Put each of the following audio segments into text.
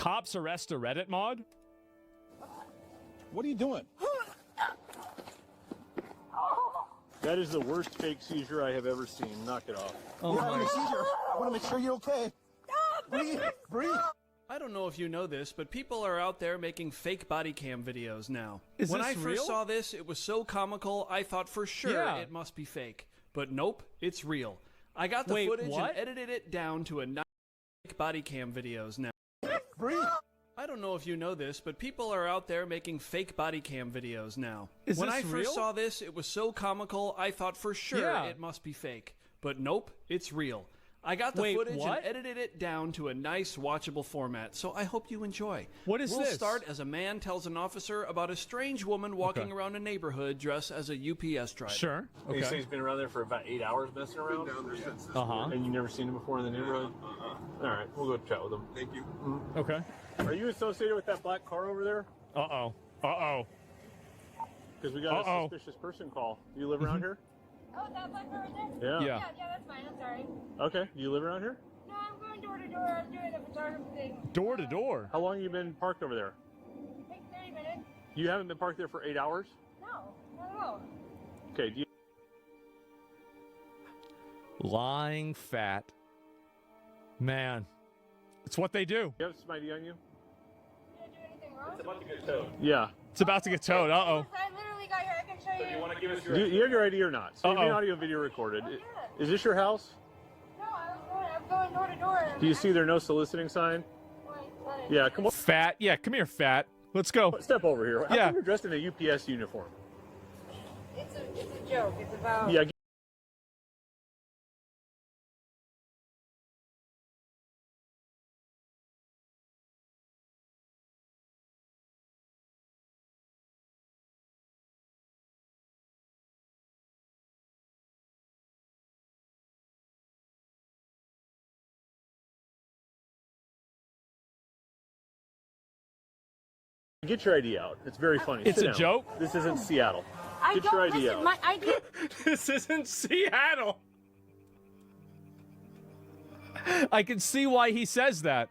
Cops arrest a Reddit mod? What are you doing? That is the worst fake seizure I have ever seen. Knock it off. Oh You're my. having a seizure. I want to make sure you're okay. Breathe. Breathe. I don't know if you know this, but people are out there making fake body cam videos now. Is when this I first real? saw this, it was so comical, I thought for sure Yeah. it must be fake. But nope, it's real. I got the Wait, footage what? and edited it down to a nice fake body cam videos now. Breathe. I don't know if you know this, but people are out there making fake body cam videos now. Is when this I first real? saw this, it was so comical, I thought for sure Yeah. it must be fake. But nope, it's real. I got the Wait, footage what? and edited it down to a nice, watchable format, so I hope you enjoy. What is we'll this? start as a man tells an officer about a strange woman walking Okay. around a neighborhood dressed as a UPS driver. Sure. You say Okay. he's been around there for about 8 hours messing around? Uh-huh. And you've never seen him before in the neighborhood? All right, we'll go chat with him. Thank you. Okay. Are you associated with that black car over there? Uh-oh. Uh-oh. Because we got Uh-oh. a suspicious person call. Do you live around here? Oh, that black car right there? Yeah. Yeah. Yeah, that's fine. I'm sorry. Okay. Do you live around here? No, I'm going door to door. I'm doing a photography thing. Door to door. How long have you been parked over there? Like 30 minutes? You haven't been parked there for 8 hours? No, not at all. Okay. Do you Lying fat. Man. It's what they do. have some ID on you? Did I do anything wrong? about to get towed. Yeah. It's about to get towed. Uh-oh. I literally got your. I can show you. Want to give us your? Do you have your ID or not? So you're being audio video recorded. Oh, yeah. Is this your house? No, I'm going door to door. Do you see their no soliciting sign? Yeah. Come on. Fat. Yeah, come here, fat. Let's go. Step over here. How Yeah. come you're dressed in a UPS uniform? It's a joke. It's about. Yeah. Get your ID out. It's very funny. It's Sit a down. joke? This isn't Seattle. I Get don't your ID listen. out. My ID. This isn't Seattle. I can see why he says that.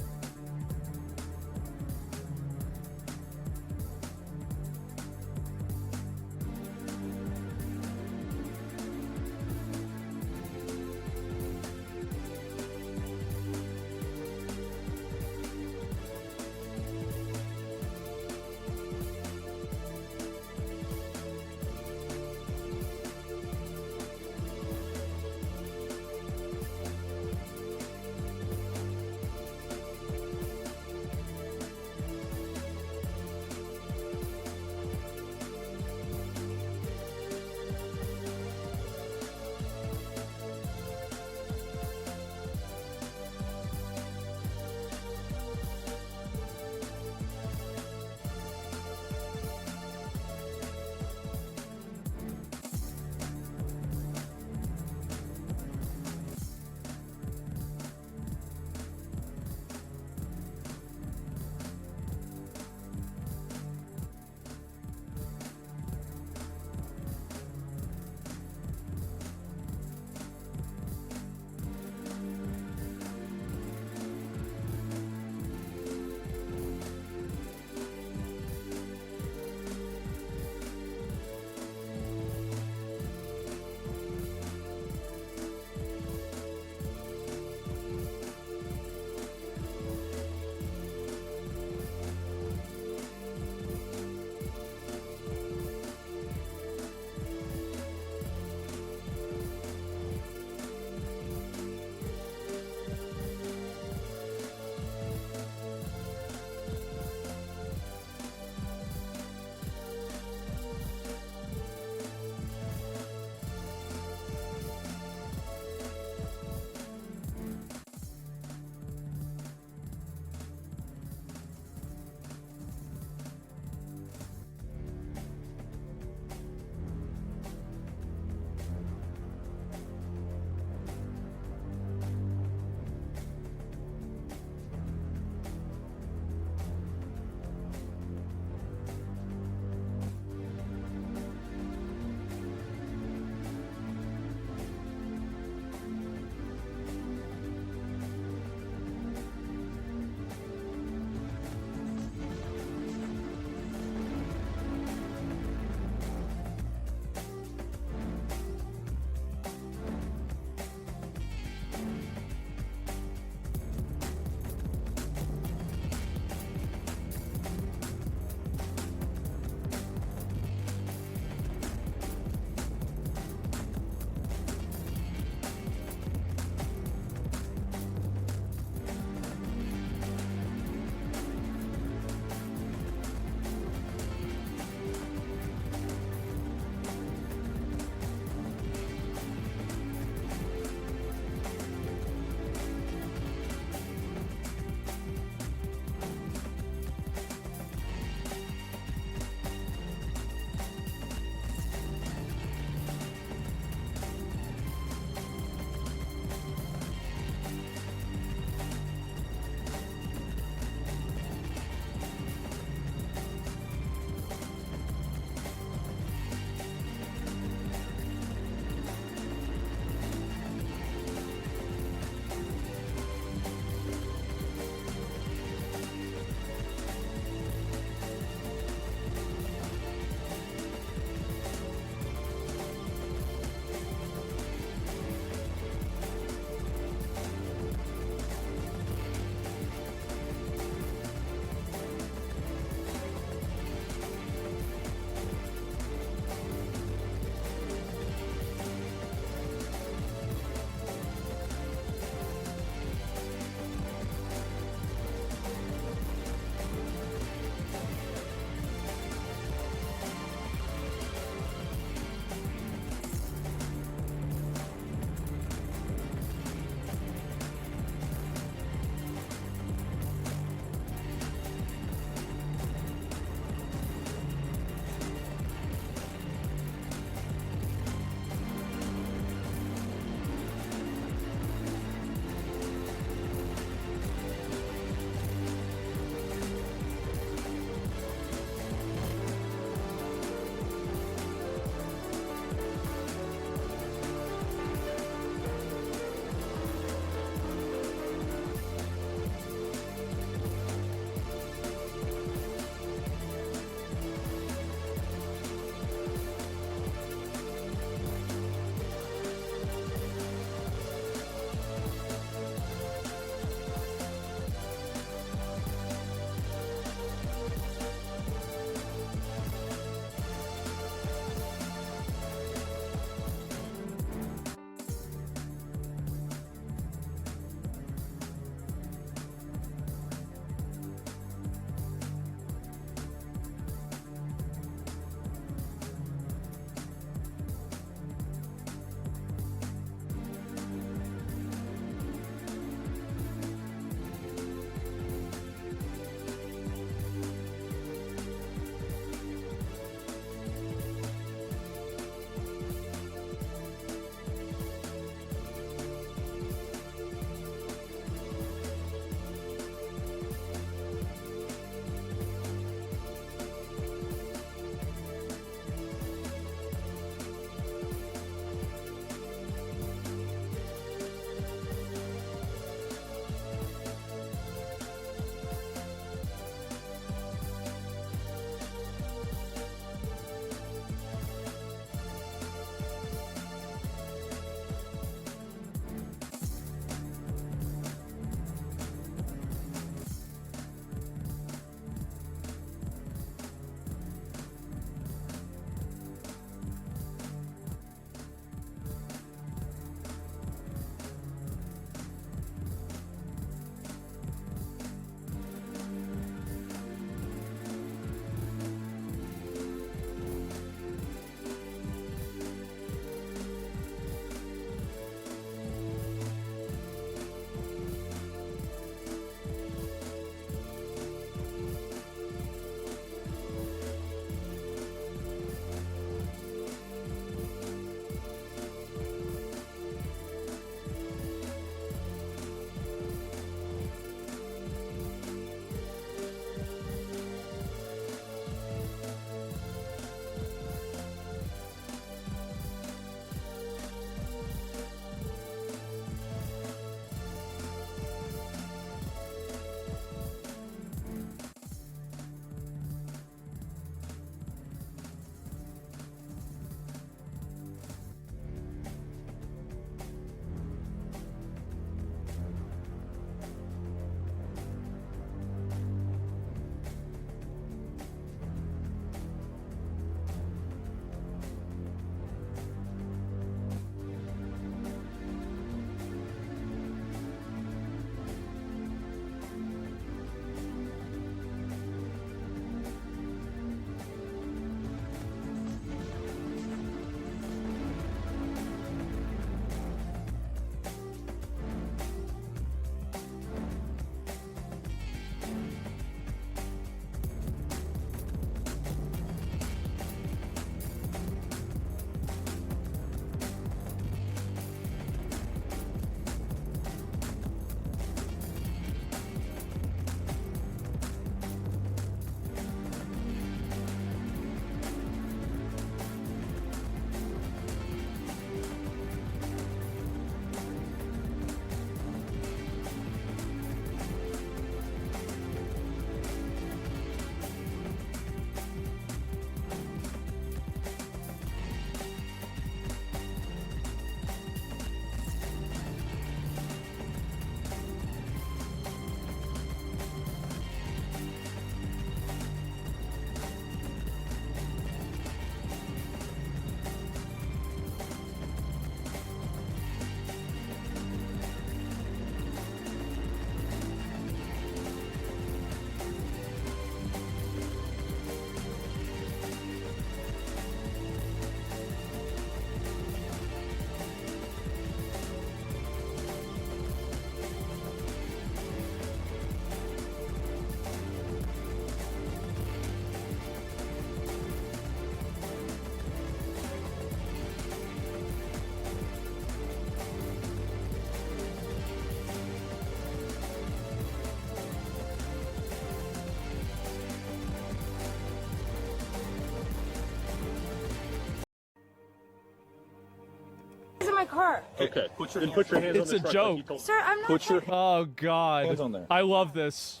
car. Okay. Put your hands It's on a the truck joke. like you told me. Sir, I'm not. Put your Oh God. hands on there. I love this.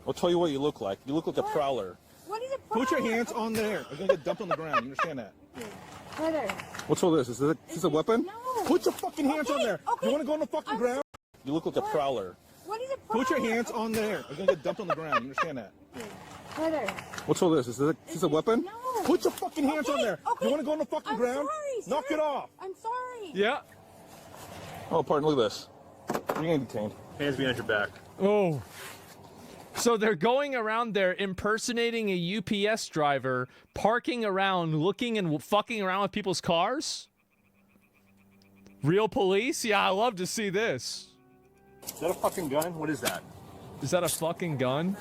I'll tell you what you look like. You look like a prowler. What is it? Put your hands on there. You're gonna get dumped on the ground. You understand that? Brother. What's all this? Is this a weapon? No. Put your fucking hands on Okay, there. okay. You wanna go on the fucking I'm ground? You look like a prowler. What is it? Put your hands on there. You're gonna get dumped on the ground. You understand that? Brother. What's all this? Is this a weapon? No. Put your fucking hands on there. Okay. You wanna go on the fucking I'm ground? sorry, sir. Knock it off. I'm sorry. Yeah. Oh, pardon. Look at this. You're getting detained. Hands behind your back. Oh. So they're going around there impersonating a UPS driver, parking around, looking and fucking around with people's cars? Real police? Yeah, I love to see this. Is that a fucking gun? What is that? Is that a fucking gun?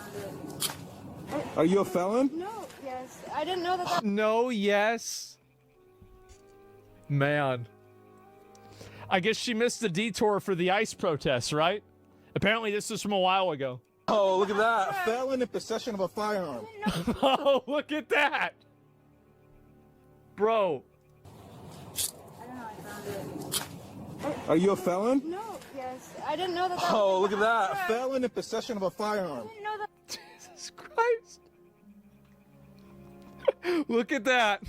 Are you a felon? No. Yes. I didn't know that. No, yes. Man. I guess she missed the detour for the ICE protests, right? Apparently this was from a while ago. Oh, look at that. Felon in possession of a firearm. Oh, look at that. Bro. Are you a felon? No. Yes. I didn't know that. Oh, look at that. Felon in possession of a firearm. I didn't know that. Jesus Christ. Look at that.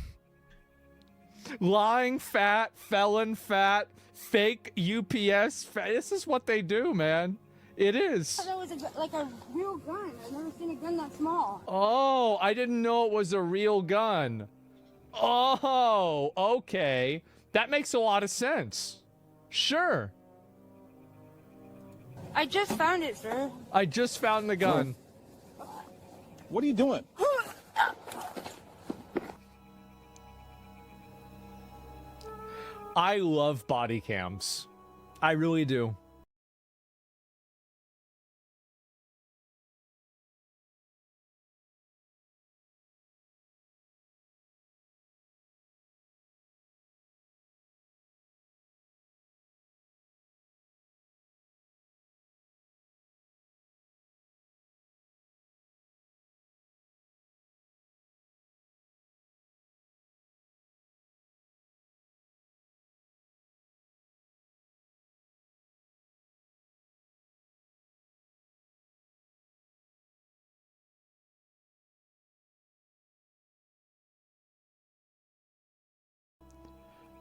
Lying fat, felon fat, fake UPS fat. This is what they do, man. It is. That was like a real gun. I've never seen a gun that small. Oh, I didn't know it was a real gun. Oh, okay. That makes a lot of sense. Sure. I just found it, sir. I just found the gun. What are you doing? I love body cams. I really do.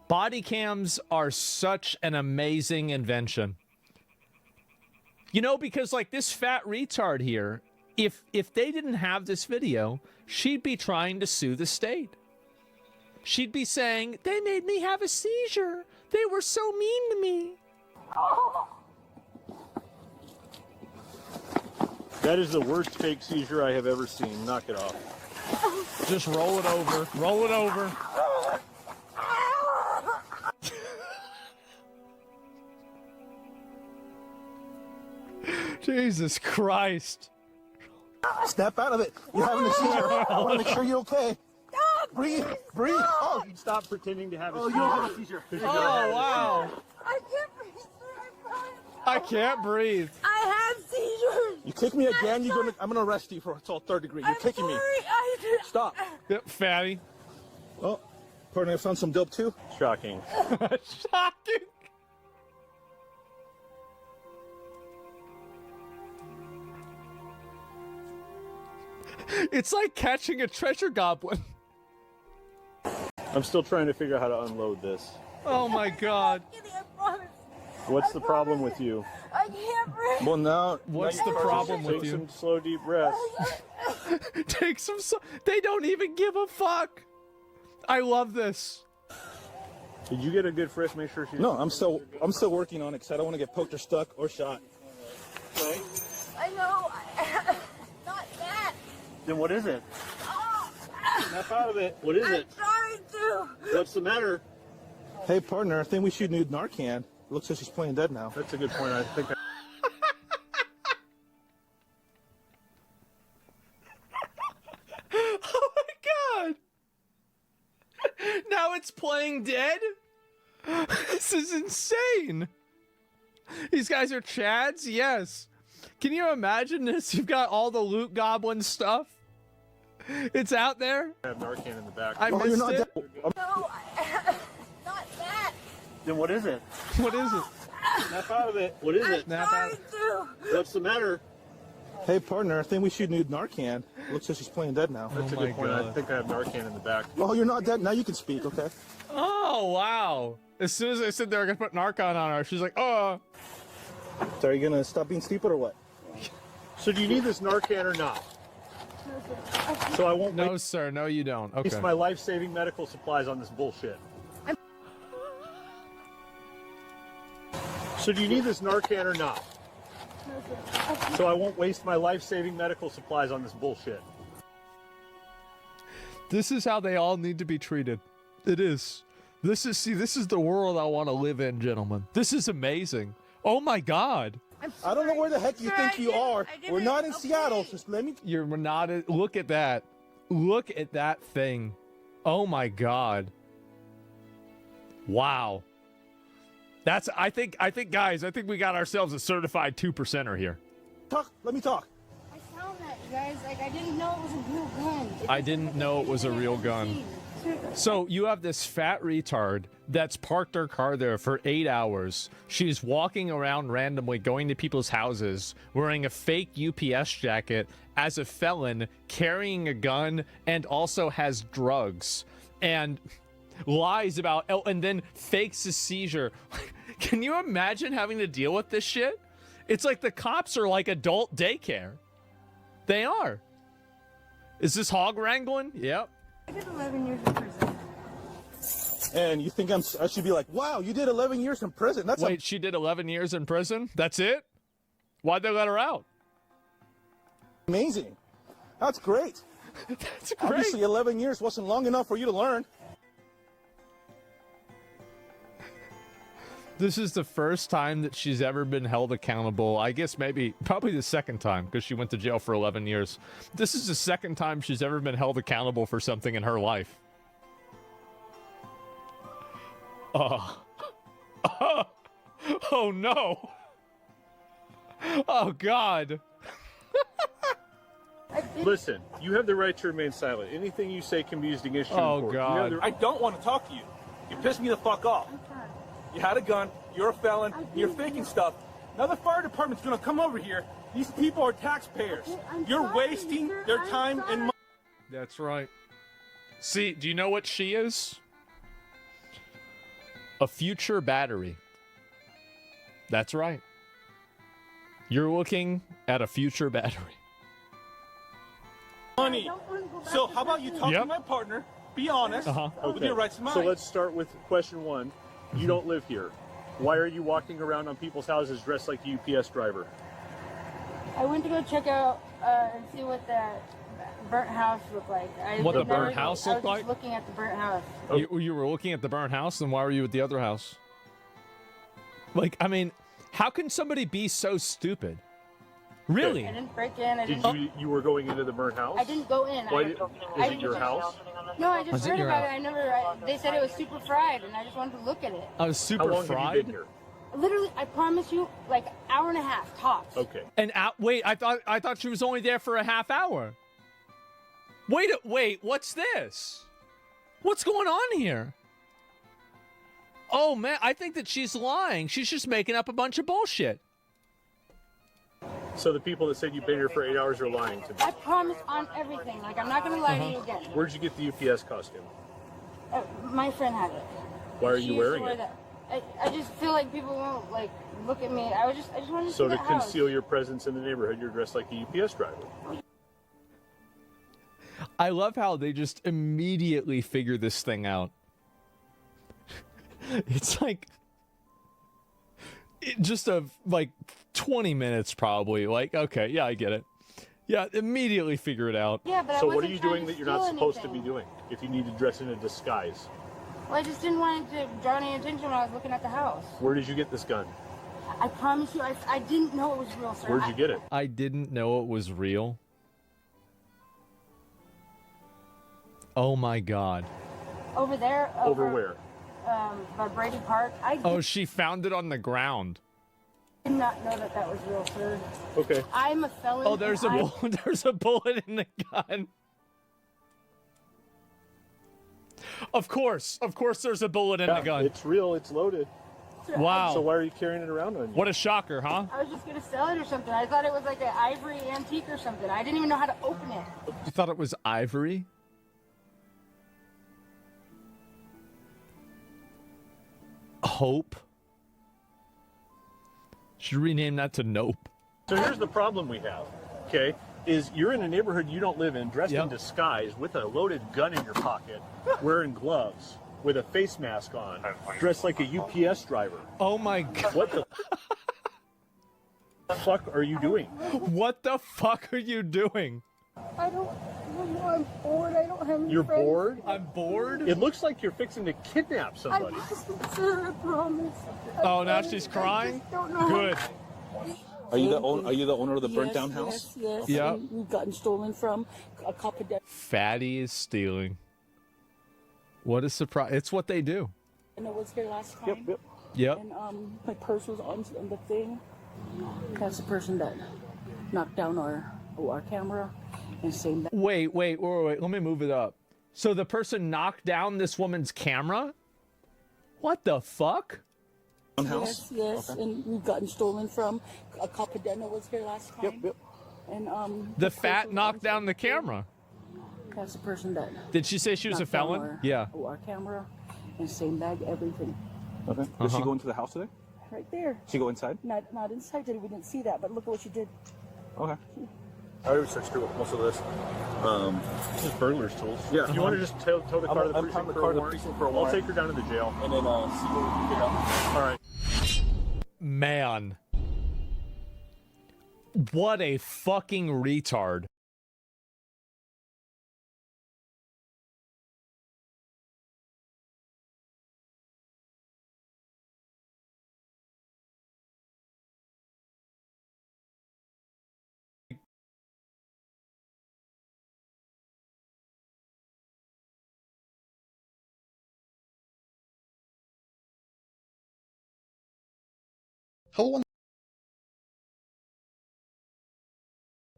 Body cams are such an amazing invention. You know, because like this fat retard here, if they didn't have this video, she'd be trying to sue the state. She'd be saying, they made me have a seizure. They were so mean to me. That is the worst fake seizure I have ever seen. Knock it off. Just roll it over. Roll it over. Jesus Christ. Snap out of it. You're having a seizure. I want to make sure you're okay. Breathe. Breathe. Oh, stop pretending to have a seizure. You don't have a seizure. Oh, wow. I can't breathe, sir. I promise. I can't breathe. I have seizures. You kick me again, I'm gonna arrest you for assault third degree. You're kicking me. Stop. Yep, fatty. Oh, pardon, I found some dope too. Shocking. Shocking. It's like catching a treasure goblin. I'm still trying to figure out how to unload this. Oh my God. I promise. What's the problem with you? I can't breathe. Well, now. What's now the you problem take with you? some slow, deep breaths. Take some. They don't even give a fuck. I love this. Did you get a good frisk? Make sure she's. No, I'm still working on it because I don't want to get poked or stuck or shot. Right? I know. Not that. Then what is it? Snap out of it. What is it? Sorry, too. What's the matter? Hey, partner, I think we should need Narcan. It looks like she's playing dead now. That's a good point. I think. Oh my God. Now it's playing dead? This is insane. These guys are Chads? Yes. Can you imagine this? You've got all the loot goblin stuff. It's out there. I have Narcan in the back. I missed it. No, not that. Then what is it? What is it? Snap out of it. What is it? Snap out. What's the matter? Hey, partner, I think we should need Narcan. Looks like she's playing dead now. That's a good point. I think I have Narcan in the back. Oh, you're not dead? Now you can speak, okay? Oh, wow. As soon as I said they were going to put Narcan on her, she's like, oh. So are you going to stop being stupid or what? So do you need this Narcan or not? So I won't No, sir. No, you don't. Okay. waste my life-saving medical supplies on this bullshit. So do you need this Narcan or not? So I won't waste my life-saving medical supplies on this bullshit. This is how they all need to be treated. It is. This is the world I want to live in, gentlemen. This is amazing. Oh my God. I don't know where the heck you think you are. We're not in Seattle. Just let me. You're not. Look at that. Look at that thing. Oh my God. Wow. That's. I think, guys. I think we got ourselves a certified 2%er here. Talk. Let me talk. I found that, you guys. Like, I didn't know it was a real gun. I didn't know it was a real gun. So you have this fat retard that's parked her car there for 8 hours. She's walking around randomly, going to people's houses, wearing a fake UPS jacket as a felon, carrying a gun, and also has drugs. And lies about, oh, and then fakes a seizure. Can you imagine having to deal with this shit? It's like the cops are like adult daycare. They are. Is this hog wrangling? Yep. I did 11 years in prison. And you think I should be like, wow, you did 11 years in prison. That's Wait, she did 11 years in prison? That's it? Why'd they let her out? amazing. That's great. That's great. Obviously, 11 years wasn't long enough for you to learn. This is the first time that she's ever been held accountable. I guess probably the second time, because she went to jail for 11 years. This is the second time she's ever been held accountable for something in her life. Oh. Oh no. Oh God. Listen, you have the right to remain silent. Anything you say can be used against you. Oh, in court. God. I don't want to talk to you. You pissed me the fuck off. You had a gun, you're a felon, you're faking stuff. Now the fire department's gonna come over here. These people are taxpayers. You're wasting their time and money. That's right. See, do you know what she is? A future battery. That's right. You're looking at a future battery. Money. So how about you talk to my partner, be honest, with your rights of mind. So let's start with question one. You don't live here. Why are you walking around on people's houses dressed like a UPS driver? I went to go check out and see what that burnt house looked like. What the burnt house looked I was like? just looking at the burnt house. You were looking at the burnt house, then why were you at the other house? Like, I mean, how can somebody be so stupid? Really? I didn't break in. I didn't. You were going into the burnt house? I didn't go in. Is it your house? No, I just Was it heard your about house? it. They said it was super fried, and I just wanted to look at it. I was super How long fried. have you been here? Literally, I promise you, like hour and a half tops. Okay. And wait, I thought she was only there for a half hour. Wait, what's this? What's going on here? Oh man, I think that she's lying. She's just making up a bunch of bullshit. So the people that said you've been here for 8 hours are lying to me. I promise on everything. Like, I'm not going to lie to you again. Where'd you get the UPS costume? My friend had it. Why are She you used to wearing wear it? that. I just feel like people won't, like, look at me. I just wanted to So see to the house. conceal your presence in the neighborhood, you're dressed like a UPS driver. I love how they just immediately figure this thing out. It's like just 20 minutes probably. Like, okay, yeah, I get it. Yeah, immediately figure it out. Yeah, but So I what are wasn't you trying doing to that you're not steal supposed to anything. be doing if you need to dress in a disguise? Well, I just didn't want it to draw any attention when I was looking at the house. Where did you get this gun? I promise you, I didn't know it was real, sir. Where'd you get it? I didn't know it was real. Oh my God. Over there. Over where? By Brady Park. I Oh, she found it on the ground. did not know that was real, sir. Okay. I'm a felon. Oh, there's there's a bullet in the gun. Of course there's a bullet in the gun. It's real. It's loaded. Wow. So why are you carrying it around on you? What a shocker, huh? I was just gonna sell it or something. I thought it was like an ivory antique or something. I didn't even know how to open it. You thought it was ivory? Hope? Should rename that to Nope. So here's the problem we have, okay, is you're in a neighborhood you don't live in, dressed in disguise, with a loaded gun in your pocket, wearing gloves, with a face mask on, dressed like a UPS driver. Oh my God. What the fuck are you doing? What the fuck are you doing? I don't know. I'm bored. I don't have any You're friends. bored? I'm bored? It looks like you're fixing to kidnap I somebody. sir, I promise. Oh, now she's crying? I don't know. Good. Are you the owner of the burnt down house? Yes. Yep. And we've gotten stolen from a couple of days. Fatty is stealing. What a surprise. It's what they do. And I was here last time. Yep. Yep. And my purse was on the thing. That's the person that knocked down our camera and saying that. Wait. Let me move it up. So the person knocked down this woman's camera? What the fuck? House? Yes. Okay. And we've gotten stolen from a couple. Dana was here last time. Yep. And The fat knocked down the camera. That's the person that. Did she say she was a knocked down felon? Yeah. Our camera and same bag, everything. Okay. Did she go into the house today? Right there. She go inside? Not inside today. We didn't see that, but look at what she did. Okay. I already searched through most of this. This is burglar's tools. Yeah. If you want to just tow the car to the precinct for a warrant, I'll take her down to the jail. And then see what we can get up. All right. Man. What a fucking retard.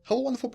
Hello, wonderful.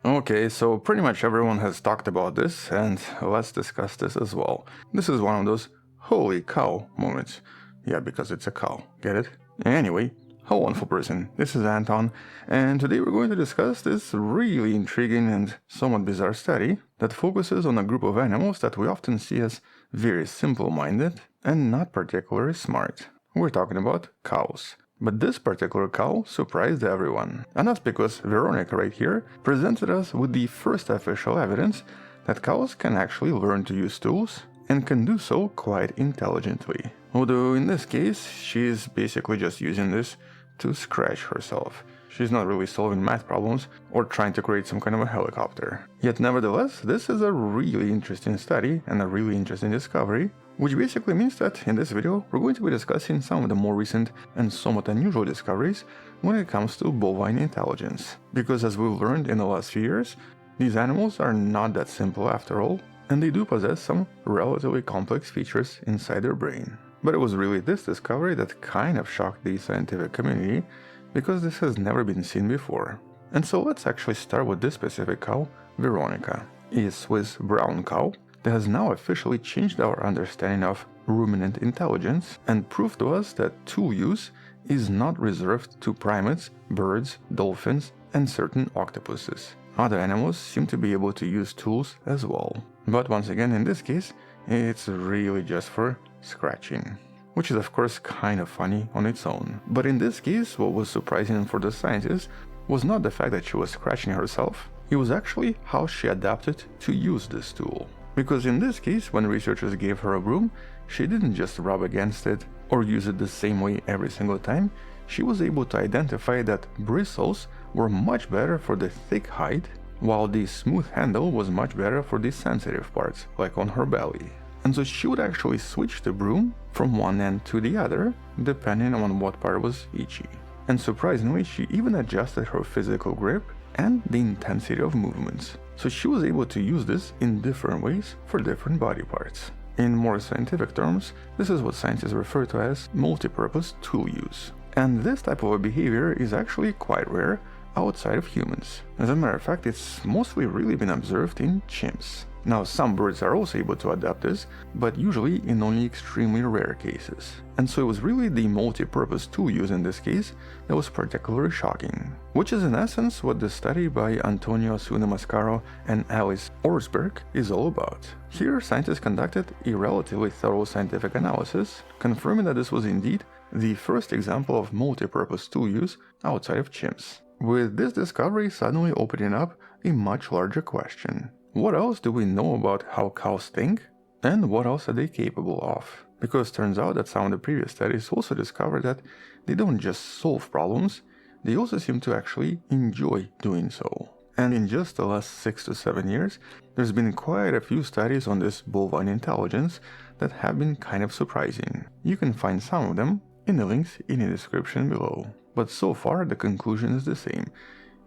Okay, so pretty much everyone has talked about this, and let's discuss this as well. This is one of those holy cow moments. Yeah, because it's a cow, get it? Anyway, hello, wonderful person. This is Anton, and today we're going to discuss this really intriguing and somewhat bizarre study that focuses on a group of animals that we often see as very simple-minded and not particularly smart. We're talking about cows. But this particular cow surprised everyone. And that's because Veronica right here presented us with the first official evidence that cows can actually learn to use tools and can do so quite intelligently. Although in this case, she's basically just using this to scratch herself. She's not really solving math problems or trying to create some kind of a helicopter. Yet nevertheless, this is a really interesting study and a really interesting discovery, which basically means that in this video we're going to be discussing some of the more recent and somewhat unusual discoveries when it comes to bovine intelligence. Because as we've learned in the last few years, these animals are not that simple after all, and they do possess some relatively complex features inside their brain. But it was really this discovery that kind of shocked the scientific community, because this has never been seen before. And so let's actually start with this specific cow, Veronica, a Swiss brown cow that has now officially changed our understanding of ruminant intelligence and proved to us that tool use is not reserved to primates, birds, dolphins, and certain octopuses. Other animals seem to be able to use tools as well. But once again, in this case, it's really just for scratching, which is of course kind of funny on its own. But in this case, what was surprising for the scientists was not the fact that she was scratching herself, it was actually how she adapted to use this tool. Because in this case, when researchers gave her a broom, she didn't just rub against it or use it the same way every single time. She was able to identify that bristles were much better for the thick hide, while the smooth handle was much better for the sensitive parts, like on her belly. And so she would actually switch the broom from one end to the other, depending on what part was itchy. And surprisingly, she even adjusted her physical grip and the intensity of movements. So she was able to use this in different ways for different body parts. In more scientific terms, this is what scientists refer to as multi-purpose tool use. And this type of a behavior is actually quite rare outside of humans. As a matter of fact, it's mostly really been observed in chimps. Now, some birds are also able to adapt this, but usually in only extremely rare cases. And so it was really the multi-purpose tool use in this case that was particularly shocking, which is in essence what the study by Antonio Mascaro and Alice Orsberg is all about. Here, scientists conducted a relatively thorough scientific analysis, confirming that this was indeed the first example of multi-purpose tool use outside of chimps. With this discovery suddenly opening up a much larger question. What else do we know about how cows think? And what else are they capable of? Because turns out that some of the previous studies also discovered that they don't just solve problems, they also seem to actually enjoy doing so. And in just the last 6 to 7 years, there's been quite a few studies on this bovine intelligence that have been kind of surprising. You can find some of them in the links in the description below. But so far the conclusion is the same.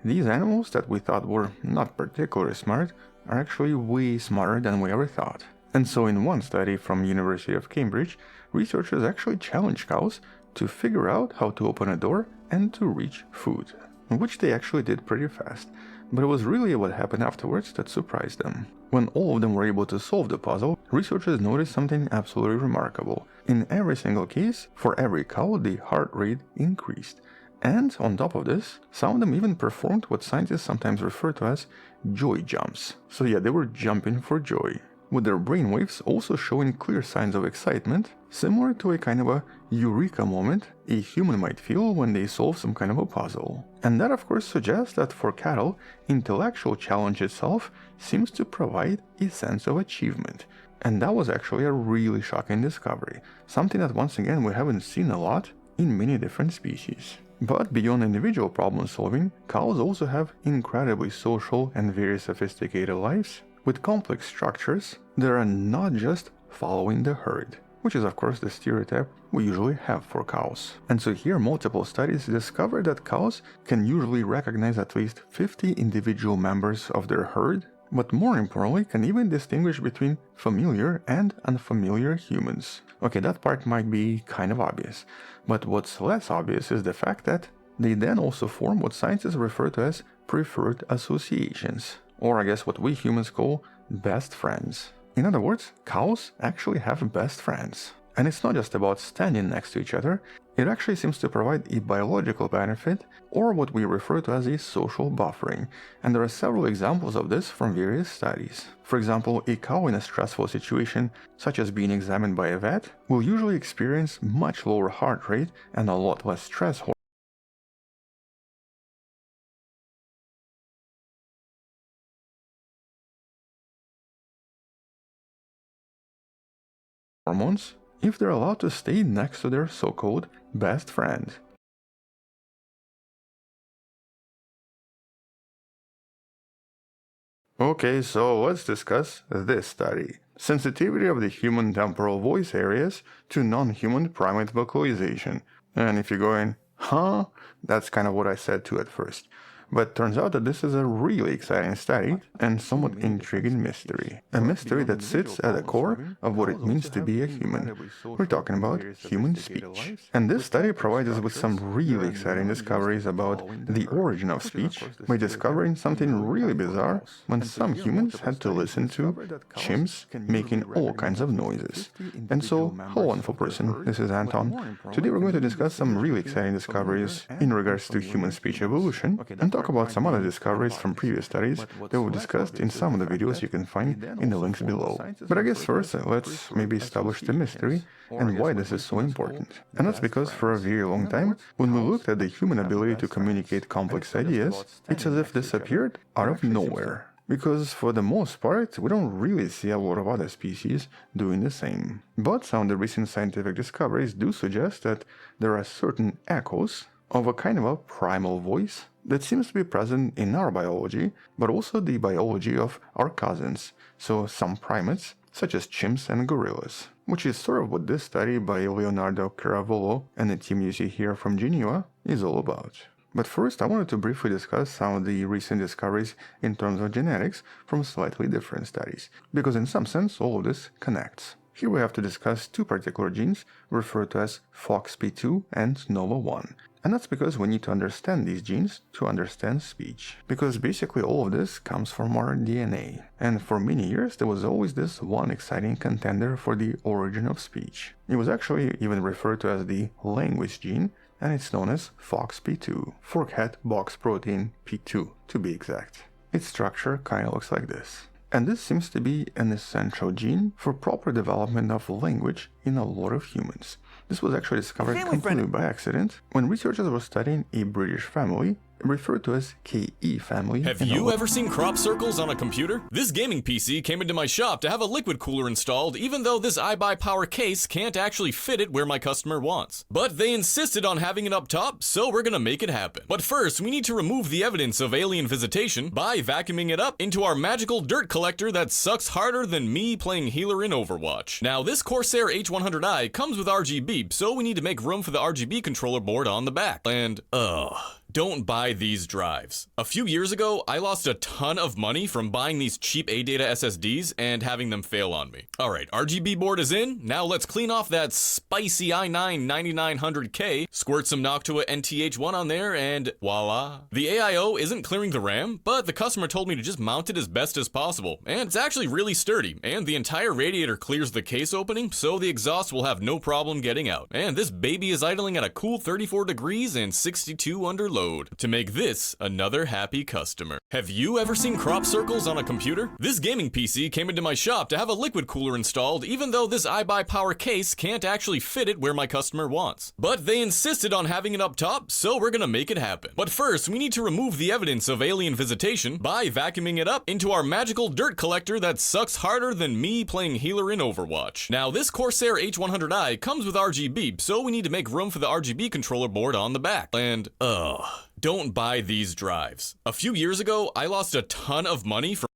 These animals that we thought were not particularly smart are actually way smarter than we ever thought. And so in one study from University of Cambridge, researchers actually challenged cows to figure out how to open a door and to reach food, which they actually did pretty fast. But it was really what happened afterwards that surprised them. When all of them were able to solve the puzzle, researchers noticed something absolutely remarkable. In every single case, for every cow, the heart rate increased. And on top of this, some of them even performed what scientists sometimes refer to as joy jumps. So yeah, they were jumping for joy, with their brainwaves also showing clear signs of excitement, similar to a kind of a eureka moment a human might feel when they solve some kind of a puzzle. And that of course suggests that for cattle, intellectual challenge itself seems to provide a sense of achievement. And that was actually a really shocking discovery, something that once again we haven't seen a lot in many different species. But beyond individual problem solving, cows also have incredibly social and very sophisticated lives, with complex structures that are not just following the herd, which is of course the stereotype we usually have for cows. And so here multiple studies discover that cows can usually recognize at least 50 individual members of their herd, but more importantly can even distinguish between familiar and unfamiliar humans. Okay, that part might be kind of obvious, but what's less obvious is the fact that they then also form what scientists refer to as preferred associations, or I guess what we humans call best friends. In other words, cows actually have best friends. And it's not just about standing next to each other, it actually seems to provide a biological benefit, or what we refer to as a social buffering, and there are several examples of this from various studies. For example, a cow in a stressful situation, such as being examined by a vet, will usually experience much lower heart rate and a lot less stress hormones if they're allowed to stay next to their so-called best friend. Okay, so let's discuss this study. Sensitivity of the human temporal voice areas to non-human primate vocalization. And if you're going, huh? That's kind of what I said too at first. But turns out that this is a really exciting study and somewhat intriguing mystery. A mystery that sits at the core of what it means to be a human. We're talking about human speech. And this study provides us with some really exciting discoveries about the origin of speech by discovering something really bizarre when some humans had to listen to chimps making all kinds of noises. And so, hello wonderful person, this is Anton. Today we're going to discuss some really exciting discoveries in regards to human speech evolution and talk about some other discoveries from previous studies that were discussed in some of the videos you can find in the links below. But I guess first, let's maybe establish the mystery and why this is so important. And that's because for a very long time, when we looked at the human ability to communicate complex ideas, it's as if this appeared out of nowhere. Because for the most part, we don't really see a lot of other species doing the same. But some of the recent scientific discoveries do suggest that there are certain echoes of a kind of a primal voice that seems to be present in our biology, but also the biology of our cousins, so some primates, such as chimps and gorillas, which is sort of what this study by Leonardo Caravolo and the team you see here from Geneva is all about. But first, I wanted to briefly discuss some of the recent discoveries in terms of genetics from slightly different studies, because in some sense all of this connects. Here we have to discuss two particular genes referred to as FOXP2 and NOVA1. And that's because we need to understand these genes to understand speech. Because basically all of this comes from our DNA. And for many years there was always this one exciting contender for the origin of speech. It was actually even referred to as the language gene, and it's known as FOXP2, forkhead box protein P2 to be exact. Its structure kinda looks like this. And this seems to be an essential gene for proper development of language in a lot of humans. This was actually discovered completely by accident when researchers were studying a British family referred to as KE family. Have you ever seen crop circles on a computer? This gaming PC came into my shop to have a liquid cooler installed, even though this iBuyPower case can't actually fit it where my customer wants. But they insisted on having it up top, so we're gonna make it happen. But first, we need to remove the evidence of alien visitation by vacuuming it up into our magical dirt collector that sucks harder than me playing healer in Overwatch. Now, this Corsair H100i comes with RGB, so we need to make room for the RGB controller board on the back. And, don't buy these drives. A few years ago, I lost a ton of money from buying these cheap ADATA SSDs and having them fail on me. Alright, RGB board is in, now let's clean off that spicy i9 9900K, squirt some Noctua NTH1 on there, and voila. The AIO isn't clearing the RAM, but the customer told me to just mount it as best as possible, and it's actually really sturdy, and the entire radiator clears the case opening, so the exhaust will have no problem getting out. And this baby is idling at a cool 34 degrees and 62 under load. To make this another happy customer. Have you ever seen crop circles on a computer? This gaming PC came into my shop to have a liquid cooler installed, even though this iBuyPower case can't actually fit it where my customer wants. But they insisted on having it up top, so we're gonna make it happen. But first, we need to remove the evidence of alien visitation by vacuuming it up into our magical dirt collector that sucks harder than me playing healer in Overwatch. Now, this Corsair H100i comes with RGB, so we need to make room for the RGB controller board on the back. And, don't buy these drives. A few years ago, I lost a ton of money from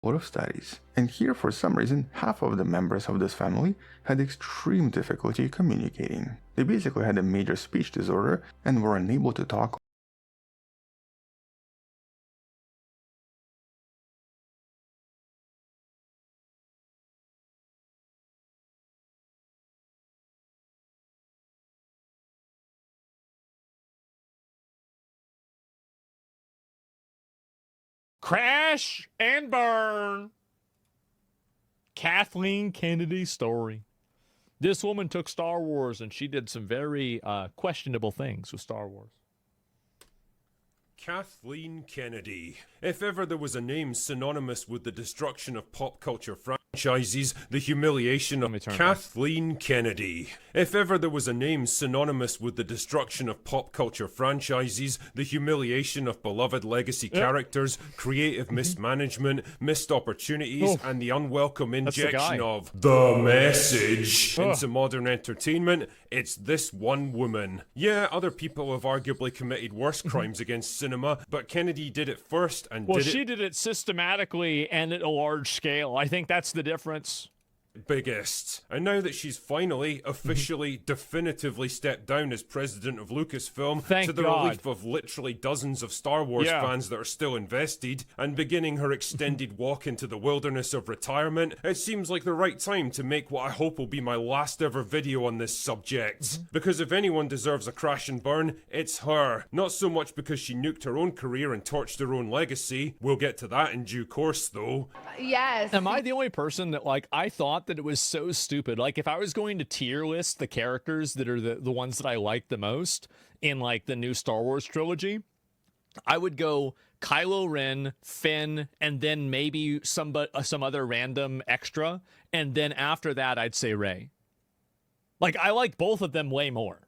a lot of studies. And here, for some reason, half of the members of this family had extreme difficulty communicating. They basically had a major speech disorder and were unable to talk. Crash and burn. Kathleen Kennedy story. This woman took Star Wars and she did some very questionable things with Star Wars. Kathleen Kennedy. If ever there was a name synonymous with the destruction of pop culture franchises, the humiliation of Kathleen Kennedy. If ever there was a name synonymous with the destruction of pop culture franchises, the humiliation of beloved legacy characters, creative mismanagement, missed opportunities, and the unwelcome injection of the message into modern entertainment, it's this one woman. Yeah, other people have arguably committed worse crimes against cinema, but Kennedy did it first and she did it systematically and at a large scale. I think that's the difference. Biggest. And now that she's finally, officially, definitively stepped down as president of Lucasfilm, to the relief of literally dozens of Star Wars fans that are still invested, and beginning her extended walk into the wilderness of retirement, it seems like the right time to make what I hope will be my last ever video on this subject. Because if anyone deserves a crash and burn, it's her. Not so much because she nuked her own career and torched her own legacy. We'll get to that in due course, though. Yes. Am I the only person that, like, I thought that it was so stupid? Like, if I was going to tier list the characters that are the ones that I like the most in, like, the new Star Wars trilogy, I would go Kylo Ren, Finn, and then maybe some other random extra, and then after that, I'd say Rey. Like, I like both of them way more.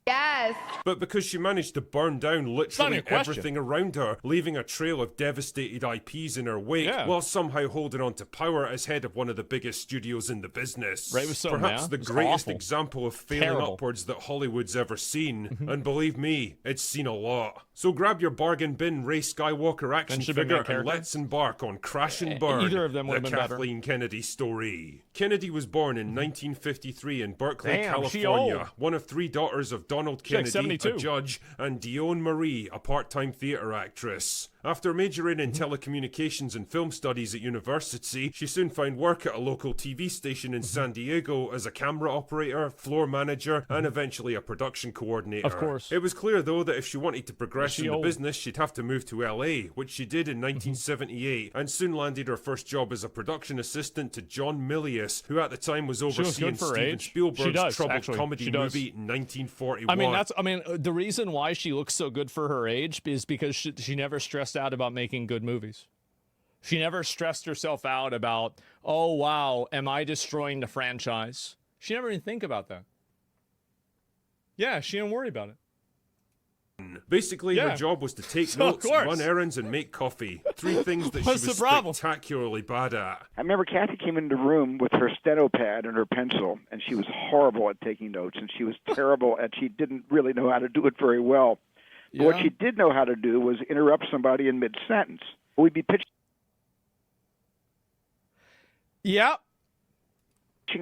Yes. But because she managed to burn down literally everything around her, leaving a trail of devastated IPs in her wake, while somehow holding on to power as head of one of the biggest studios in the business. Right, was so perhaps the greatest example of failing upwards that Hollywood's ever seen. And believe me, it's seen a lot. So grab your bargain bin Rey Skywalker action figure and let's embark on Crash and Burn, either of them would have been Kathleen Kennedy story. Kennedy was born in 1953 in Berkeley, California, one of 3 daughters of Donald Kennedy, a judge, and Dionne Marie, a part-time theater actress. After majoring in telecommunications and film studies at university, she soon found work at a local TV station in San Diego as a camera operator, floor manager, and eventually a production coordinator. Of course. It was clear, though, that if she wanted to progress in the business, she'd have to move to LA, which she did in 1978, and soon landed her first job as a production assistant to John Milius, who at the time was overseeing Steven Spielberg's troubled comedy movie 1941. I mean, the reason why she looks so good for her age is because she never stressed out about making good movies. She never stressed herself out about, oh, wow, am I destroying the franchise? She never even think about that. Yeah, she didn't worry about it. Basically, her job was to take notes, run errands, and make coffee. 3 things that she was spectacularly bad at. I remember Kathy came into the room with her steno pad and her pencil, and she was horrible at taking notes, and she was terrible at, she didn't really know how to do it very well. But what she did know how to do was interrupt somebody in mid-sentence. We'd be pitching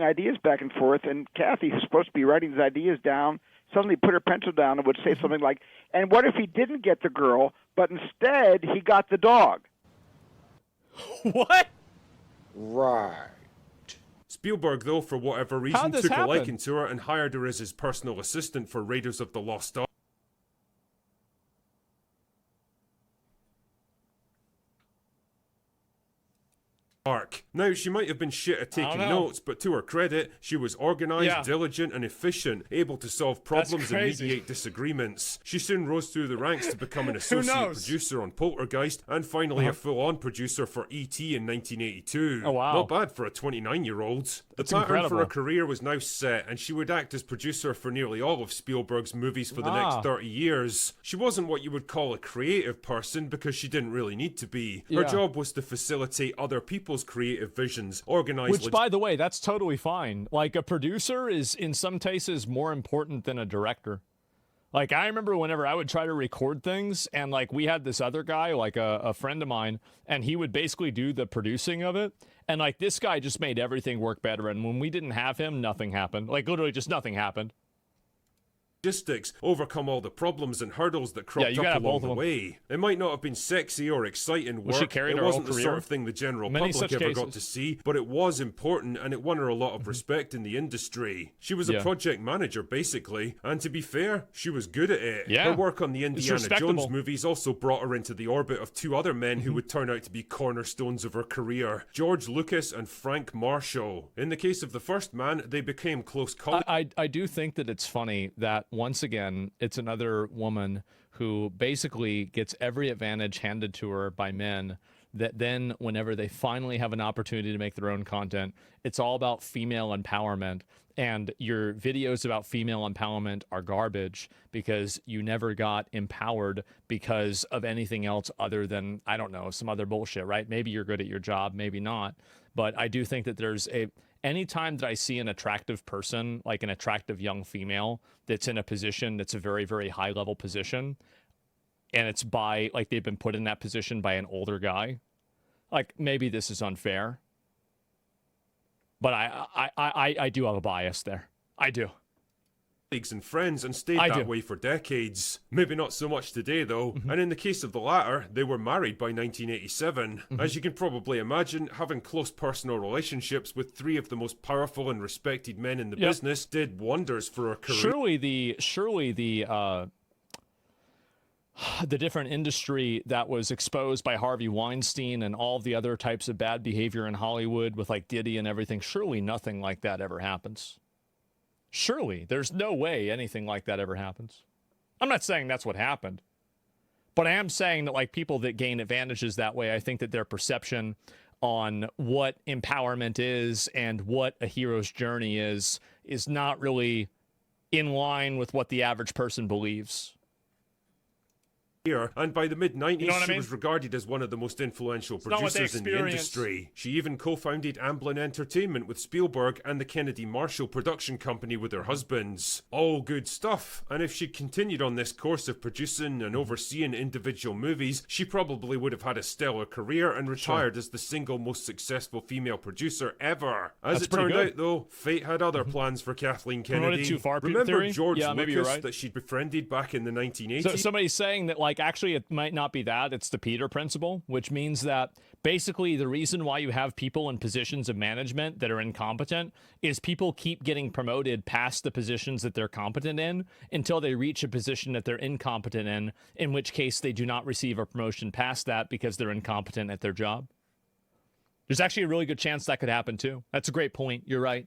ideas back and forth, and Kathy, who's supposed to be writing these ideas down, suddenly put her pencil down and would say something like, and what if he didn't get the girl, but instead he got the dog? What? Right. Spielberg, though, for whatever reason, took a liking to her and hired her as his personal assistant for Raiders of the Lost Ark. Now, she might have been shit at taking notes, but to her credit, she was organised, diligent, and efficient, able to solve problems and mediate disagreements. She soon rose through the ranks to become an associate producer on Poltergeist, and finally a full-on producer for E.T. in 1982. Oh, wow. Not bad for a 29-year-old. The pattern for her career was now set, and she would act as producer for nearly all of Spielberg's movies for the next 30 years. She wasn't what you would call a creative person, because she didn't really need to be. Her job was to facilitate other people's creative visions, organize... Which, by the way, that's totally fine. Like, a producer is, in some cases, more important than a director. Like, I remember whenever I would try to record things, and, like, we had this other guy, like a friend of mine, and he would basically do the producing of it, and, like, this guy just made everything work better, and when we didn't have him, nothing happened. Like, literally just nothing happened. Logistics, overcome all the problems and hurdles that cropped up along the way. It might not have been sexy or exciting work, it wasn't the sort of thing the general public ever got to see, but it was important and it won her a lot of respect in the industry. She was a project manager, basically, and to be fair, she was good at it. Her work on the Indiana Jones movies also brought her into the orbit of 2 other men who would turn out to be cornerstones of her career, George Lucas and Frank Marshall. In the case of the first man, they became close colleagues. I do think that it's funny that once again, it's another woman who basically gets every advantage handed to her by men, that then whenever they finally have an opportunity to make their own content, it's all about female empowerment. And your videos about female empowerment are garbage because you never got empowered because of anything else other than, I don't know, some other bullshit, right? Maybe you're good at your job, maybe not. But I do think that there's anytime that I see an attractive person, like an attractive young female, that's in a position that's a very, very high level position, and it's by, like, they've been put in that position by an older guy, like, maybe this is unfair. But I do have a bias there. I do. And friends and stayed that way for decades. Maybe not so much today, though. And in the case of the latter, they were married by 1987. As you can probably imagine, having close personal relationships with 3 of the most powerful and respected men in the business did wonders for her career. Surely the different industry that was exposed by Harvey Weinstein and all the other types of bad behavior in Hollywood with, like, Diddy and everything, surely nothing like that ever happens. Surely, there's no way anything like that ever happens. I'm not saying that's what happened, but I am saying that, like, people that gain advantages that way, I think that their perception on what empowerment is and what a hero's journey is not really in line with what the average person believes. And by the mid-90s, she was regarded as one of the most influential producers in the industry. She even co-founded Amblin Entertainment with Spielberg and the Kennedy Marshall production company with her husbands. All good stuff. And if she'd continued on this course of producing and overseeing individual movies, she probably would have had a stellar career and retired as the single most successful female producer ever. As it turned out, though, fate had other plans for Kathleen Kennedy. Too far, Remember theory? George Lucas that she'd befriended back in the 1980s? So somebody's saying that, like, like actually it might not be that, it's the Peter principle, which means that basically the reason why you have people in positions of management that are incompetent is people keep getting promoted past the positions that they're competent in until they reach a position that they're incompetent in which case they do not receive a promotion past that because they're incompetent at their job. There's actually a really good chance that could happen too. That's a great point. You're right.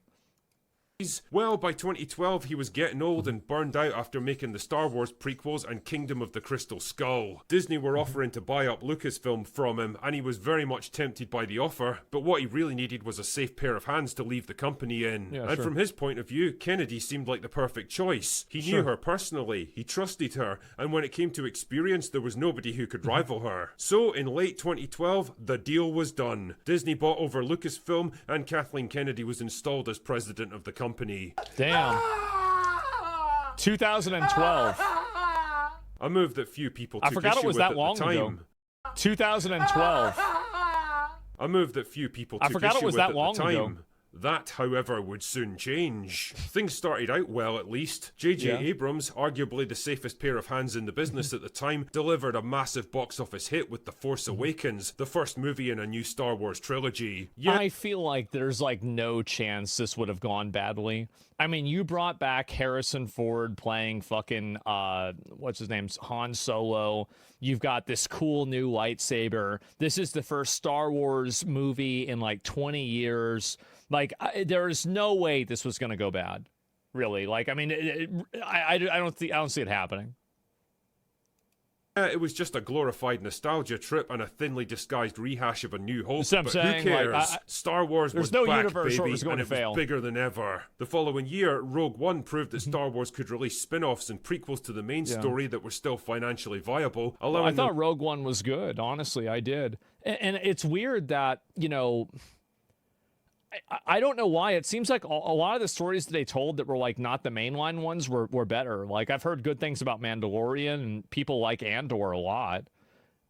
Well, by 2012, he was getting old and burned out after making the Star Wars prequels and Kingdom of the Crystal Skull. Disney were offering to buy up Lucasfilm from him, and he was very much tempted by the offer, but what he really needed was a safe pair of hands to leave the company in. Yeah, and sure. from his point of view, Kennedy seemed like the perfect choice. He knew her personally, he trusted her, and when it came to experience, there was nobody who could rival her. So, in late 2012, the deal was done. Disney bought over Lucasfilm, and Kathleen Kennedy was installed as president of the company. Damn. 2012. A move that few people took I forgot issue it was with that at long the time. ago. 2012. A move that few people I took forgot it issue was with that at long the time. ago. That, however, would soon change. Things started out well, at least. J.J. Abrams, arguably the safest pair of hands in the business at the time, delivered a massive box office hit with The Force Awakens, the first movie in a new Star Wars trilogy. I feel like there's like no chance this would have gone badly. I mean, you brought back Harrison Ford playing fucking what's his name, Han Solo. You've got this cool new lightsaber. This is the first Star Wars movie in like 20 years. Like, there is no way this was going to go bad, really. Like, I mean, I don't see it happening. It was just a glorified nostalgia trip and a thinly disguised rehash of A New Hope. That's what I'm but saying, who cares? like, Star Wars there's was no back, universe where baby, it was going and to it fail. was bigger than ever. The following year, Rogue One proved that Star Wars could release spin-offs and prequels to the main story that were still financially viable. Well, I thought Rogue One was good. Honestly, I did. And it's weird that, you know, I don't know why. It seems like a lot of the stories that they told that were like not the mainline ones were better. Like, I've heard good things about Mandalorian, and people like Andor a lot.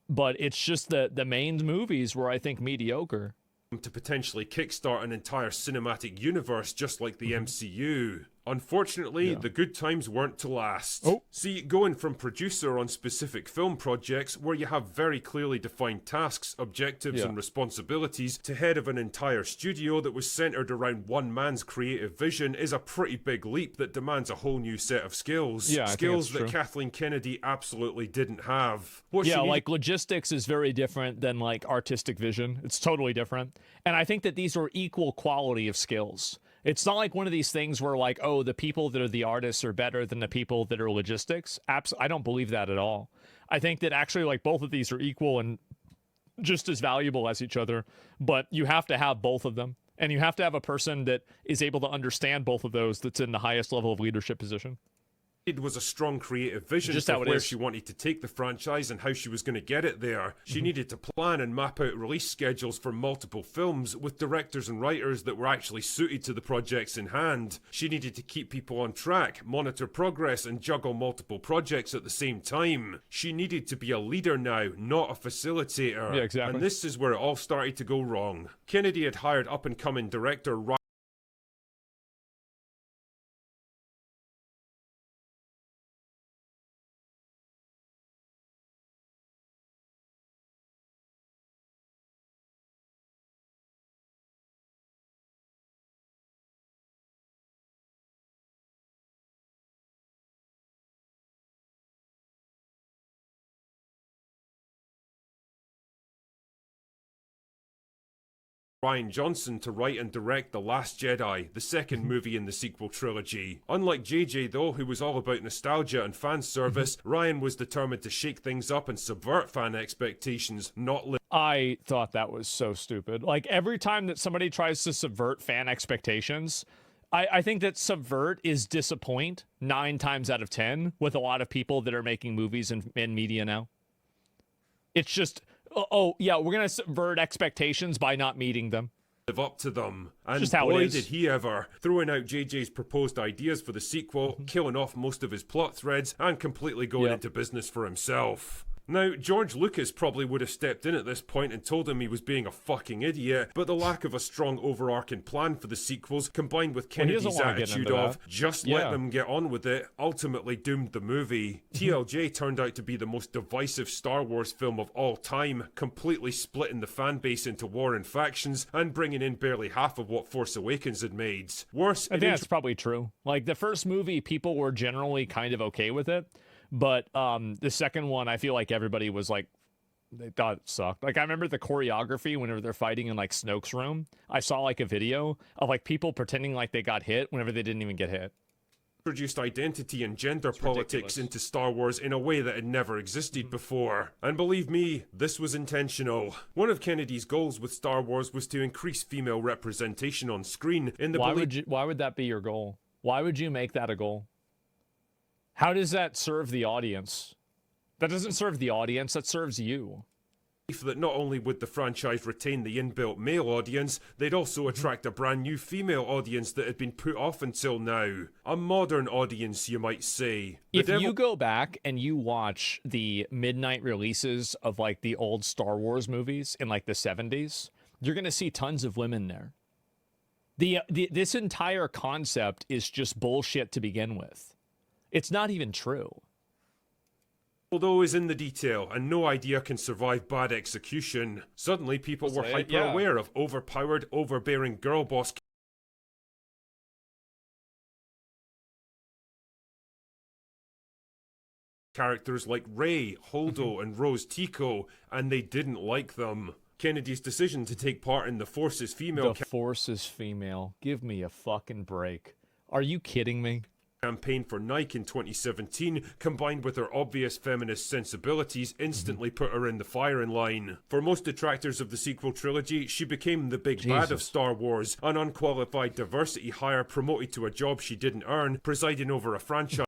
But it's just the main movies were, I think, mediocre. To potentially kickstart an entire cinematic universe just like the MCU. Unfortunately, the good times weren't to last. See, going from producer on specific film projects where you have very clearly defined tasks, objectives, and responsibilities to head of an entire studio that was centered around one man's creative vision is a pretty big leap that demands a whole new set of skills. Yeah, skills that true. Kathleen Kennedy absolutely didn't have. What she Like logistics is very different than like artistic vision. It's totally different. And I think that these are equal quality of skills. It's not like one of these things where like, oh, the people that are the artists are better than the people that are logistics. I don't believe that at all. I think that actually like both of these are equal and just as valuable as each other, but you have to have both of them. And you have to have a person that is able to understand both of those that's in the highest level of leadership position. Was a strong creative vision Just for how it where is. she wanted to take the franchise and how she was going to get it there. She needed to plan and map out release schedules for multiple films with directors and writers that were actually suited to the projects in hand. She needed to keep people on track, monitor progress, and juggle multiple projects at the same time. She needed to be a leader now, not a facilitator. Yeah, exactly. And this is where it all started to go wrong. Kennedy had hired up-and-coming director Rian Johnson to write and direct The Last Jedi, the second movie in the sequel trilogy. Unlike JJ though, who was all about nostalgia and fan service, Rian was determined to shake things up and subvert fan expectations, not live. I thought that was so stupid. Like, every time that somebody tries to subvert fan expectations, I think that subvert is disappoint 9 times out of 10 with a lot of people that are making movies and media now. It's just, oh yeah, we're going to subvert expectations by not meeting them. Live up to them. And Just how it boy is. did he ever, throwing out JJ's proposed ideas for the sequel, killing off most of his plot threads, and completely going into business for himself. Now, George Lucas probably would have stepped in at this point and told him he was being a fucking idiot, but the lack of a strong overarching plan for the sequels, combined with Kennedy's attitude of just let them get on with it, ultimately doomed the movie. TLJ turned out to be the most divisive Star Wars film of all time, completely splitting the fan base into warring factions and bringing in barely half of what Force Awakens had made. Worse, I think that's probably true. Like, the first movie, people were generally kind of okay with it. But the second one, I feel like everybody was like, they thought it sucked. Like, I remember the choreography whenever they're fighting in like Snoke's room. I saw like a video of like people pretending like they got hit whenever they didn't even get hit. Introduced identity and gender politics into Star Wars in a way that had never existed before. And believe me, this was intentional. One of Kennedy's goals with Star Wars was to increase female representation on screen in the Why would that be your goal? Why would you make that a goal? How does that serve the audience? That doesn't serve the audience, that serves you. That not only would the franchise retain the inbuilt male audience, they'd also attract a brand new female audience that had been put off until now. A modern audience, you might say. If you go back and you watch the midnight releases of like the old Star Wars movies in like the 70s, you're going to see tons of women there. This entire concept is just bullshit to begin with. It's not even true. Although is in the detail, and no idea can survive bad execution. Suddenly people were hyper-aware of overpowered, overbearing girl boss characters like Rey, Holdo, and Rose Tico, and they didn't like them. Kennedy's decision to take part in the Force's female Give me a fucking break. Are you kidding me? Campaign for Nike in 2017, combined with her obvious feminist sensibilities, instantly put her in the firing line. For most detractors of the sequel trilogy, she became the big bad of Star Wars, an unqualified diversity hire promoted to a job she didn't earn, presiding over a franchise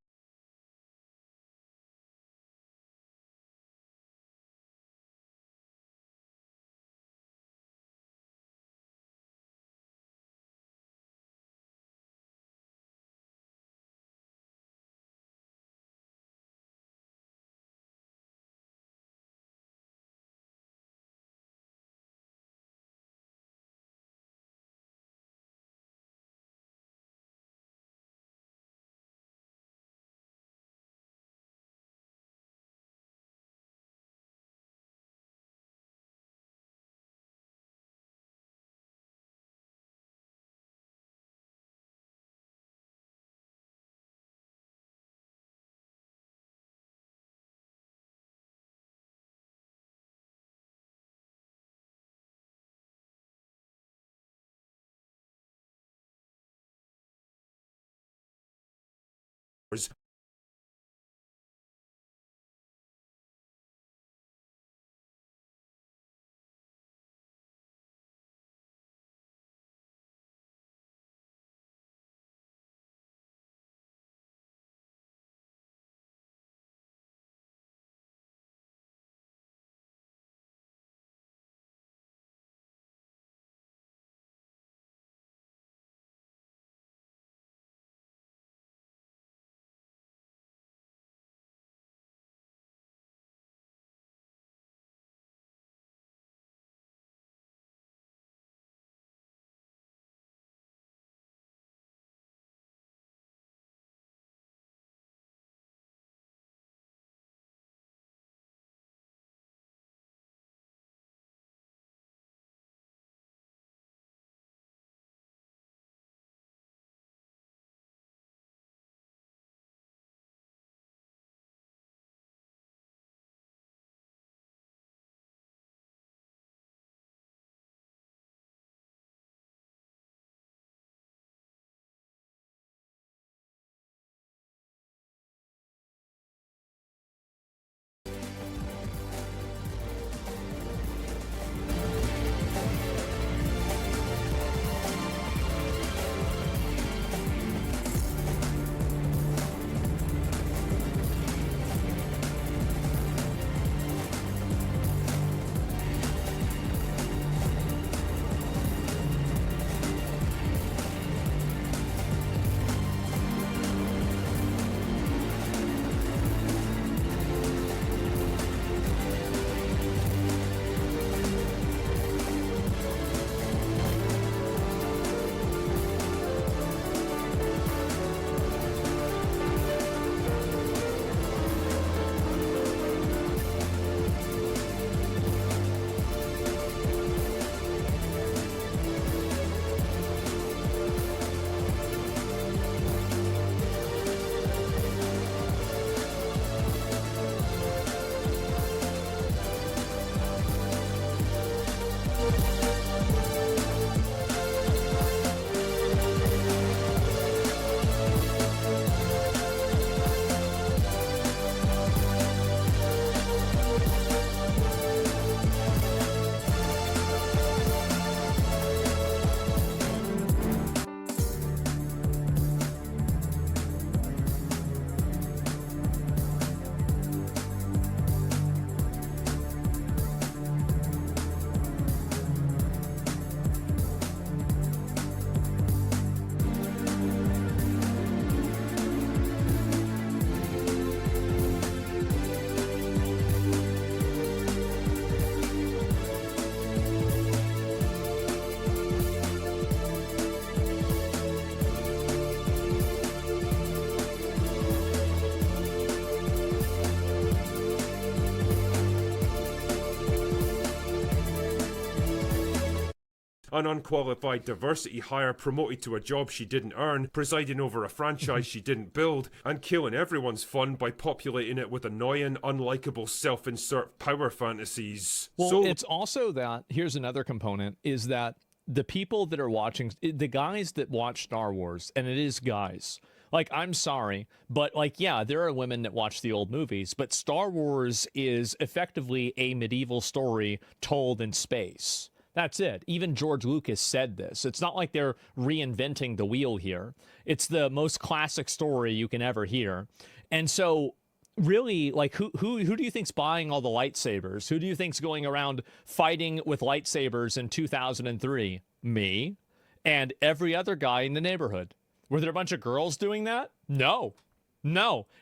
an unqualified diversity hire promoted to a job she didn't earn, presiding over a franchise she didn't build, and killing everyone's fun by populating it with annoying, unlikable self-insert power fantasies. Well, So it's also that, here's another component, is that the people that are watching, the guys that watch Star Wars, and it is guys, like, I'm sorry, but, like, yeah, there are women that watch the old movies, but Star Wars is effectively a medieval story told in space. That's it. Even George Lucas said this. It's not like they're reinventing the wheel here. It's the most classic story you can ever hear. And so, really, like, who do you think's buying all the lightsabers? Who do you think's going around fighting with lightsabers in 2003? Me and every other guy in the neighborhood. Were there a bunch of girls doing that? No.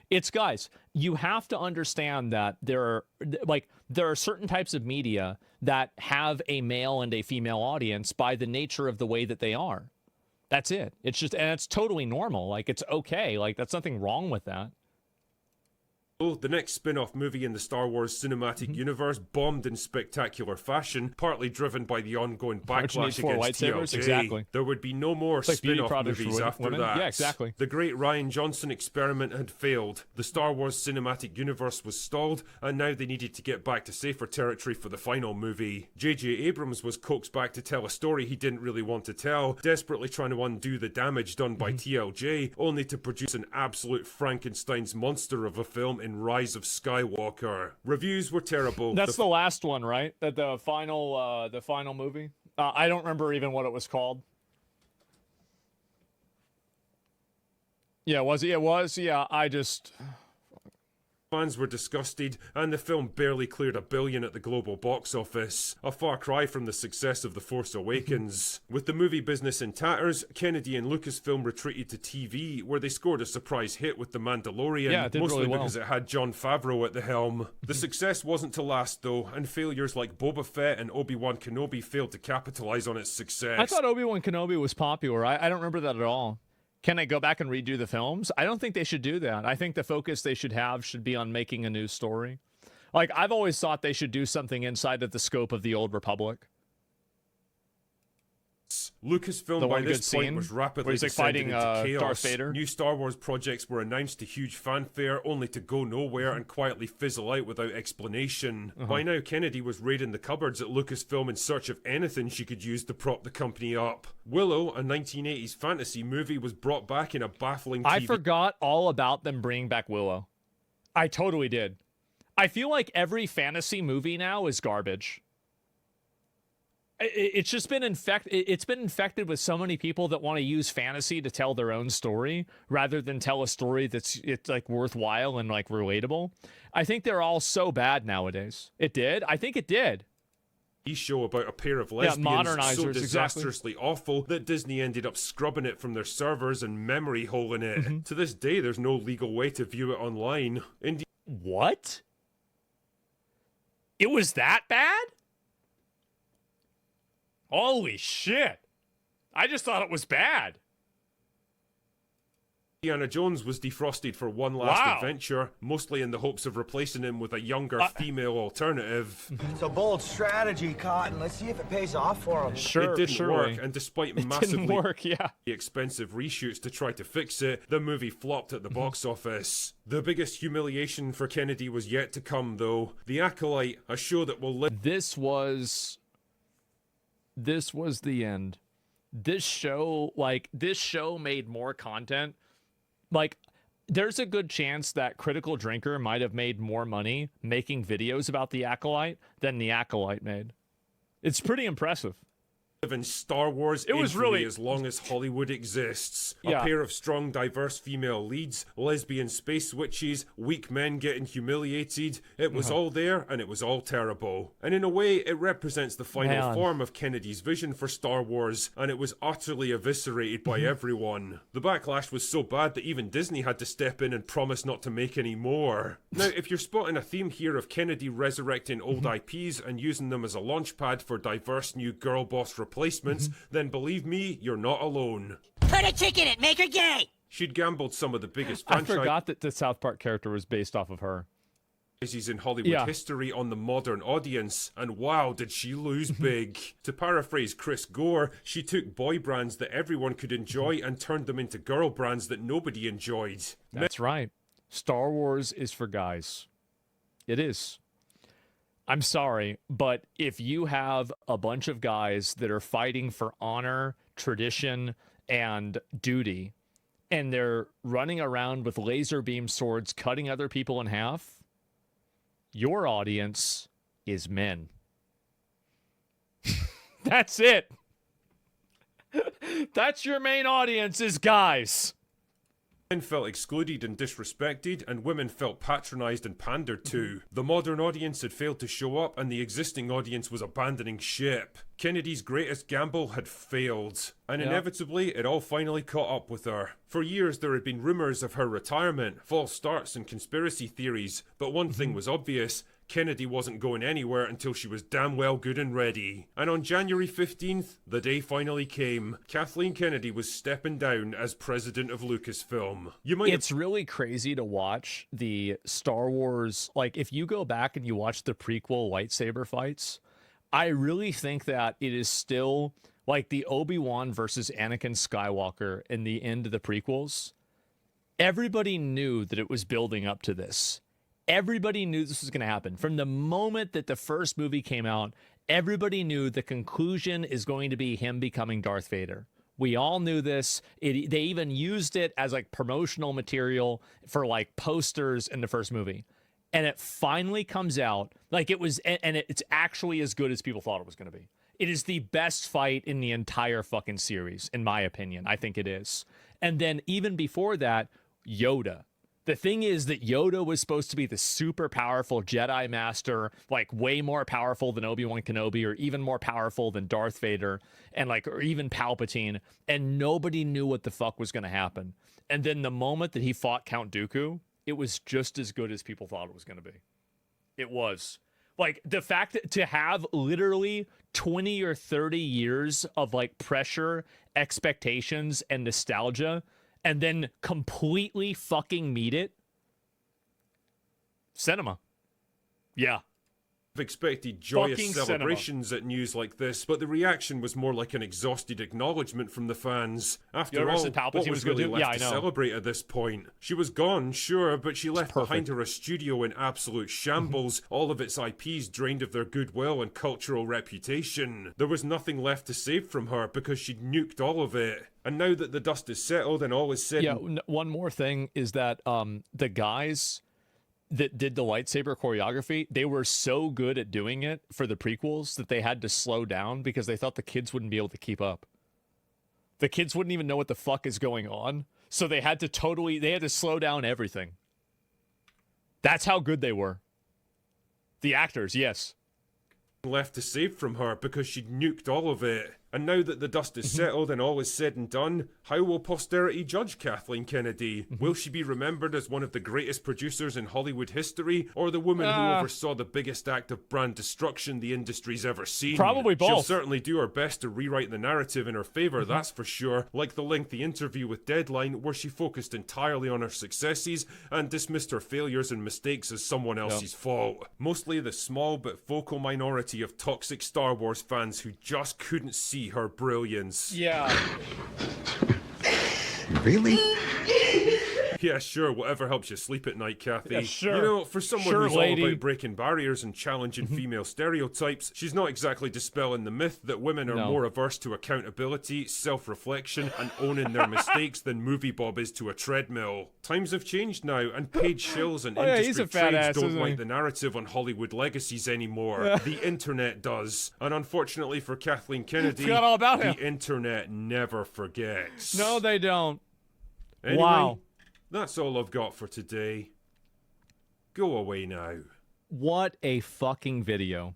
It's guys. You have to understand that there are certain types of media that have a male and a female audience by the nature of the way that they are. That's it. It's just, and it's totally normal. Like, it's okay. Like, that's nothing wrong with that. the next spin-off movie in the Star Wars cinematic universe bombed in spectacular fashion, partly driven by the ongoing backlash against TLJ. Exactly. There would be no more spin-off movies after that. Yeah, exactly. The great Rian Johnson experiment had failed. The Star Wars cinematic universe was stalled, and now they needed to get back to safer territory for the final movie. J.J. Abrams was coaxed back to tell a story he didn't really want to tell, desperately trying to undo the damage done by TLJ, only to produce an absolute Frankenstein's monster of a film in Rise of Skywalker. Reviews were terrible. That's the last one, right? The final movie. I don't remember even what it was called. Yeah, was it? It was. Yeah, Fans were disgusted, and the film barely cleared $1 billion at the global box office. A far cry from the success of The Force Awakens. With the movie business in tatters, Kennedy and Lucasfilm retreated to TV, where they scored a surprise hit with The Mandalorian, yeah, it did mostly really well. because it had Jon Favreau at the helm. The success wasn't to last, though, and failures like Boba Fett and Obi-Wan Kenobi failed to capitalize on its success. I thought Obi-Wan Kenobi was popular. I don't remember that at all. Can they go back and redo the films? I don't think they should do that. I think the focus they should have should be on making a new story. Like, I've always thought they should do something inside of the scope of the Old Republic. Lucasfilm by this point was rapidly descending into chaos. Darth Vader. New Star Wars projects were announced to huge fanfare, only to go nowhere and quietly fizzle out without explanation. By now, Kennedy was raiding the cupboards at Lucasfilm in search of anything she could use to prop the company up. Willow, a 1980s fantasy movie, was brought back in a baffling TV... I forgot all about them bringing back Willow. I totally did. I feel like every fantasy movie now is garbage. It's just been infected with so many people that want to use fantasy to tell their own story rather than tell a story that's like worthwhile and like relatable. I think they're all so bad nowadays. It did. I think it did. Show about a pair of lesbians so disastrously exactly. awful that Disney ended up scrubbing it from their servers and memory holing it. To this day, there's no legal way to view it online. What? It was that bad? Holy shit. I just thought it was bad. Indiana Jones was defrosted for one last adventure, mostly in the hopes of replacing him with a younger female alternative. It's a bold strategy, Cotton. Let's see if it pays off for him. It didn't work, and despite massively yeah. expensive reshoots to try to fix it, the movie flopped at the box office. The biggest humiliation for Kennedy was yet to come, though. The Acolyte, a show that will live... This was the end. This show made more content. Like, there's a good chance that Critical Drinker might have made more money making videos about the Acolyte than the Acolyte made. It's pretty impressive. In Star Wars, it was really as long as Hollywood exists. A pair of strong, diverse female leads, lesbian space witches, weak men getting humiliated. It was all there, and it was all terrible. And in a way, it represents the final form of Kennedy's vision for Star Wars, and it was utterly eviscerated by everyone. The backlash was so bad that even Disney had to step in and promise not to make any more. Now, if you're spotting a theme here of Kennedy resurrecting old IPs and using them as a launchpad for diverse new girl boss replacements, then believe me, you're not alone. Put a chick in it, make her gay! She'd gambled some of the biggest franchises. I forgot that the South Park character was based off of her. in Hollywood history on the modern audience, and wow, did she lose big. To paraphrase Chris Gore, she took boy brands that everyone could enjoy and turned them into girl brands that nobody enjoyed. That's right. Star Wars is for guys. It is. I'm sorry, but if you have a bunch of guys that are fighting for honor, tradition, and duty, and they're running around with laser beam swords cutting other people in half, your audience is men. That's it. That's your main audience, is guys. Men felt excluded and disrespected, and women felt patronized and pandered to. The modern audience had failed to show up, and the existing audience was abandoning ship. Kennedy's greatest gamble had failed, and inevitably it all finally caught up with her. For years there had been rumors of her retirement, false starts and conspiracy theories, but one thing was obvious: Kennedy wasn't going anywhere until she was damn well good and ready. And on January 15th, the day finally came. Kathleen Kennedy was stepping down as president of Lucasfilm. It's really crazy to watch the Star Wars, like if you go back and you watch the prequel lightsaber fights, I really think that it is still like the Obi-Wan versus Anakin Skywalker in the end of the prequels. Everybody knew that it was building up to this. Everybody knew this was going to happen. From the moment that the first movie came out, everybody knew the conclusion is going to be him becoming Darth Vader. We all knew this. They even used it as like promotional material for like posters in the first movie. And it finally comes out like it was, and it's actually as good as people thought it was going to be. It is the best fight in the entire fucking series, in my opinion. I think it is. And then even before that, Yoda. The thing is that Yoda was supposed to be the super powerful Jedi Master, like way more powerful than Obi-Wan Kenobi, or even more powerful than Darth Vader, and like, or even Palpatine, and nobody knew what the fuck was going to happen. And then the moment that he fought Count Dooku, it was just as good as people thought it was going to be. It was. Like, the fact that to have literally 20 or 30 years of like pressure, expectations, and nostalgia, and then completely fucking meet it. Cinema. Yeah. Expected joyous celebrations at news like this, but the reaction was more like an exhausted acknowledgement from the fans. After all, what was really left to celebrate at this point? She was gone, sure, but she left behind her a studio in absolute shambles, all of its IPs drained of their goodwill and cultural reputation. There was nothing left to save from her because she'd nuked all of it. And now that the dust is settled and all is said... Yeah, one more thing is that the guys that did the lightsaber choreography, they were so good at doing it for the prequels that they had to slow down because they thought the kids wouldn't be able to keep up. The kids wouldn't even know what the fuck is going on, so they had to slow down everything. That's how good they were. The actors, yes. Left to save from her because she'd nuked all of it. And now that the dust is settled and all is said and done, how will posterity judge Kathleen Kennedy? Will she be remembered as one of the greatest producers in Hollywood history, or the woman who oversaw the biggest act of brand destruction the industry's ever seen? Probably both. She'll certainly do her best to rewrite the narrative in her favor, that's for sure, like the lengthy interview with Deadline where she focused entirely on her successes and dismissed her failures and mistakes as someone else's fault. Mostly the small but vocal minority of toxic Star Wars fans who just couldn't see her brilliance. Yeah. Really? Yeah, sure, whatever helps you sleep at night, Kathy. Yeah, sure. You know, for someone Sure, who's lady. all about breaking barriers and challenging female stereotypes, she's not exactly dispelling the myth that women are more averse to accountability, self-reflection, and owning their mistakes than Movie Bob is to a treadmill. Times have changed now, and paid shills and industry trades don't write the narrative on Hollywood legacies anymore. The internet does. And unfortunately for Kathleen Kennedy, Forgot all about the him. internet never forgets. No, they don't. Anyway, Wow. That's all I've got for today. Go away now. What a fucking video.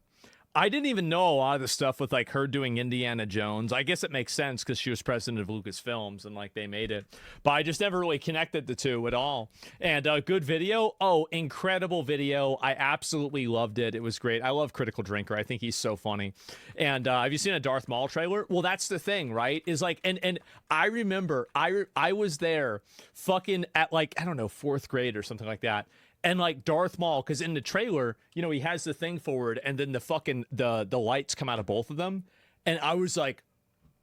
I didn't even know a lot of the stuff with like her doing Indiana Jones. I guess it makes sense because she was president of Lucasfilms and like they made it. But I just never really connected the two at all. And good video. Oh, incredible video. I absolutely loved it. It was great. I love Critical Drinker. I think he's so funny. And have you seen a Darth Maul trailer? Well, that's the thing, right? Is like, and I remember I was there fucking at like, I don't know, 4th grade or something like that. And like Darth Maul, because in the trailer, you know, he has the thing forward and then the fucking the lights come out of both of them. And I was like,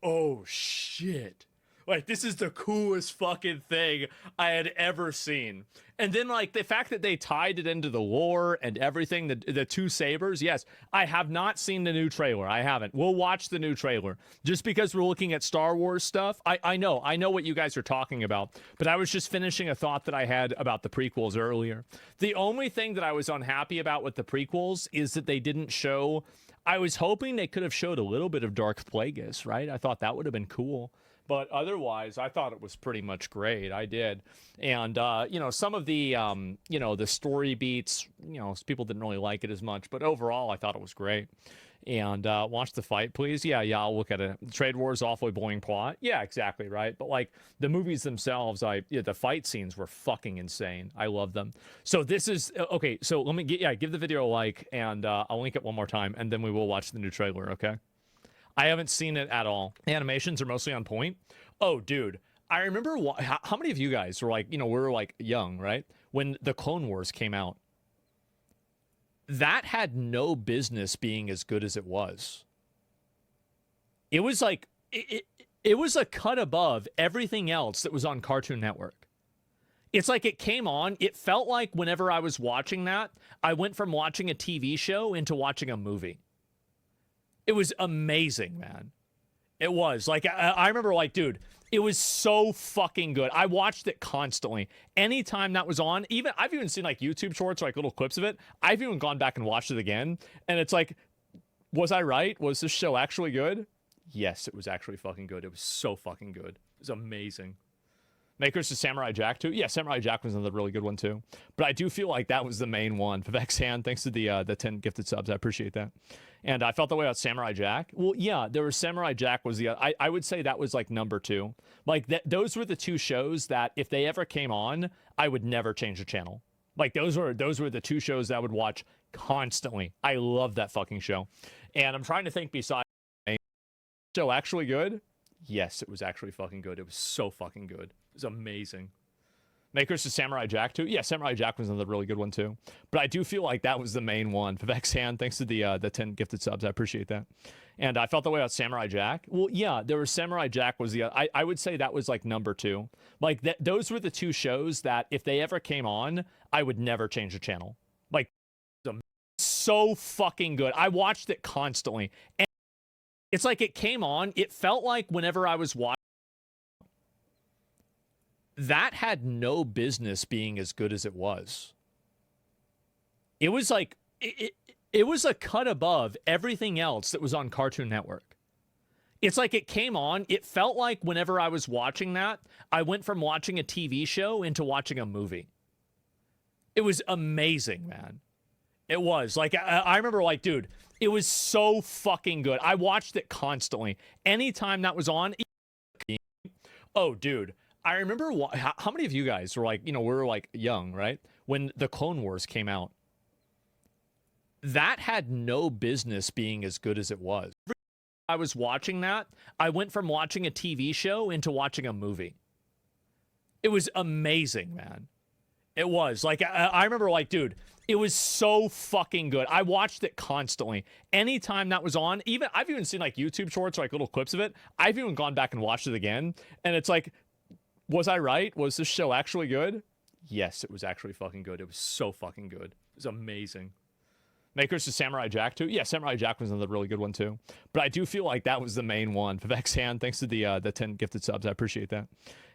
oh shit. Like, this is the coolest fucking thing I had ever seen. And then, like, the fact that they tied it into the lore and everything, the two sabers, yes, I have not seen the new trailer. I haven't. We'll watch the new trailer. Just because we're looking at Star Wars stuff, I know what you guys are talking about, but I was just finishing a thought that I had about the prequels earlier. The only thing that I was unhappy about with the prequels is that they didn't show... I was hoping they could have showed a little bit of Darth Plagueis, right? I thought that would have been cool. But otherwise, I thought it was pretty much great. I did. And, you know, some of the, you know, the story beats, you know, people didn't really like it as much. But overall, I thought it was great. And watch the fight, please. Yeah, I'll look at it. Trade Wars, awfully boring plot. Yeah, exactly, right? But, like, the movies themselves, the fight scenes were fucking insane. I love them. So this is, okay, so let me, give the video a like, and I'll link it one more time, and then we will watch the new trailer, okay? I haven't seen it at all. Animations are mostly on point. Oh, dude. I remember, how many of you guys were like, you know, we were like young, right? When the Clone Wars came out. That had no business being as good as it was. It was like, it was a cut above everything else that was on Cartoon Network. It's like it came on, it felt like whenever I was watching that, I went from watching a TV show into watching a movie. It was amazing, man. It was. Like, I remember, like, dude, it was so fucking good. I watched it constantly. Anytime that was on, I've even seen, like, YouTube shorts, like, little clips of it. I've even gone back and watched it again. And it's like, was I right? Was this show actually good? Yes, it was actually fucking good. It was so fucking good. It was amazing. Makers of Samurai Jack too. Yeah, Samurai Jack was another really good one too. But I do feel like that was the main one. Vivek Hand, thanks to the 10 gifted subs. I appreciate that. And I felt that way about Samurai Jack. Well, yeah, there was Samurai Jack was the... I would say that was like number 2. Like, those were the two shows that if they ever came on, I would never change the channel. Like, those were the two shows that I would watch constantly. I love that fucking show. And I'm trying to think besides... Show actually good? Yes, it was actually fucking good. It was so fucking good. It was amazing. Makers of Samurai Jack too. Yeah, Samurai Jack was another really good one too. But I do feel like that was the main one. Vivek Hand, thanks to the 10 gifted subs. I appreciate that. And I felt that way about Samurai Jack. Well, yeah, there was Samurai Jack was the... I would say that was like number 2. Like, those were the two shows that if they ever came on, I would never change the channel. Like, so fucking good. I watched it constantly. And it's like it came on, it felt like whenever I was watching, that had no business being as good as it was. It was like, it was a cut above everything else that was on Cartoon Network. It's like it came on, it felt like whenever I was watching that, I went from watching a TV show into watching a movie. It was amazing, man. It was. Like, I remember, like, dude, it was so fucking good. I watched it constantly. Anytime that was on... Oh, dude. I remember... How many of you guys were like, you know, we were like young, right? When the Clone Wars came out. That had no business being as good as it was. I was watching that, I went from watching a TV show into watching a movie. It was amazing, man. It was. Like, I remember, like, dude, it was so fucking good. I watched it constantly. Anytime that was on, I've even seen, like, YouTube shorts, like, little clips of it. I've even gone back and watched it again. And it's like, was I right? Was this show actually good? Yes, it was actually fucking good. It was so fucking good. It was amazing. Makers of Samurai Jack too. Yeah, Samurai Jack was another really good one too. But I do feel like that was the main one. Vivek Hand, thanks to the 10 gifted subs. I appreciate that.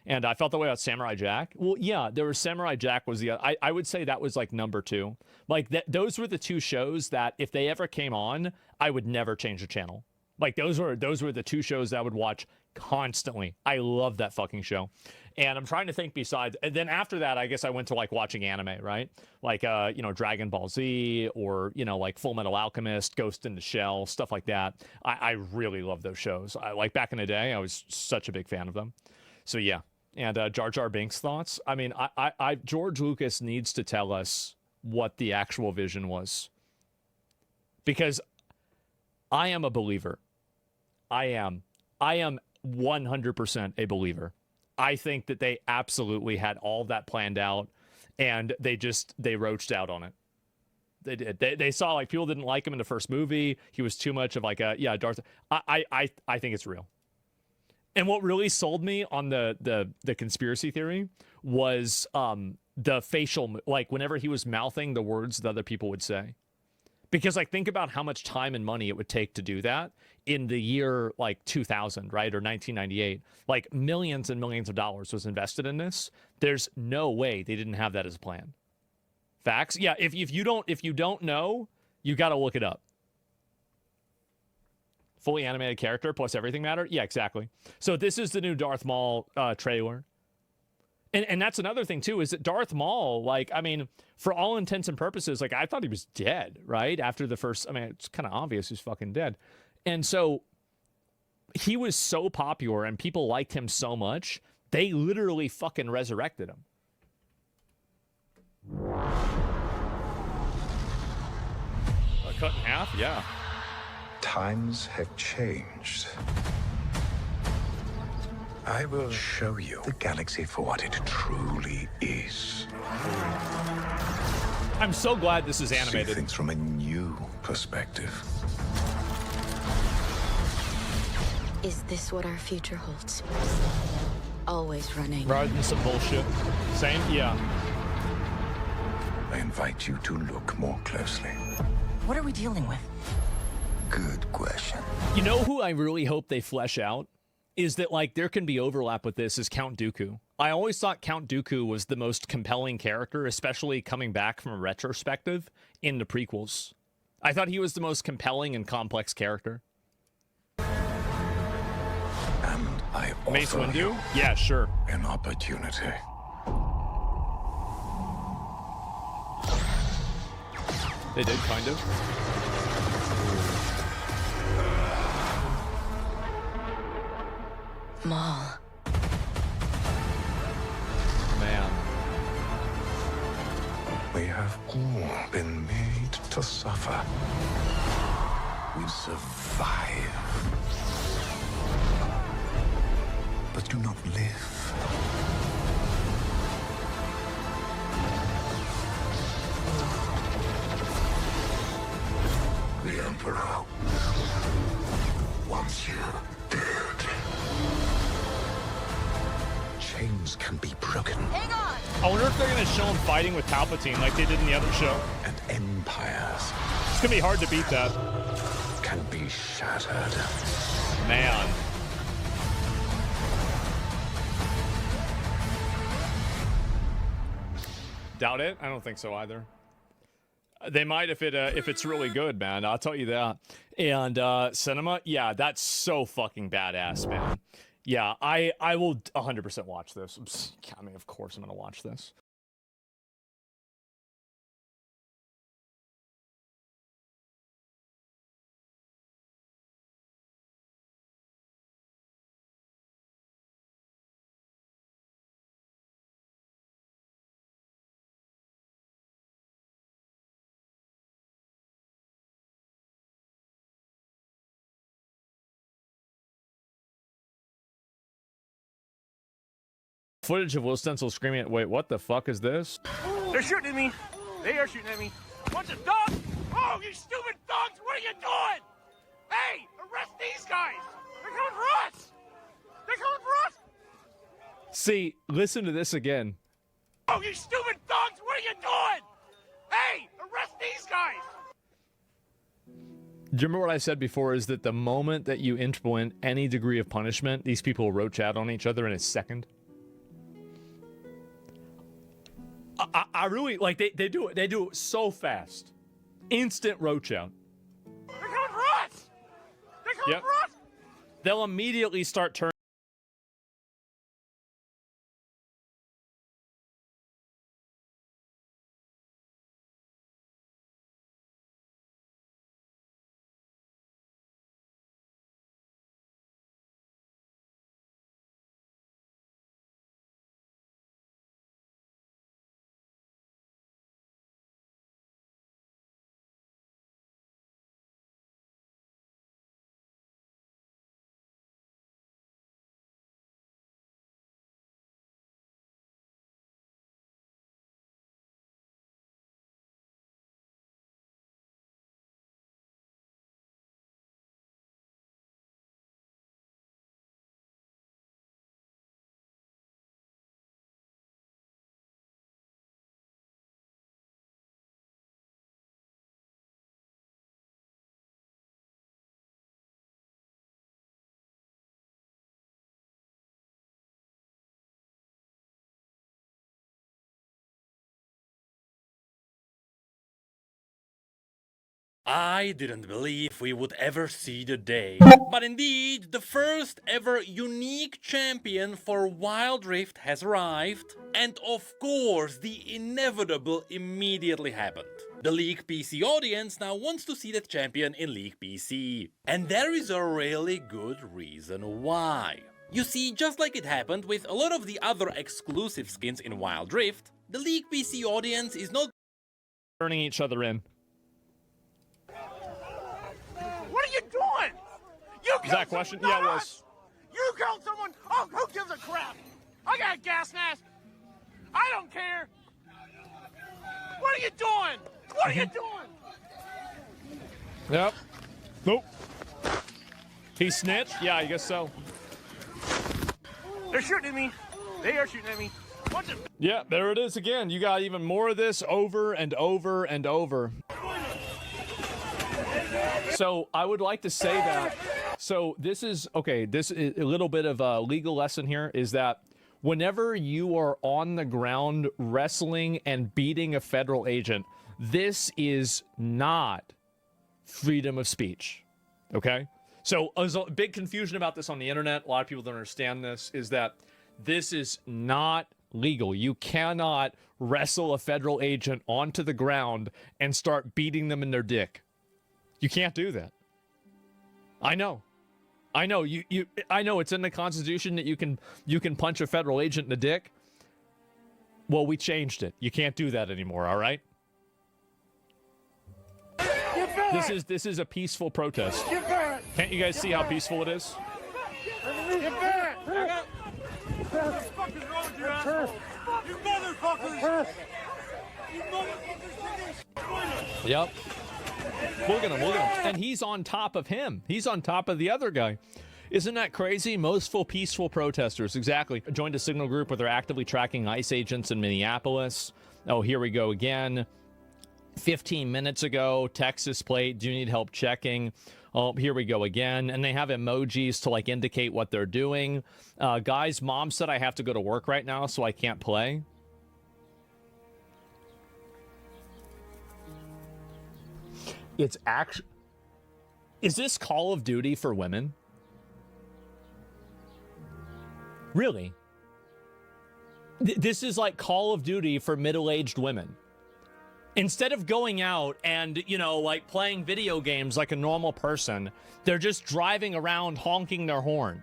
And I felt that way about Samurai Jack. Well, yeah, there was Samurai Jack was the... I would say that was like number 2. Like, those were the two shows that if they ever came on, I would never change the channel. Like, those were the two shows that I would watch constantly. I love that fucking show. And I'm trying to think besides... And then after that, I guess I went to, like, watching anime, right? Like, you know, Dragon Ball Z or, you know, like Full Metal Alchemist, Ghost in the Shell, stuff like that. I really love those shows. Like, back in the day, I was such a big fan of them. So, yeah. And Jar Jar Binks' thoughts? I mean, George Lucas needs to tell us what the actual vision was. Because I am a believer. I am 100% a believer. I think that they absolutely had all that planned out. and they roached out on it. They did. They saw like people didn't like him in the first movie. He was too much of like a Darth. I think it's real. And what really sold me on the conspiracy theory was the facial, like whenever he was mouthing the words that other people would say. Because like think about how much time and money it would take to do that in the year like 2000, right, or 1998. Like millions and millions of dollars was invested in this. There's no way they didn't have that as a plan. Facts? Yeah, if you don't know, you got to look it up. Fully animated character plus everything matter? Yeah, exactly. So this is the new Darth Maul trailer. And that's another thing too, is that Darth Maul, like, I mean, for all intents and purposes, like I thought he was dead, right? After the first, I mean, it's kind of obvious he's fucking dead. And so he was so popular and people liked him so much, they literally fucking resurrected him. Cut in half? Yeah. Times have changed. I will show you the galaxy for what it truly is. I'm so glad this is animated. See things from a new perspective. Is this what our future holds? Always running. Rather than some bullshit. Same? Yeah. I invite you to look more closely. What are we dealing with? Good question. You know who I really hope they flesh out? Is that, like, there can be overlap with this is Count Dooku. I always thought Count Dooku was the most compelling character, especially coming back from a retrospective in the prequels. I thought he was the most compelling and complex character. And I offer Mace Windu? you Yeah, sure. an opportunity. They did, kind of. Maul. Man. We have all been made to suffer. We survive, but do not live. The Emperor wants you dead. Chains can be broken. Hang on! I wonder if they're going to show him fighting with Palpatine like they did in the other show. And empires It's going to be hard to beat that. can be shattered. Man. Doubt it? I don't think so either. They might if it's really good, man. I'll tell you that. And cinema, yeah, that's so fucking badass, man. Yeah, I will 100% watch this. I mean, of course I'm going to watch this. Footage of Will Stencil screaming at, wait, what the fuck is this? They're shooting at me. They are shooting at me. Bunch of dogs. Oh, you stupid dogs. What are you doing? Hey, arrest these guys. They're coming for us. They're coming for us. See, listen to this again. Oh, you stupid dogs. What are you doing? Hey, arrest these guys. Do you remember what I said before is that the moment that you implement any degree of punishment, these people roach out on each other in a second? I really, like, they do it so fast. Instant roach out. They're coming for us. They're coming for us. They'll immediately start turning. I didn't believe we would ever see the day. But indeed, the first ever unique champion for Wild Rift has arrived. And of course, the inevitable immediately happened. The League PC audience now wants to see that champion in League PC. And there is a really good reason why. You see, just like it happened with a lot of the other exclusive skins in Wild Rift, the League PC audience is not turning each other in. What are you doing? You Is that a question? Yeah, it was. You killed someone. Oh, who gives a crap? I got a gas mask. I don't care. What are you doing? What are you doing? Yep. Nope. He snitched? Yeah, I guess so. They're shooting at me. They are shooting at me. Yeah, there it is again. You got even more of this over and over and over. So I would like to say that. So this is, okay, this is a little bit of a legal lesson here is that whenever you are on the ground wrestling and beating a federal agent, this is not freedom of speech. Okay? So there's a big confusion about this on the internet. A lot of people don't understand this, is that this is not legal. You cannot wrestle a federal agent onto the ground and start beating them in their dick. You can't do that. I know. I know. I know it's in the Constitution that you can punch a federal agent in the dick. Well, we changed it. You can't do that anymore, all right? This is a peaceful protest. Can't you guys see how peaceful it is? Get back! What the fuck is wrong with you, asshole? You motherfuckers! You motherfuckers! Yep. Look at him, look at him. And he's on top of him. He's on top of the other guy. Isn't that crazy? Mostful peaceful protesters, exactly. Joined a signal group where they're actively tracking ICE agents in Minneapolis. Oh, here we go again. 15 minutes ago, Texas plate, do you need help checking? Oh, here we go again. And they have emojis to like indicate what they're doing. Guys, mom said I have to go to work right now, so I can't play. It's actually... Is this Call of Duty for women? Really? This is like Call of Duty for middle-aged women. Instead of going out and, you know, like playing video games like a normal person, they're just driving around honking their horn.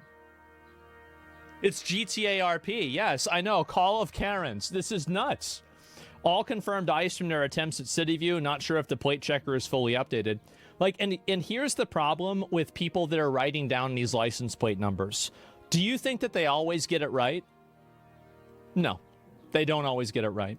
It's GTA RP. Yes, I know. Call of Karens. This is nuts. All confirmed ICE from their attempts at City View. Not sure if the plate checker is fully updated. Like, and here's the problem with people that are writing down these license plate numbers. Do you think that they always get it right? No, they don't always get it right.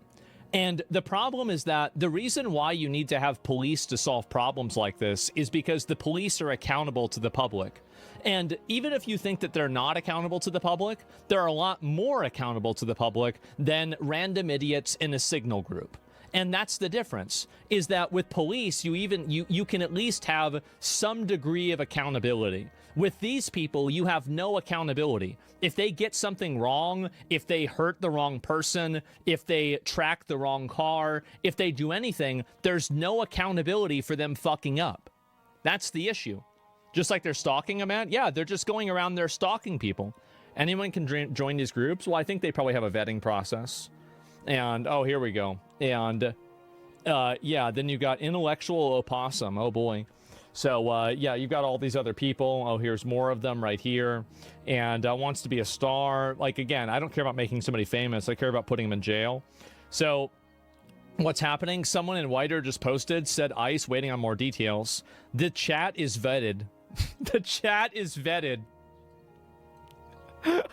And the problem is that the reason why you need to have police to solve problems like this is because the police are accountable to the public. And even if you think that they're not accountable to the public, they're a lot more accountable to the public than random idiots in a signal group. And that's the difference, is that with police, you can at least have some degree of accountability. With these people, you have no accountability. If they get something wrong, if they hurt the wrong person, if they track the wrong car, if they do anything, there's no accountability for them fucking up. That's the issue. Just like they're stalking a man, yeah, they're just going around there stalking people. Anyone can join these groups? Well, I think they probably have a vetting process. And, oh, here we go. And, yeah, then you got intellectual opossum. Oh, boy. So, yeah, you've got all these other people. Oh, here's more of them right here. And wants to be a star. Like, again, I don't care about making somebody famous. I care about putting them in jail. So, what's happening? Someone in Whiter just posted, said ICE waiting on more details. The chat is vetted. The chat is vetted.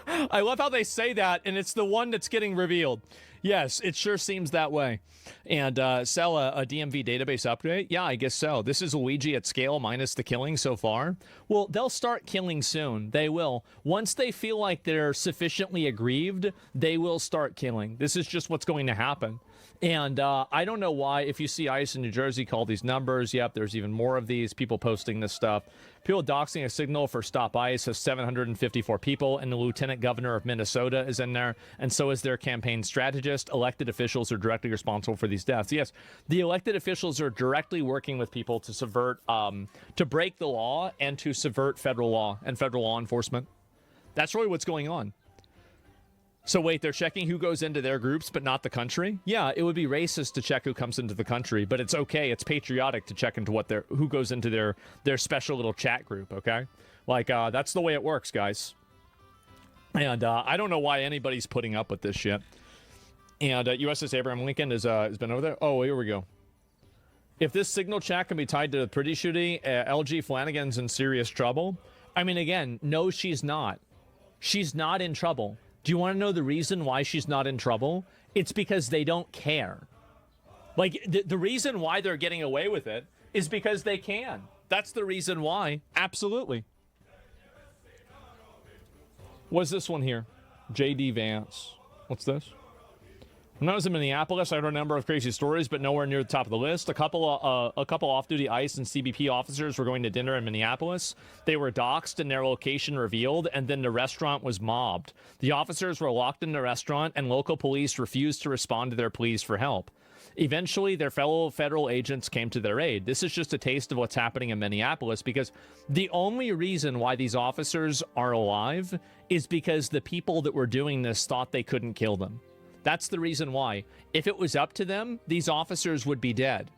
I love how they say that, and it's the one that's getting revealed. Yes, it sure seems that way. And sell a DMV database update? Yeah, I guess so. This is Luigi at scale minus the killing so far. Well, they'll start killing soon. They will. Once they feel like they're sufficiently aggrieved, they will start killing. This is just what's going to happen. And I don't know why, if you see ICE in New Jersey, call these numbers. Yep, there's even more of these people posting this stuff. People doxing a signal for Stop ICE has 754 people, and the lieutenant governor of Minnesota is in there, and so is their campaign strategist. Elected officials are directly responsible for these deaths. Yes, the elected officials are directly working with people to subvert, to break the law and to subvert federal law and federal law enforcement. That's really what's going on. So wait, they're checking who goes into their groups, but not the country? Yeah, it would be racist to check who comes into the country, but it's okay. It's patriotic to check into who goes into their special little chat group, okay? Like, that's the way it works, guys. And I don't know why anybody's putting up with this shit. And USS Abraham Lincoln has been over there. Oh, here we go. If this signal chat can be tied to the pretty shooting, LG Flanagan's in serious trouble. I mean, again, no, she's not. She's not in trouble. Do you want to know the reason why she's not in trouble? It's because they don't care. Like, the reason why they're getting away with it is because they can. That's the reason why. Absolutely. What's this one here? J.D. Vance. What's this? When I was in Minneapolis, I heard a number of crazy stories, but nowhere near the top of the list. A couple off-duty ICE and CBP officers were going to dinner in Minneapolis. They were doxxed and their location revealed, and then the restaurant was mobbed. The officers were locked in the restaurant, and local police refused to respond to their pleas for help. Eventually, their fellow federal agents came to their aid. This is just a taste of what's happening in Minneapolis, because the only reason why these officers are alive is because the people that were doing this thought they couldn't kill them. That's the reason why. If it was up to them, these officers would be dead.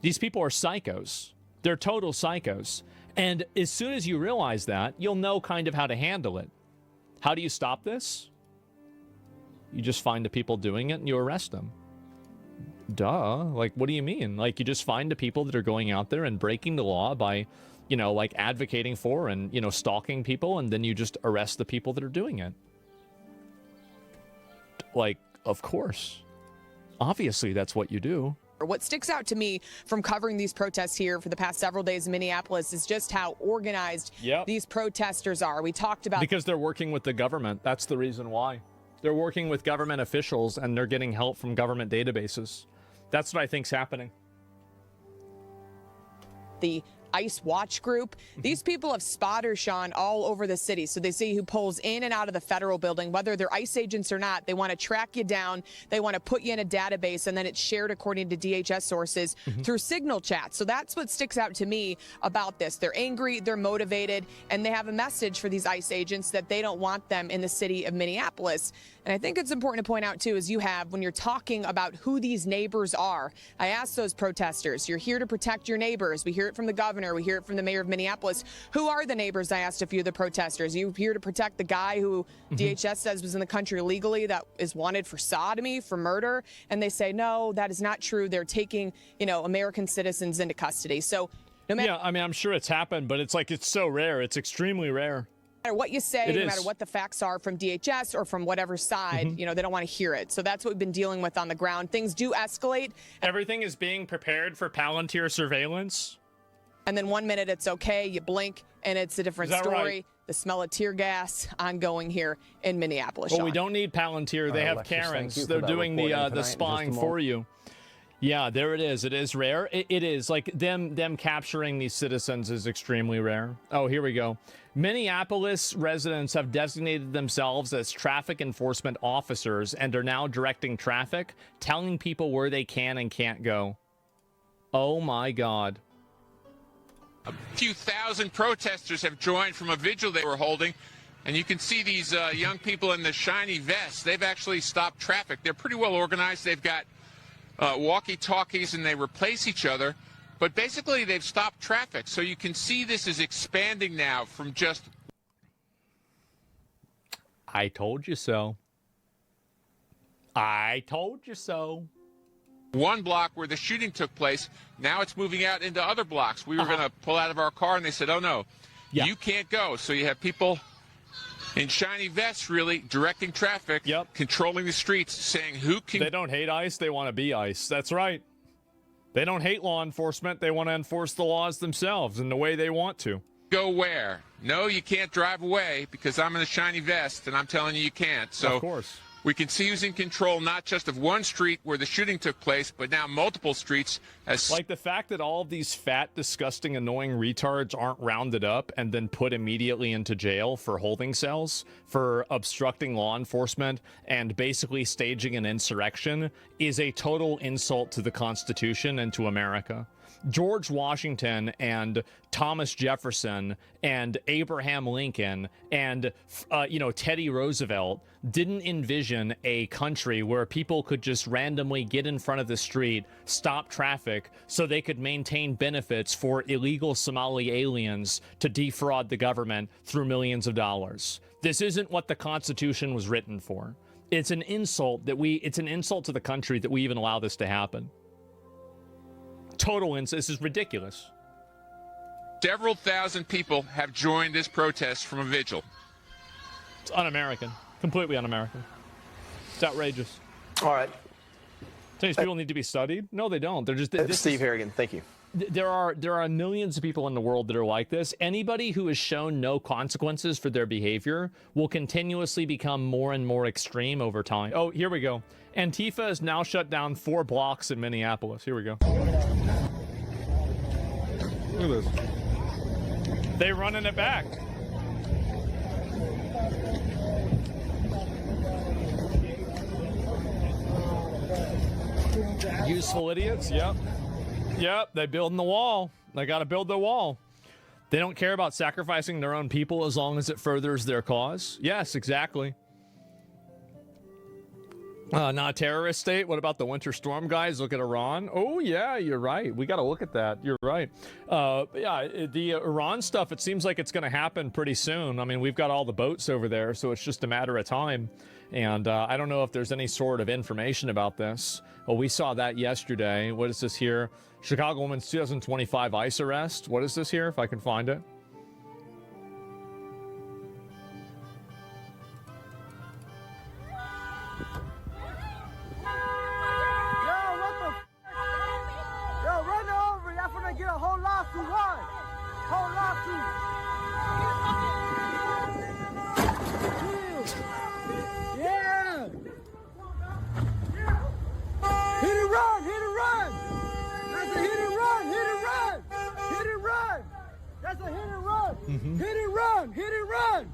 These people are psychos. They're total psychos. And as soon as you realize that, you'll know kind of how to handle it. How do you stop this? You just find the people doing it and you arrest them. Duh. Like, what do you mean? Like, you just find the people that are going out there and breaking the law by, you know, like advocating for and, you know, stalking people, and then you just arrest the people that are doing it. Like, of course. Obviously, that's what you do. What sticks out to me from covering these protests here for the past several days in Minneapolis is just how organized these protesters are. We talked about... Because they're working with the government. That's the reason why. They're working with government officials, and they're getting help from government databases. That's what I think's happening. The ICE watch group. These people have spotters, Sean, all over the city. So they see who pulls in and out of the federal building, whether they're ICE agents or not. They want to track you down. They want to put you in a database, and then it's shared according to DHS sources through signal chat. So that's what sticks out to me about this. They're angry, they're motivated, and they have a message for these ICE agents that they don't want them in the city of Minneapolis. And I think it's important to point out, too, as you have, when you're talking about who these neighbors are. I asked those protesters, you're here to protect your neighbors. We hear it from the governor. We hear it from the mayor of Minneapolis. Who are the neighbors? I asked a few of the protesters. Are you here to protect the guy who DHS says was in the country illegally, that is wanted for sodomy, for murder? And they say, no, that is not true. They're taking, you know, American citizens into custody. So no matter... Yeah, I mean, I'm sure it's happened, but it's like, it's so rare. It's extremely rare. No matter what you say, no matter what the facts are from DHS or from whatever side, you know, they don't want to hear it. So that's what we've been dealing with on the ground. Things do escalate. Everything is being prepared for Palantir surveillance. And then 1 minute it's okay, you blink, and it's a different story. Right? The smell of tear gas ongoing here in Minneapolis. Well, we don't need Palantir. They have Alexis, Karens. They're doing the spying for you. Yeah, there it is. It is rare. It is like them capturing these citizens is extremely rare. Oh, here we go. Minneapolis residents have designated themselves as traffic enforcement officers and are now directing traffic, telling people where they can and can't go. Oh my God. A few thousand protesters have joined from a vigil they were holding, and you can see these young people in the shiny vests. They've actually stopped traffic. They're pretty well organized. They've got walkie-talkies, and they replace each other. But basically, they've stopped traffic. So you can see this is expanding now from just... I told you so. I told you so. One block where the shooting took place, now it's moving out into other blocks. We were going to pull out of our car, and they said, oh, no, you can't go. So you have people in shiny vests, really, directing traffic, controlling the streets, saying who can... They don't hate ICE, they want to be ICE. That's right. They don't hate law enforcement. They want to enforce the laws themselves in the way they want to. Go where? No, you can't drive away because I'm in a shiny vest, and I'm telling you you can't. So of course. We can see who's in control not just of one street where the shooting took place, but now multiple streets. Like the fact that all of these fat, disgusting, annoying retards aren't rounded up and then put immediately into jail for holding cells, for obstructing law enforcement, and basically staging an insurrection is a total insult to the Constitution and to America. George Washington and Thomas Jefferson and Abraham Lincoln and, Teddy Roosevelt didn't envision a country where people could just randomly get in front of the street, stop traffic, so they could maintain benefits for illegal Somali aliens to defraud the government through millions of dollars. This isn't what the Constitution was written for. It's an insult it's an insult to the country that we even allow this to happen. Total insult. This is ridiculous. Several thousand people have joined this protest from a vigil. It's un-American. Completely un-American. It's outrageous. All right. These people need to be studied? No, they don't. They're just... Steve Harrigan, thank you. There are millions of people in the world that are like this. Anybody who has shown no consequences for their behavior will continuously become more and more extreme over time. Oh, here we go. Antifa has now shut down 4 blocks in Minneapolis. Here we go. Look at this. They running it back. Useful idiots, yep. Yep, they building the wall. They got to build the wall. They don't care about sacrificing their own people as long as it furthers their cause. Yes, exactly. Not a terrorist state. What about the winter storm guys? Look at Iran. Oh, yeah, you're right. We got to look at that. You're right. Yeah, the Iran stuff, it seems like it's going to happen pretty soon. I mean, we've got all the boats over there, so it's just a matter of time. And I don't know if there's any sort of information about this. Well, we saw that yesterday. What is this here? Chicago woman's 2025 ICE arrest. What is this here, if I can find it? Get a whole lawsuit, what? Whole lawsuit. Yeah. Hit and run, hit and run. That's a hit and run, hit and run. Hit and run. That's a hit and run. Hit and run, hit and run.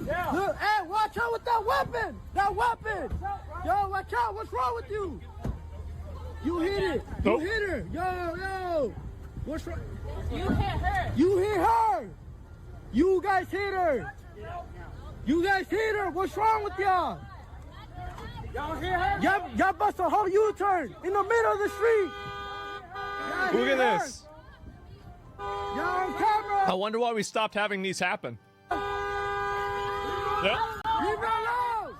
Yeah. Look, hey, watch out with that weapon. That weapon. Yo, watch out. What's wrong with you? You hit it. You hit her. Yo. What's wrong? You hit her. You hit her. You guys hit her. You guys hit her. What's wrong with y'all? Y'all hit her? Y'all bust a whole U-turn in the middle of the street. Look at this. Y'all on camera. I wonder why we stopped having these happen. Yep. Leave her alone.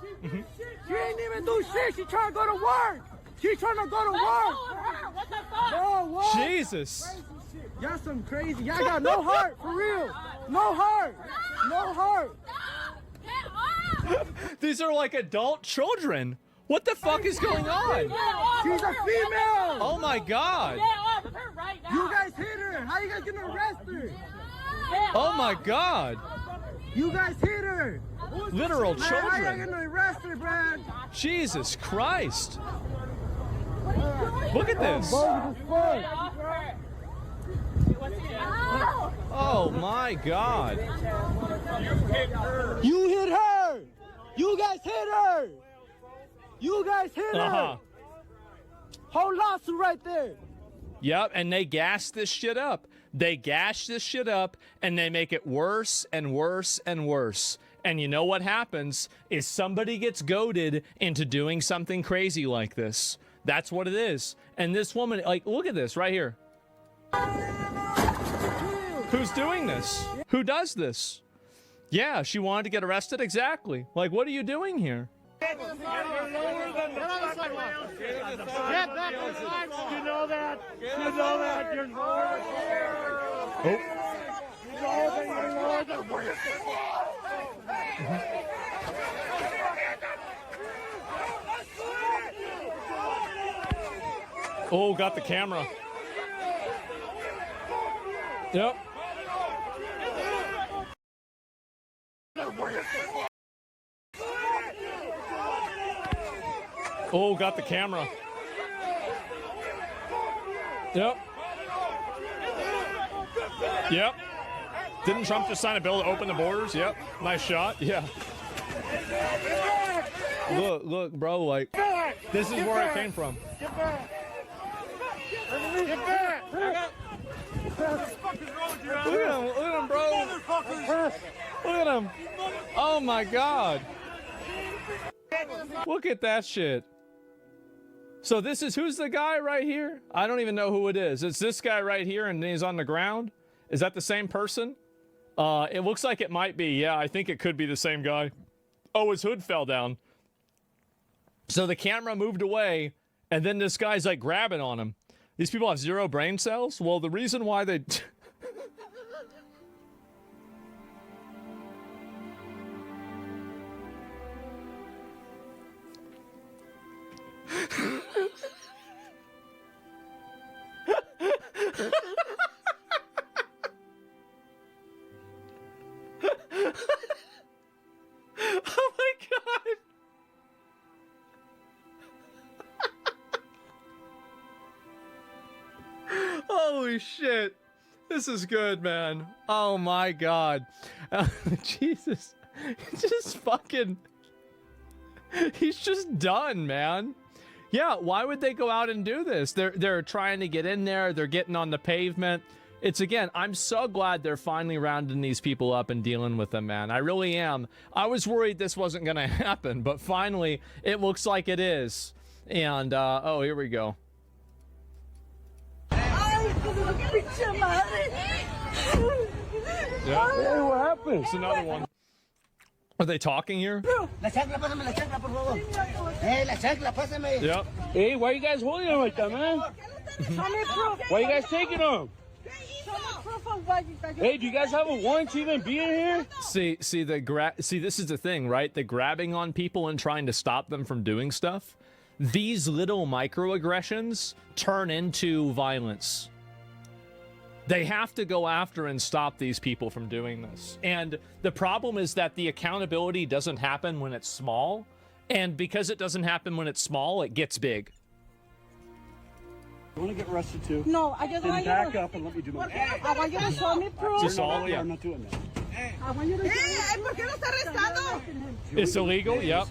She ain't even do shit. She trying to go to work. She's trying to go to work. What the fuck? No, what? Jesus. Y'all some crazy. Y'all got no heart, for real. No heart. No heart. These are like adult children. What the fuck is going on? She's a female. Oh my God. You guys hit her. How you guys gonna arrest her? Oh my God. You guys hit her. Literal How you children. gonna arrest her, Brad? Jesus Christ. Look at this. Oh my God. You hit her. You guys hit her. You guys hit her. Whole lawsuit right there. Yep, and they gas this shit up. They gash this shit up, and they make it worse and worse and worse. And you know what happens is somebody gets goaded into doing something crazy like this. That's what it is. And this woman, like, look at this right here. Who's doing this? Who does this? Yeah, she wanted to get arrested? Exactly. Like, what are you doing here? Get back on the sidewalk. You know that. You know that. You're lower. Oh. Oh, got the camera. Yep. Oh, got the camera. Yep. Yep. Didn't Trump just sign a bill to open the borders? Yep. Nice shot. Yeah. Look, bro, like, this is where it came from. Get back! Get back! What the fuck is wrong with you, man? Look at him, bro. Look at him. Oh my God. Look at that shit. So this is, who's the guy right here? I don't even know who it is. It's this guy right here and he's on the ground. Is that the same person? It looks like it might be. Yeah, I think it could be the same guy. Oh, his hood fell down. So the camera moved away and then this guy's like grabbing on him. These people have 0 brain cells? Well, the reason why they... Oh my God. Holy shit. This is good, man. Oh my God. Jesus. Just fucking... He's just done, man. Yeah, why would they go out and do this? They're trying to get in there. They're getting on the pavement. It's, again, I'm so glad they're finally rounding these people up and dealing with them, man. I really am. I was worried this wasn't going to happen, but finally, it looks like it is. And, oh, here we go. Yeah. Hey, what happened? It's another one. Are they talking here? Yep. Hey, why are you guys holding him like that, man? Why are you guys taking him? Hey, do you guys have a warrant to even be in here? See, this is the thing, right? The grabbing on people and trying to stop them from doing stuff. These little microaggressions turn into violence. They have to go after and stop these people from doing this. And the problem is that the accountability doesn't happen when it's small. And because it doesn't happen when it's small, it gets big. You want to get arrested too? No, I just want you back to... up and let me do my I want you to show me proof. It's all, yeah. I'm not doing that. I want you to show me... ¿Por qué lo está arrestando? It's illegal, yep.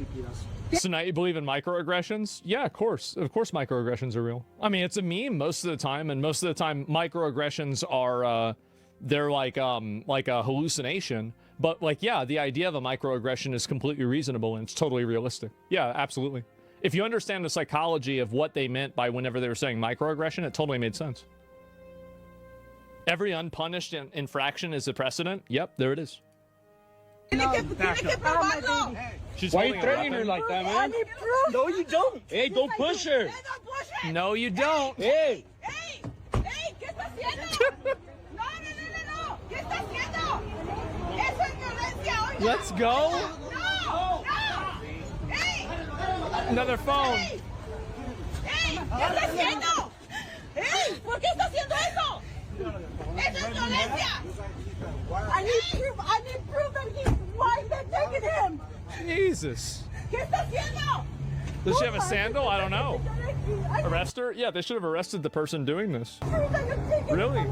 So now you beve in microaggressions? Yeah, of course. Of course microaggressions are real. I mean, it's a meme most of the time, and most of the time microaggressions are, they're like a hallucination. But, like, yeah, the idea of a microaggression is completely reasonable, and it's totally realistic. Yeah, absolutely. If you understand the psychology of what they meant by whenever they were saying microaggression, it totally made sense. Every unpunished infraction is a precedent. Yep, there it is. She's Why are you threatening her like that, man? No, you don't. Hey, don't push her. No, you don't. Hey. ¿Qué está haciendo? No. ¿Qué está haciendo? Eso es violencia. Oiga. Let's go. No. Hey. Another phone. Hey. ¿Qué está haciendo? Hey, ¿por qué está haciendo eso? Eso es violencia. I need proof that he's... Why is that taking him? Jesus. ¿Qué está haciendo? Does she have a sandal? I don't know. Arrest her? Yeah, they should have arrested the person doing this. Really?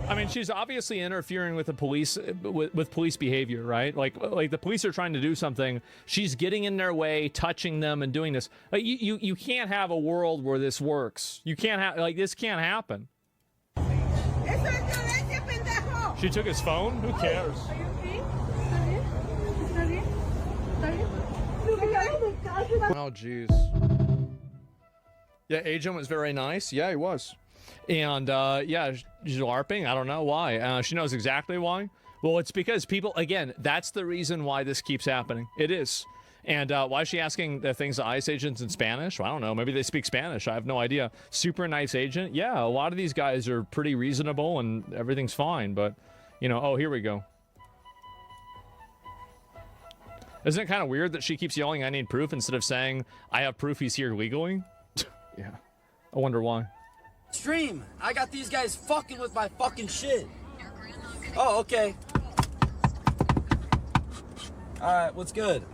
I mean, she's obviously interfering with the police, with police behavior, right? Like the police are trying to do something. She's getting in their way, touching them, and doing this. Like, you can't have a world where this works. You can't have, like, this can't happen. She took his phone? Who cares? Oh, jeez. Yeah, agent was very nice. Yeah, he was. And, yeah, she's LARPing. I don't know why. She knows exactly why. Well, it's because people, again, that's the reason why this keeps happening. It is. And why is she asking the things to ICE agents in Spanish? Well, I don't know. Maybe they speak Spanish. I have no idea. Super nice agent. Yeah, a lot of these guys are pretty reasonable and everything's fine. But, you know, oh, here we go. Isn't it kind of weird that she keeps yelling, I need proof, instead of saying, I have proof he's here legally? Yeah. I wonder why. Stream, I got these guys fucking with my fucking shit. Oh, okay. Alright, what's good?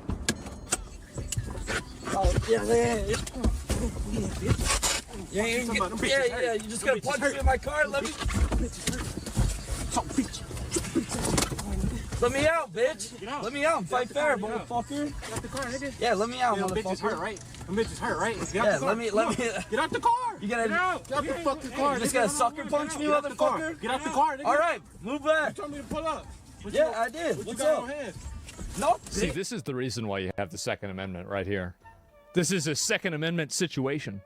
Oh, yeah. Yeah. You just gotta punch me in my car. Let me out, bitch. Let me out. Fight fair, motherfucker. Get out the car, nigga. Yeah, let me out, Yo, motherfucker. bitch is hurt, right? Them bitch is hurt, right? Get out Yeah, the car. let me. Get out the car. You gotta Get out the fucking car. You just gotta sucker punch me, motherfucker. Get out the car, nigga. All right, move back. You told me to pull up. Yeah, I did. What you What's got up? on hand? No. See, this is the reason why you have the Second Amendment right here. This is a Second Amendment situation.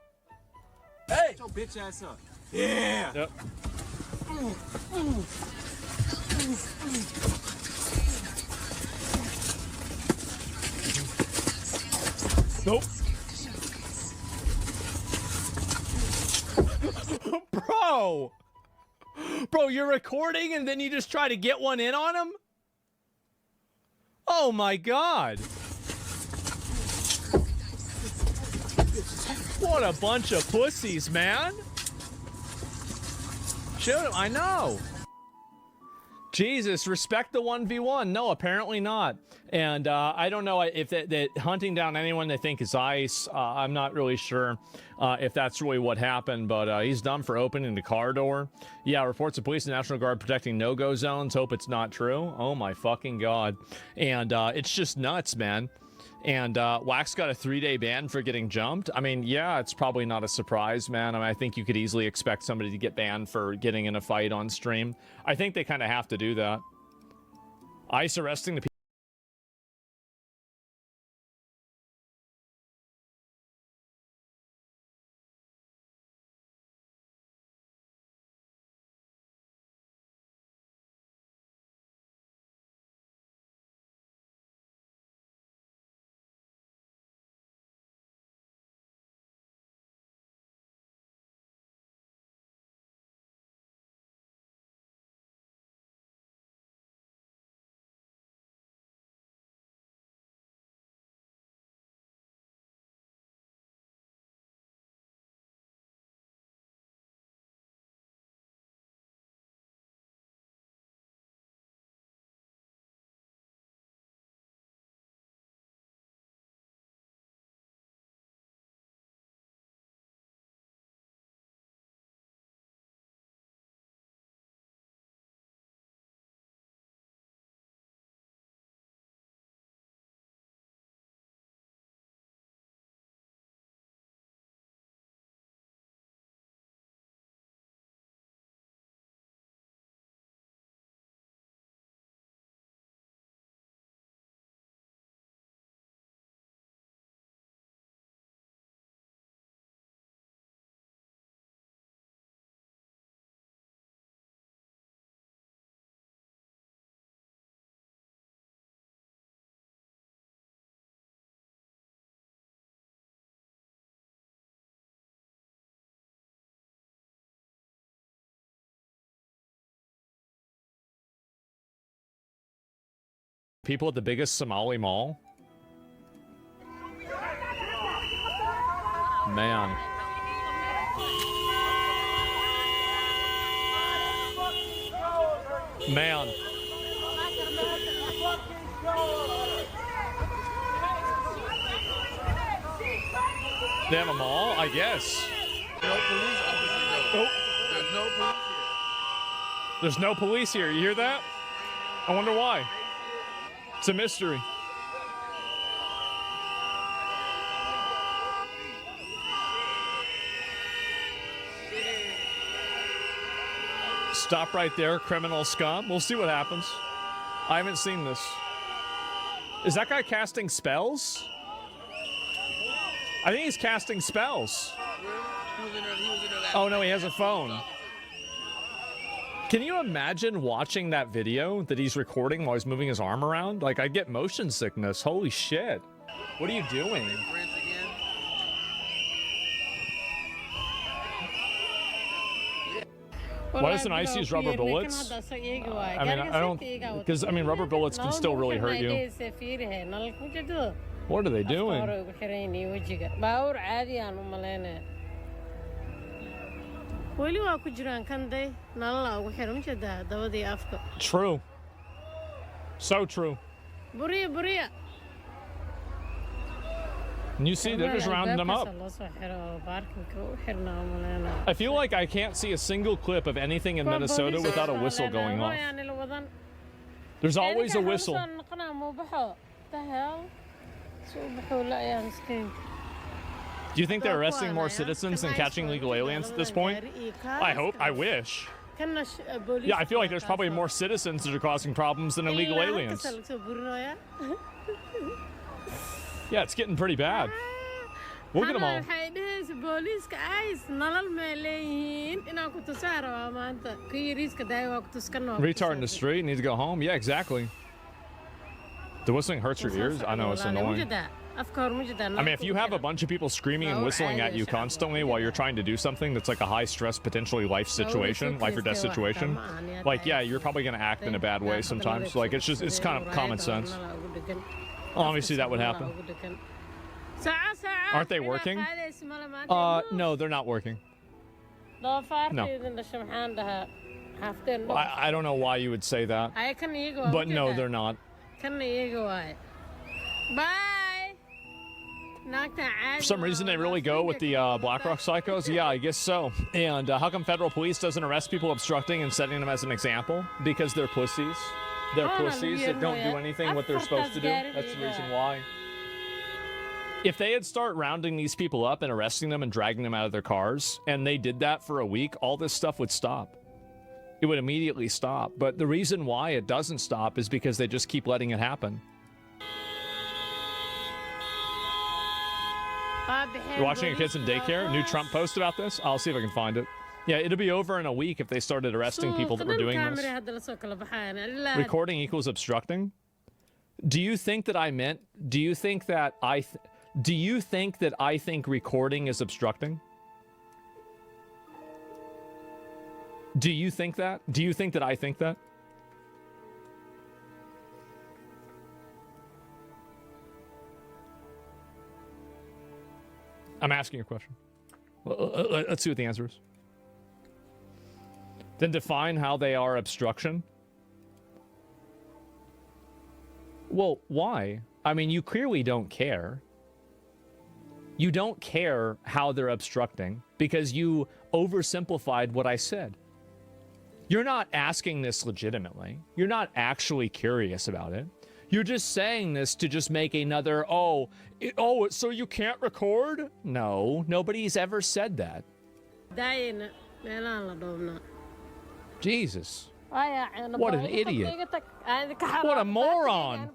Hey! Get your bitch ass up. Yeah! Yep. Nope. Bro, you're recording and then you just try to get one in on him? Oh my God. What a bunch of pussies, man. Shoot him, I know. Jesus, respect the 1v1. No, apparently not. And I don't know if that hunting down anyone they think is ICE. I'm not really sure if that's really what happened, but he's done for opening the car door. Yeah, reports of police and National Guard protecting no-go zones. Hope it's not true. Oh my fucking God. And it's just nuts, man. And Wax got a 3-day ban for getting jumped. I mean, yeah, it's probably not a surprise, man. I mean, I think you could easily expect somebody to get banned for getting in a fight on stream. I think they kind of have to do that. ICE arresting the people at the biggest Somali mall? Man. Man. They have a mall, I guess. No police officers, though. Oh. There's no police here. There's no police here. You hear that? I wonder why. It's a mystery. Stop right there, criminal scum. We'll see what happens. I haven't seen this. Is that guy casting spells? I think he's casting spells. Oh no, he has a phone. Can you imagine watching that video that he's recording while he's moving his arm around? Like, I get motion sickness. Holy shit. What are you doing? Why doesn't ICE use rubber bullets? I mean, I don't... Because, I mean, rubber bullets can still really hurt you. What are they doing? True. So true. And you see, they're just rounding them up. I feel like I can't see a single clip of anything in Minnesota without a whistle going off. There's always a whistle. Do you think they're arresting more citizens than catching legal aliens at this point? I hope. I wish. Yeah, I feel like there's probably more citizens that are causing problems than illegal aliens. Yeah, it's getting pretty bad. Look at them all. Retard in the street, need to go home? Yeah, exactly. The whistling hurts your ears? I know, it's annoying. I mean, if you have a bunch of people screaming and whistling at you constantly while you're trying to do something that's like a high-stress, potentially life or death situation, like, yeah, you're probably going to act in a bad way sometimes. Like, it's kind of common sense. Obviously, that would happen. Aren't they working? No, they're not working. No. I don't know why you would say that. But no, they're not. For some reason, they really go with the BlackRock psychos? Yeah, I guess so. And how come federal police doesn't arrest people obstructing and setting them as an example? Because they're pussies. They're pussies that don't do anything what they're supposed to do. That's the reason why. If they had started rounding these people up and arresting them and dragging them out of their cars, and they did that for a week, all this stuff would stop. It would immediately stop. But the reason why it doesn't stop is because they just keep letting it happen. You're watching your kids in daycare? New Trump post about this? I'll see if I can find it. Yeah, it'll be over in a week if they started arresting people that were doing this. Recording equals obstructing? Do you think that I meant... Do you think that I think recording is obstructing? Do you think that? Do you think that I think that? I'm asking a question. Let's see what the answer is. Then define how they are obstruction. Well, why? I mean, you clearly don't care. You don't care how they're obstructing because you oversimplified what I said. You're not asking this legitimately. You're not actually curious about it. You're just saying this to just make another, so you can't record? No, nobody's ever said that. Jesus. What an idiot. What a moron.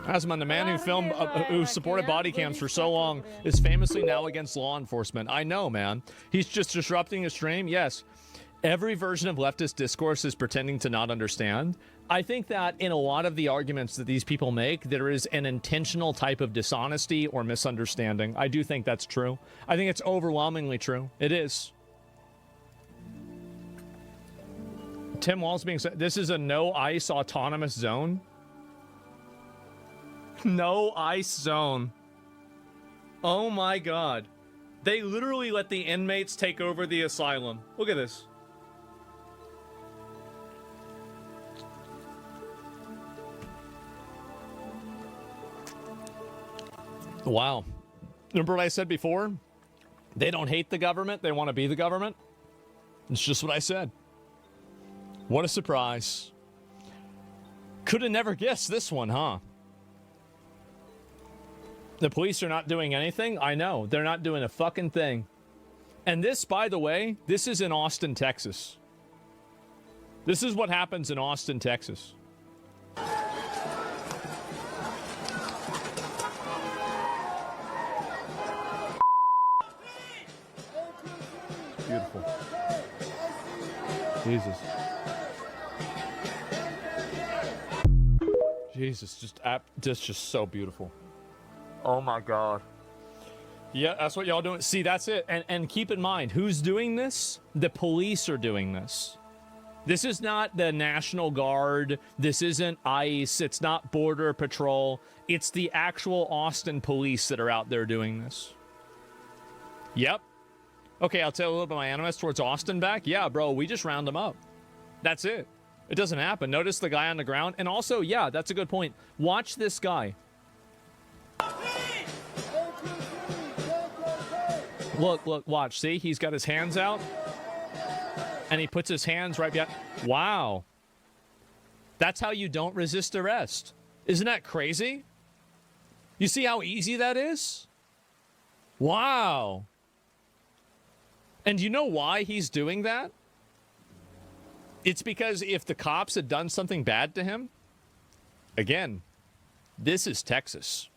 Asman, the man who supported body cams for so long, is famously now against law enforcement. I know, man. He's just disrupting a stream? Yes. Every version of leftist discourse is pretending to not understand. I think that in a lot of the arguments that these people make, there is an intentional type of dishonesty or misunderstanding. I do think that's true. I think it's overwhelmingly true. It is. Tim Wall's being said, this is a no ICE autonomous zone. No ICE zone. Oh my God. They literally let the inmates take over the asylum. Look at this. Wow. Remember what I said before? They don't hate the government. They want to be the government. It's just what I said. What a surprise. Could have never guessed this one, huh? The police are not doing anything? I know. They're not doing a fucking thing. And this, by the way, this is in Austin, Texas. This is what happens in Austin, Texas. Beautiful. Jesus. Jesus, just so beautiful. Oh my God. Yeah, that's what y'all doing. See, that's it. And keep in mind, who's doing this? The police are doing this. This is not the National Guard. This isn't ICE. It's not Border Patrol. It's the actual Austin police that are out there doing this. Yep. Okay, I'll tell you a little bit of my animus towards Austin back. Yeah, bro, we just round them up. That's it. It doesn't happen. Notice the guy on the ground. And also, yeah, that's a good point. Watch this guy. Look, watch. See, he's got his hands out. And he puts his hands right behind. Wow. That's how you don't resist arrest. Isn't that crazy? You see how easy that is? Wow. And you know why he's doing that? It's because if the cops had done something bad to him, again, this is Texas.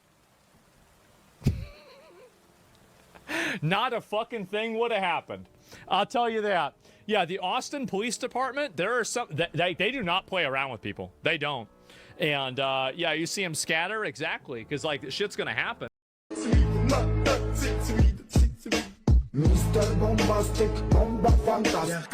Not a fucking thing would have happened. I'll tell you that. Yeah, the Austin Police Department, there are some, they do not play around with people. They don't. And, yeah, you see them scatter, exactly, because, like, shit's gonna happen. Mr. Bombastic, bomba fantastic.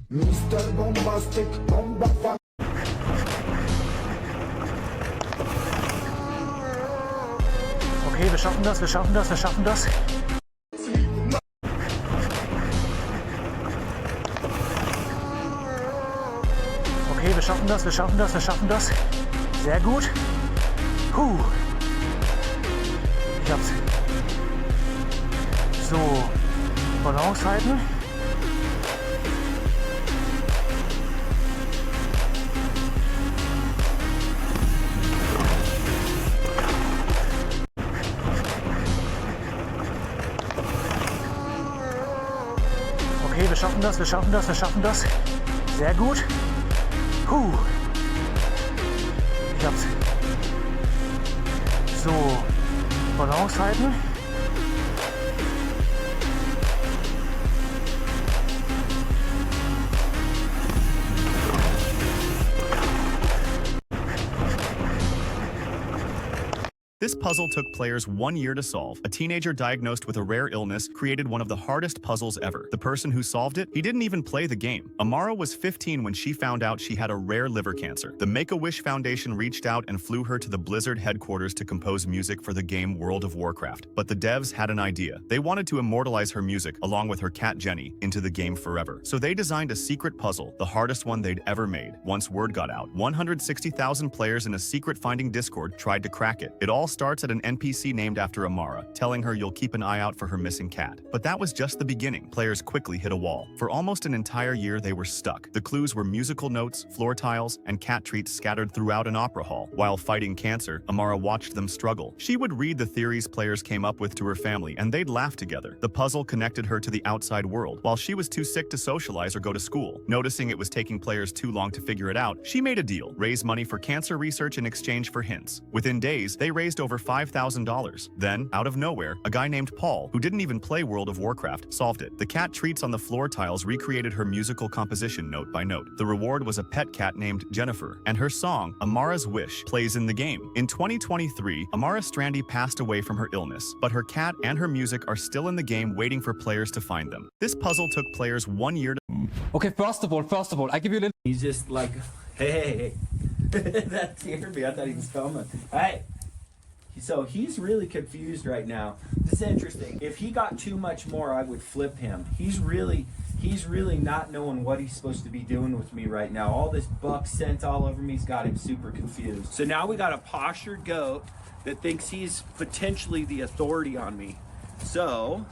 Mr. Bombastic, bomba fantastic. Okay, wir schaffen das, wir schaffen das, wir schaffen das. Okay, wir schaffen das, wir schaffen das, wir schaffen das. Sehr gut. Ich hab's. So, Balance halten. Okay, wir schaffen das, wir schaffen das, wir schaffen das. Sehr gut. Ich hab's. So, Balance halten. This puzzle took players 1 year to solve. A teenager diagnosed with a rare illness created one of the hardest puzzles ever. The person who solved it, he didn't even play the game. Amara was 15 when she found out she had a rare liver cancer. The Make-A-Wish Foundation reached out and flew her to the Blizzard headquarters to compose music for the game World of Warcraft. But the devs had an idea. They wanted to immortalize her music, along with her cat Jenny, into the game forever. So they designed a secret puzzle, the hardest one they'd ever made. Once word got out, 160,000 players in a secret finding Discord tried to crack it. It all starts at an NPC named after Amara, telling her you'll keep an eye out for her missing cat. But that was just the beginning. Players quickly hit a wall. For almost an entire year, they were stuck. The clues were musical notes, floor tiles, and cat treats scattered throughout an opera hall. While fighting cancer, Amara watched them struggle. She would read the theories players came up with to her family, and they'd laugh together. The puzzle connected her to the outside world, while she was too sick to socialize or go to school. Noticing it was taking players too long to figure it out, she made a deal: raise money for cancer research in exchange for hints. Within days, they raised over $5,000. Then, out of nowhere, a guy named Paul, who didn't even play World of Warcraft, solved it. The cat treats on the floor tiles recreated her musical composition note by note. The reward was a pet cat named Jennifer, and her song, Amara's Wish, plays in the game. In 2023, Amara Strandy passed away from her illness, but her cat and her music are still in the game waiting for players to find them. This puzzle took players 1 year to... Okay, first of all, I give you a little... He's just like, hey. That scared me. I thought he was coming. Hey. So he's really confused right now. This is interesting. If he got too much more, I would flip him. He's really not knowing what he's supposed to be doing with me right now. All this buck scent all over me's got him super confused. So now we got a postured goat that thinks he's potentially the authority on me. So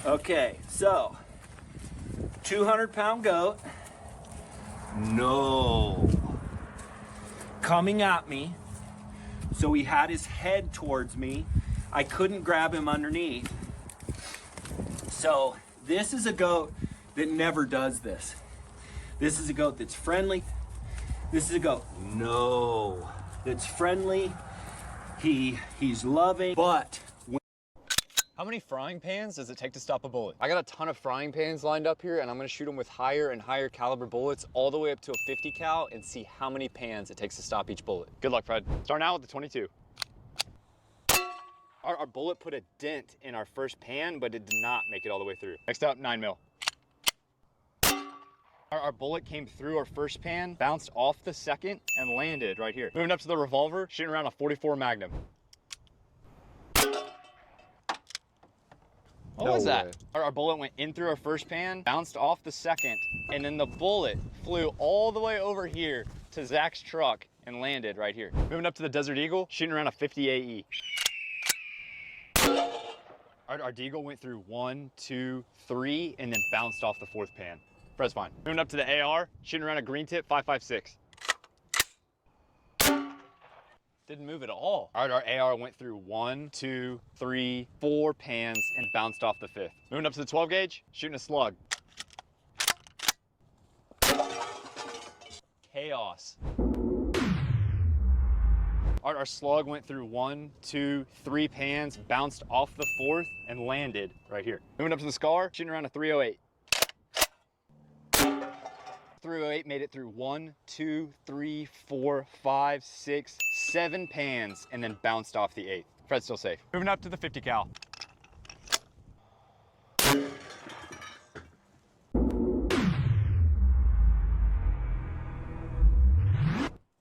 okay, so 200-pound goat, no, coming at me. So he had his head towards me. I couldn't grab him underneath. So this is a goat that never does this. This is a goat that's friendly. This is a goat, no, that's friendly. He's loving, but How many frying pans does it take to stop a bullet? I got a ton of frying pans lined up here, and I'm gonna shoot them with higher and higher caliber bullets all the way up to a 50 cal and see how many pans it takes to stop each bullet. Good luck, Fred. Starting out with the 22. Our bullet put a dent in our first pan, but it did not make it all the way through. Next up, 9 mil. Our bullet came through our first pan, bounced off the second, and landed right here. Moving up to the revolver, shooting around a 44 Magnum. What was that? Our bullet went in through our first pan, bounced off the second, and then the bullet flew all the way over here to Zach's truck and landed right here. Moving up to the Desert Eagle, shooting around a 50 AE. Our Deagle went through 1, 2, 3, and then bounced off the fourth pan. Fred's fine. Moving up to the AR, shooting around a green tip 5.56. Didn't move at all. All right, our AR went through 1, 2, 3, 4 pans and bounced off the fifth. Moving up to the 12 gauge, shooting a slug. Chaos. Our slug went through 1, 2, 3 pans, bounced off the fourth, and landed right here. Moving up to the Scar, shooting around a 308. 308 made it through 1, 2, 3, 4, 5, 6, 7 pans, and then bounced off the 8th. Fred's still safe. Moving up to the 50 cal.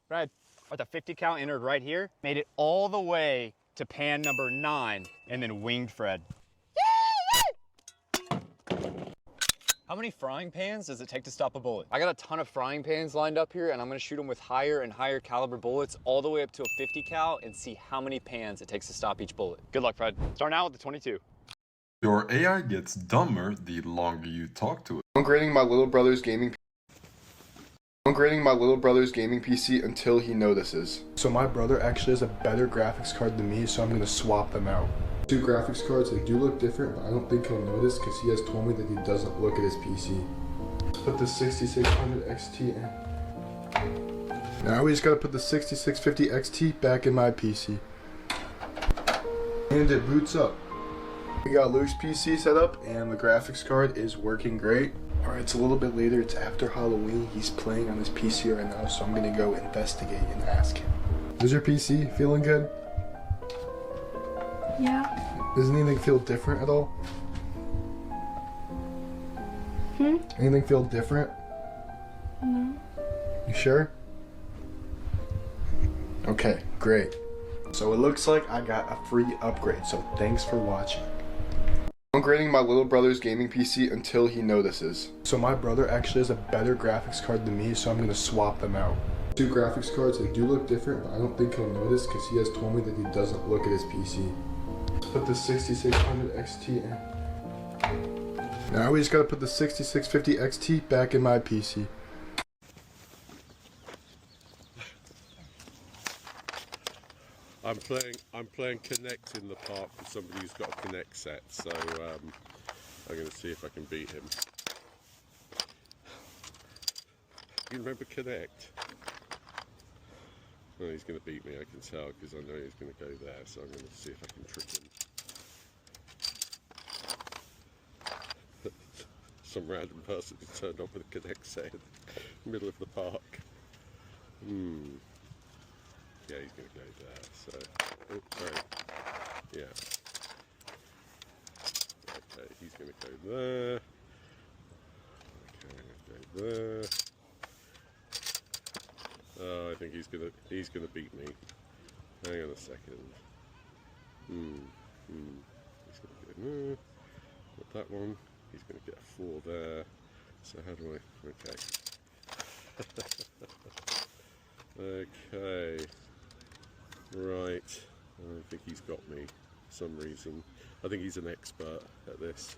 Fred, the 50 cal entered right here, made it all the way to pan number 9, and then winged Fred. How many frying pans does it take to stop a bullet? I got a ton of frying pans lined up here, and I'm gonna shoot them with higher and higher caliber bullets all the way up to a 50 cal and see how many pans it takes to stop each bullet. Good luck, Fred. Starting out with the 22. Your AI gets dumber the longer you talk to it. Downgrading my little brother's gaming PC until he notices. So my brother actually has a better graphics card than me, so I'm gonna swap them out. Two graphics cards, they do look different, but I don't think he'll notice because he has told me that he doesn't look at his PC. Put the 6600 XT in. Now we just gotta put the 6650 XT back in my PC. And it boots up. We got Luke's PC set up and the graphics card is working great. Alright, it's a little bit later, it's after Halloween. He's playing on his PC right now, so I'm gonna go investigate and ask him. Is your PC feeling good? Yeah. Does anything feel different at all? Anything feel different? No. You sure? Okay, great. So it looks like I got a free upgrade, so thanks for watching. Downgrading my little brother's gaming PC until he notices. So my brother actually has a better graphics card than me, so I'm gonna swap them out. Two graphics cards, they do look different, but I don't think he'll notice because he has told me that he doesn't look at his PC. Put the 6600 XT in. Now we just gotta put the 6650 XT back in my PC. I'm playing Connect in the park with somebody who's got a Connect set, so I'm going to see if I can beat him. You remember Connect? Well, he's going to beat me, I can tell, because I know he's going to go there, so I'm going to see if I can trick him. Some random person who turned up with a Connect set in the middle of the park. Yeah, he's going to go there, so... Oh, sorry. Yeah. Okay, he's going to go there. Okay, go there. Oh, I think he's going to beat me. Hang on a second. He's going to go there. Not that one. He's going to get a 4 there. So how do I... Okay. Okay. Right, I think he's got me for some reason. I think he's an expert at this.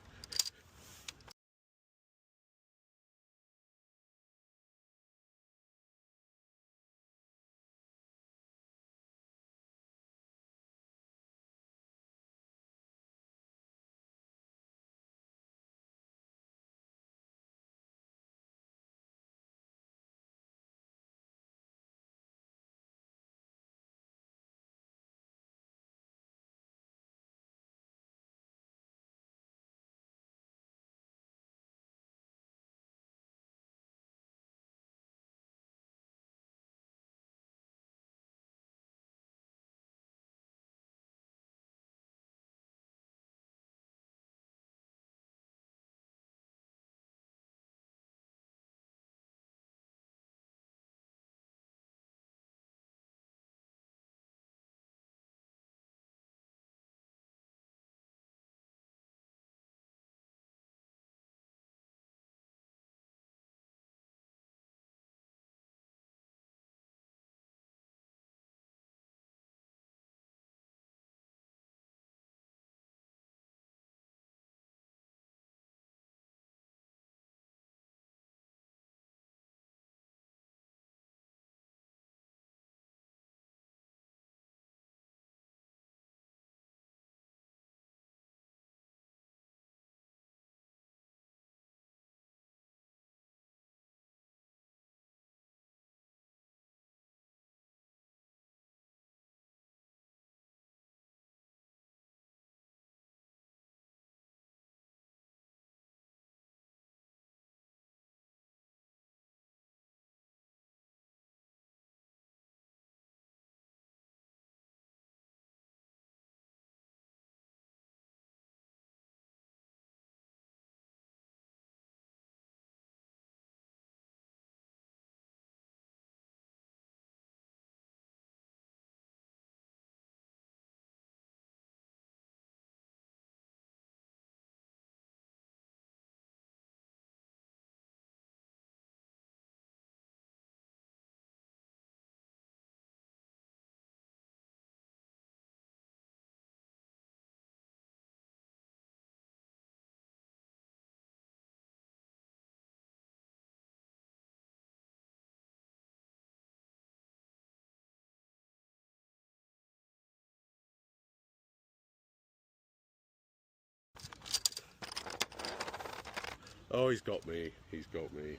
Oh, he's got me. He's got me.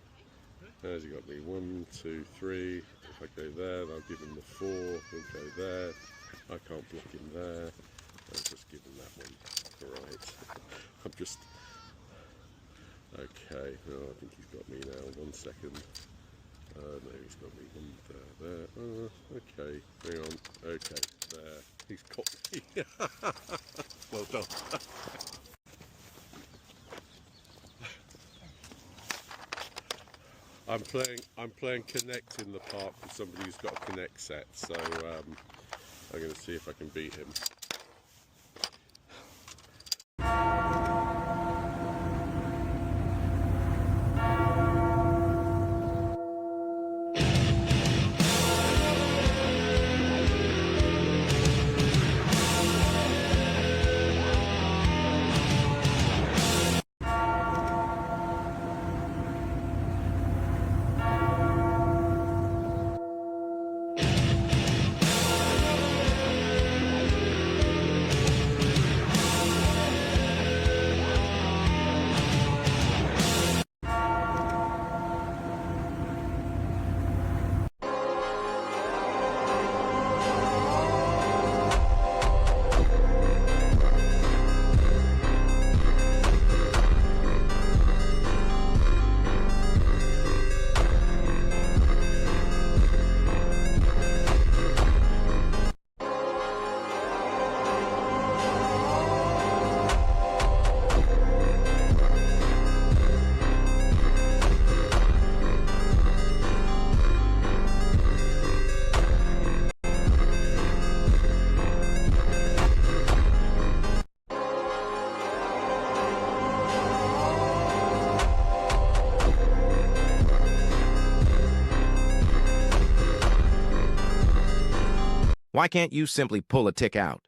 Has he got me? 1, 2, 3. If I go there, I'll give him the 4. He'll go there. I can't block him there. I'll just give him that one. Alright. I'm just... Okay. No, I think he's got me now. 1 second. No, he's got me. There. Okay. Hang on. Okay. There. He's got me. Well done. I'm playing Connect in the park with somebody who's got a Connect set, so I'm going to see if I can beat him. Why can't you simply pull a tick out?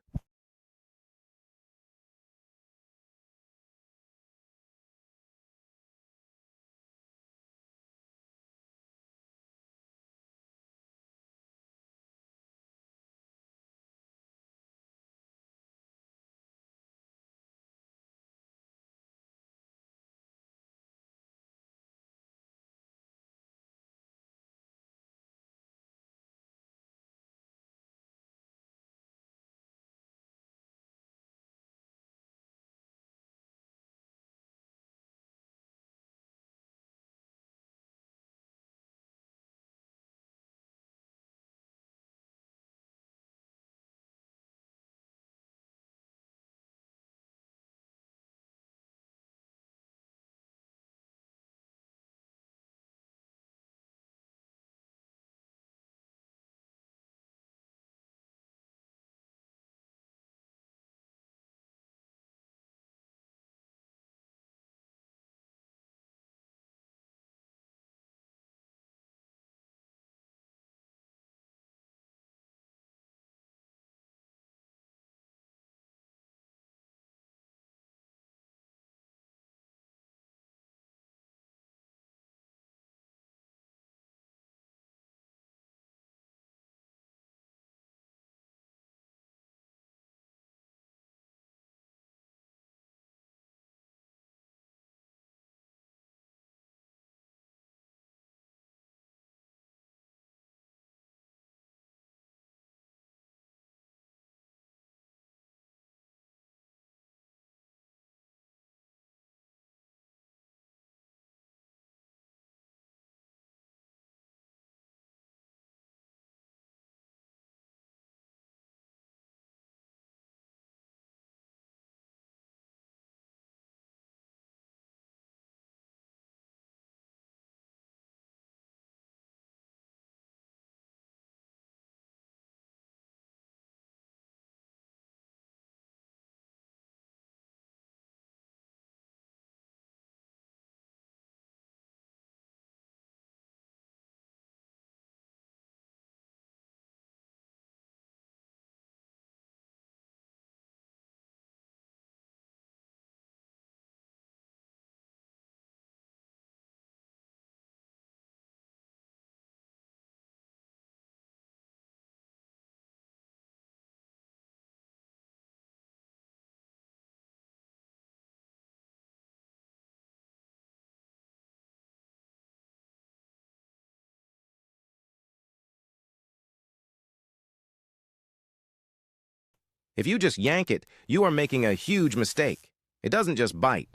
If you just yank it, you are making a huge mistake. It doesn't just bite.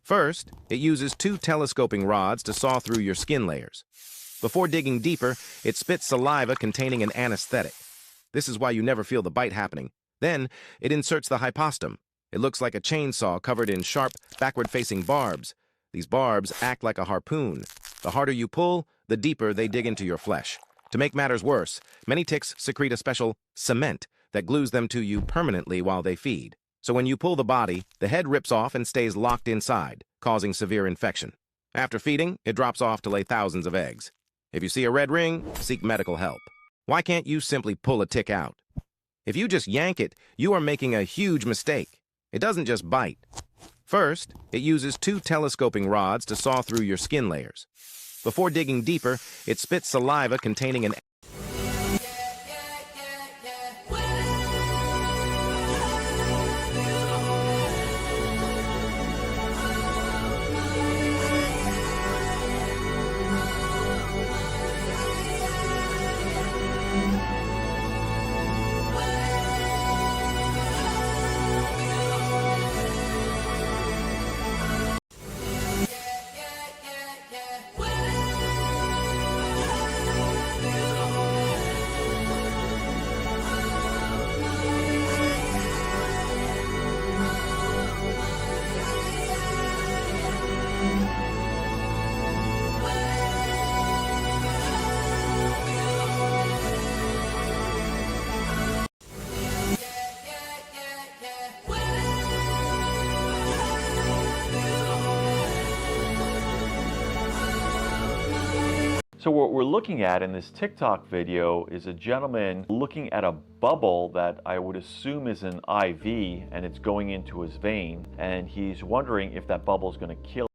First, it uses 2 telescoping rods to saw through your skin layers. Before digging deeper, it spits saliva containing an anesthetic. This is why you never feel the bite happening. Then, it inserts the hypostom. It looks like a chainsaw covered in sharp, backward-facing barbs. These barbs act like a harpoon. The harder you pull, the deeper they dig into your flesh. To make matters worse, many ticks secrete a special cement that glues them to you permanently while they feed. So when you pull the body, the head rips off and stays locked inside, causing severe infection. After feeding, it drops off to lay thousands of eggs. If you see a red ring, seek medical help. Why can't you simply pull a tick out? If you just yank it, you are making a huge mistake. It doesn't just bite. First, it uses 2 telescoping rods to saw through your skin layers. Before digging deeper, it spits saliva containing an So what we're looking at in this TikTok video is a gentleman looking at a bubble that I would assume is an IV, and it's going into his vein, and he's wondering if that bubble is going to kill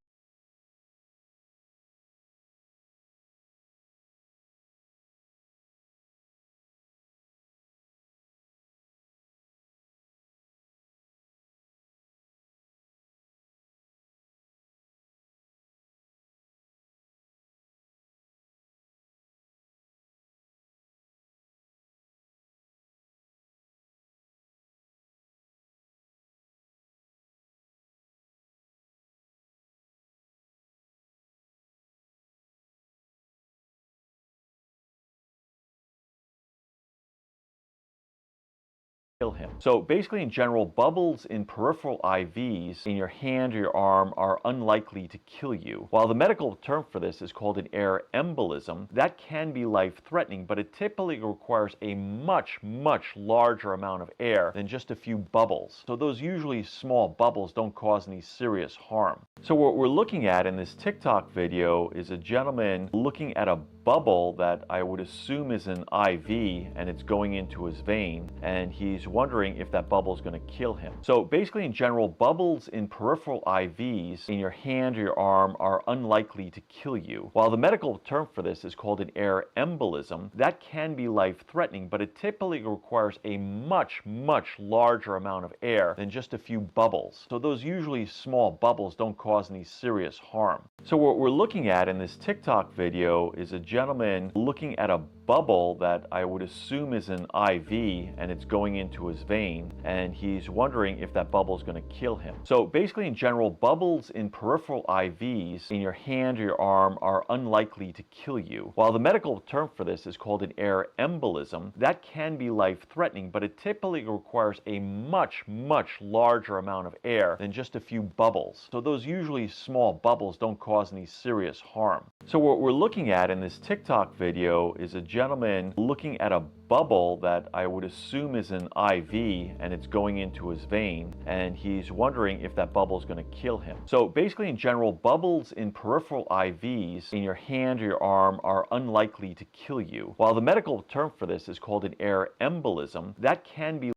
him. So basically, in general, bubbles in peripheral IVs in your hand or your arm are unlikely to kill you. While the medical term for this is called an air embolism, that can be life-threatening, but it typically requires a much, much larger amount of air than just a few bubbles. So those usually small bubbles don't cause any serious harm. So what we're looking at in this TikTok video is a gentleman looking at a bubble that I would assume is an IV, and it's going into his vein, and he's wondering if that bubble is going to kill him. So basically, in general, bubbles in peripheral IVs in your hand or your arm are unlikely to kill you. While the medical term for this is called an air embolism, that can be life-threatening, but it typically requires a much, much larger amount of air than just a few bubbles. So those usually small bubbles don't cause any serious harm. So what we're looking at in this TikTok video is a gentleman looking at a bubble that I would assume is an IV, and it's going into his vein, and he's wondering if that bubble is going to kill him. So basically, in general, bubbles in peripheral IVs in your hand or your arm are unlikely to kill you. While the medical term for this is called an air embolism, that can be life-threatening, but it typically requires a much, much larger amount of air than just a few bubbles. So those usually small bubbles don't cause any serious harm. So what we're looking at in this TikTok video is a gentleman looking at a bubble that I would assume is an IV, and it's going into his vein, and he's wondering if that bubble is going to kill him. So basically, in general, bubbles in peripheral IVs in your hand or your arm are unlikely to kill you. While the medical term for this is called an air embolism, that can be...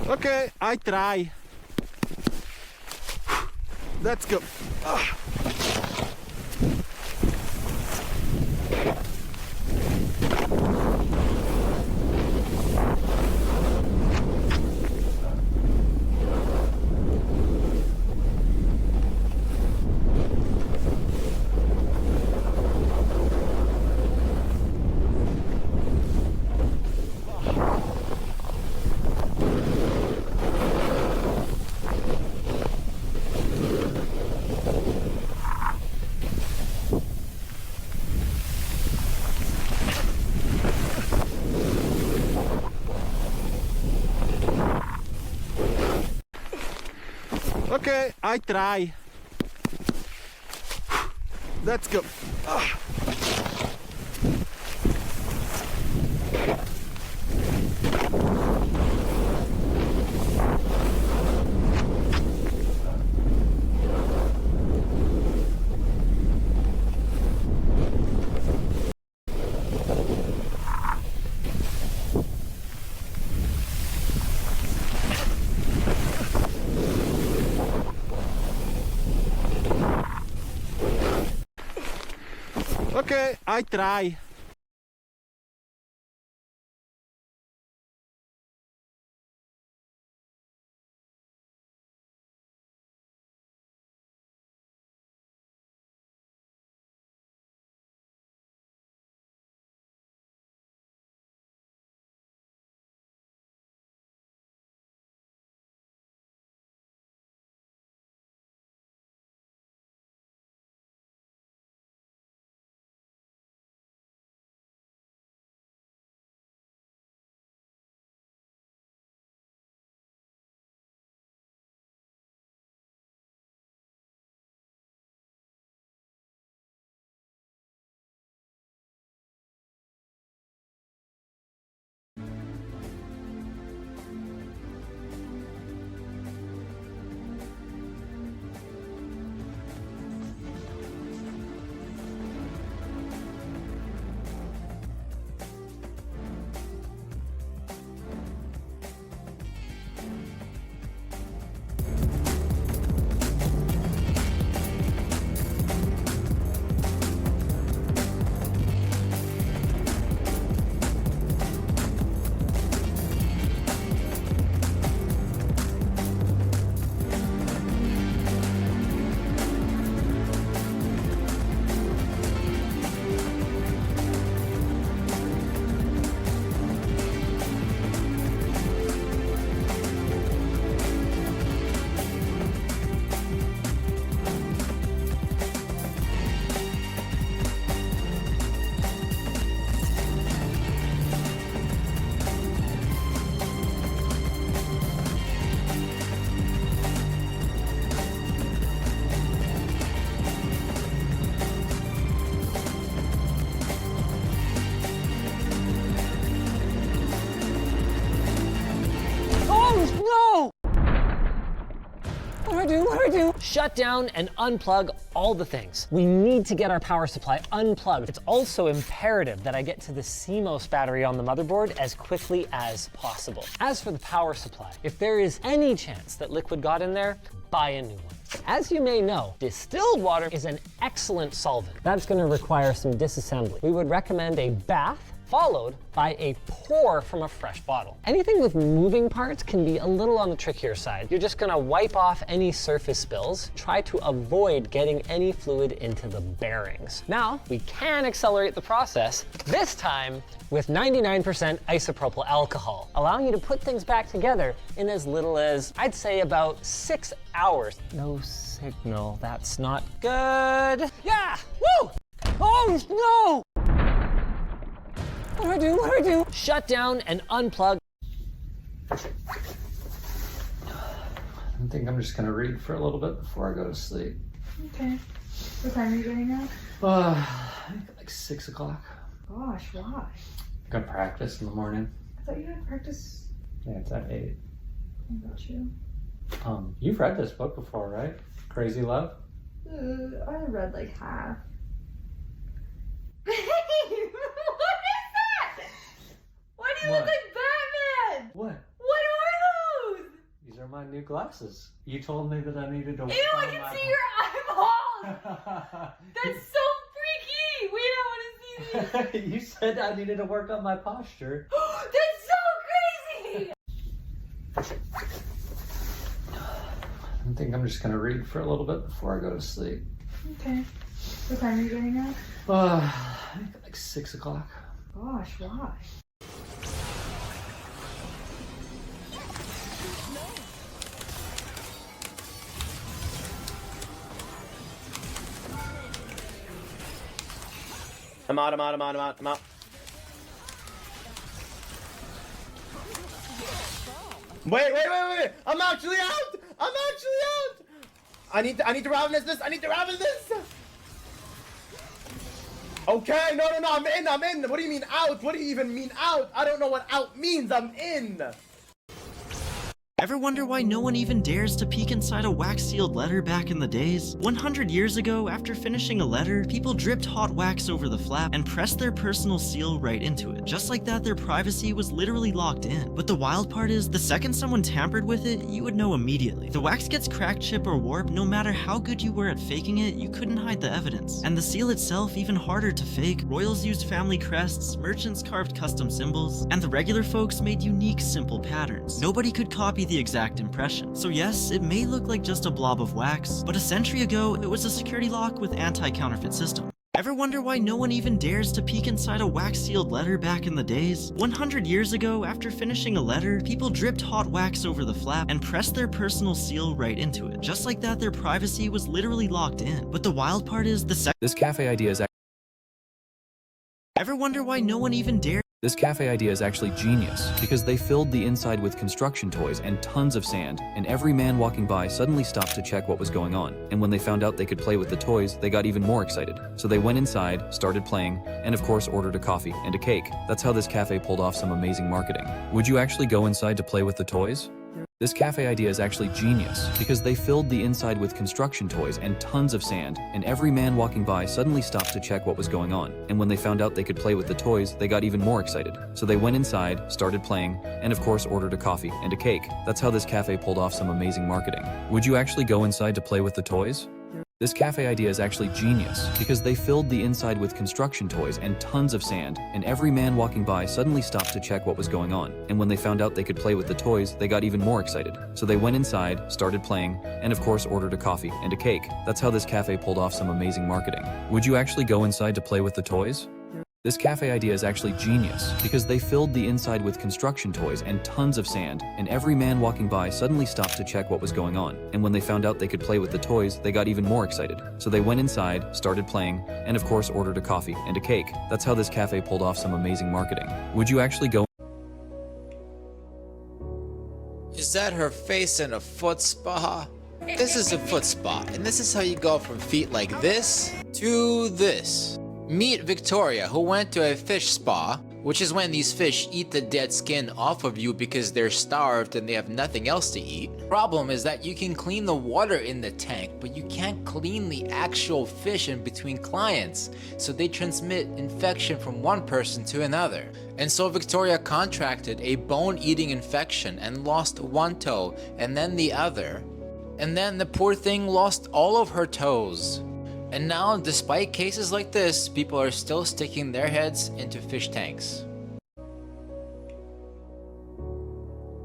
Okay, I try. Let's go. Okay, I try. Let's go. Okay, I try. What do I do? Shut down and unplug all the things. We need to get our power supply unplugged. It's also imperative that I get to the CMOS battery on the motherboard as quickly as possible. As for the power supply, if there is any chance that liquid got in there, buy a new one. As you may know, distilled water is an excellent solvent. That's going to require some disassembly. We would recommend a bath followed by a pour from a fresh bottle. Anything with moving parts can be a little on the trickier side. You're just gonna wipe off any surface spills, try to avoid getting any fluid into the bearings. Now, we can accelerate the process, this time with 99% isopropyl alcohol, allowing you to put things back together in as little as, I'd say, about 6 hours. No signal, that's not good. Yeah, woo! Oh no! What do I do? Shut down and unplug. I think I'm just gonna read for a little bit before I go to sleep. Okay. What time are you getting up? I think like 6 o'clock. Gosh, why? I got practice in the morning. I thought you had practice. Yeah, it's at 8. I got you. You've read this book before, right? Crazy Love? I read like half. Why do you look like Batman? What? What are those? These are my new glasses. You told me that I needed to. Ew, I can see your eyeballs. That's so freaky. Wait, I want to see these. You said I needed to work on my posture. That's so crazy. I think I'm just gonna read for a little bit before I go to sleep. Okay. What time are you getting up? I think like 6 o'clock. Gosh, why? I'm out. Wait. I'm actually out. I need to raven this. I need to raven this. Okay, no, I'm in. What do you mean out? What do you even mean out? I don't know what out means. I'm in. Ever wonder why no one even dares to peek inside a wax-sealed letter back in the days? 100 years ago, after finishing a letter, people dripped hot wax over the flap and pressed their personal seal right into it. Just like that, their privacy was literally locked in. But the wild part is, the second someone tampered with it, you would know immediately. The wax gets cracked, chip, or warped, no matter how good you were at faking it, you couldn't hide the evidence. And the seal itself, even harder to fake. Royals used family crests, merchants carved custom symbols, and the regular folks made unique, simple patterns. Nobody could copy the exact impression. So yes, it may look like just a blob of wax, but a century ago, it was a security lock with anti-counterfeit system. Ever wonder why no one even dares to peek inside a wax-sealed letter back in the days? 100 years ago, after finishing a letter, people dripped hot wax over the flap and pressed their personal seal right into it. Just like that, their privacy was literally locked in. But the wild part is, This cafe idea is Ever wonder why no one even dared? This cafe idea is actually genius, because they filled the inside with construction toys and tons of sand, and every man walking by suddenly stopped to check what was going on. And when they found out they could play with the toys, they got even more excited. So they went inside, started playing, and of course ordered a coffee and a cake. That's how this cafe pulled off some amazing marketing. Would you actually go inside to play with the toys? This cafe idea is actually genius, because they filled the inside with construction toys and tons of sand, and every man walking by suddenly stopped to check what was going on. And when they found out they could play with the toys, they got even more excited. So they went inside, started playing, and of course ordered a coffee and a cake. That's how this cafe pulled off some amazing marketing. Would you actually go inside to play with the toys? This cafe idea is actually genius, because they filled the inside with construction toys and tons of sand, and every man walking by suddenly stopped to check what was going on. And when they found out they could play with the toys, they got even more excited. So they went inside, started playing, and of course ordered a coffee and a cake. That's how this cafe pulled off some amazing marketing. Would you actually go inside to play with the toys? This cafe idea is actually genius, because they filled the inside with construction toys and tons of sand, and every man walking by suddenly stopped to check what was going on. And when they found out they could play with the toys, they got even more excited. So they went inside, started playing, and of course ordered a coffee and a cake. That's how this cafe pulled off some amazing marketing. Would you actually go? Is that her face in a foot spa? This is a foot spa, and this is how you go from feet like this to this. Meet Victoria, who went to a fish spa, which is when these fish eat the dead skin off of you because they're starved and they have nothing else to eat. Problem is that you can clean the water in the tank, but you can't clean the actual fish in between clients, so they transmit infection from one person to another. And so Victoria contracted a bone-eating infection and lost one toe and then the other. And then the poor thing lost all of her toes. And now, despite cases like this, people are still sticking their heads into fish tanks.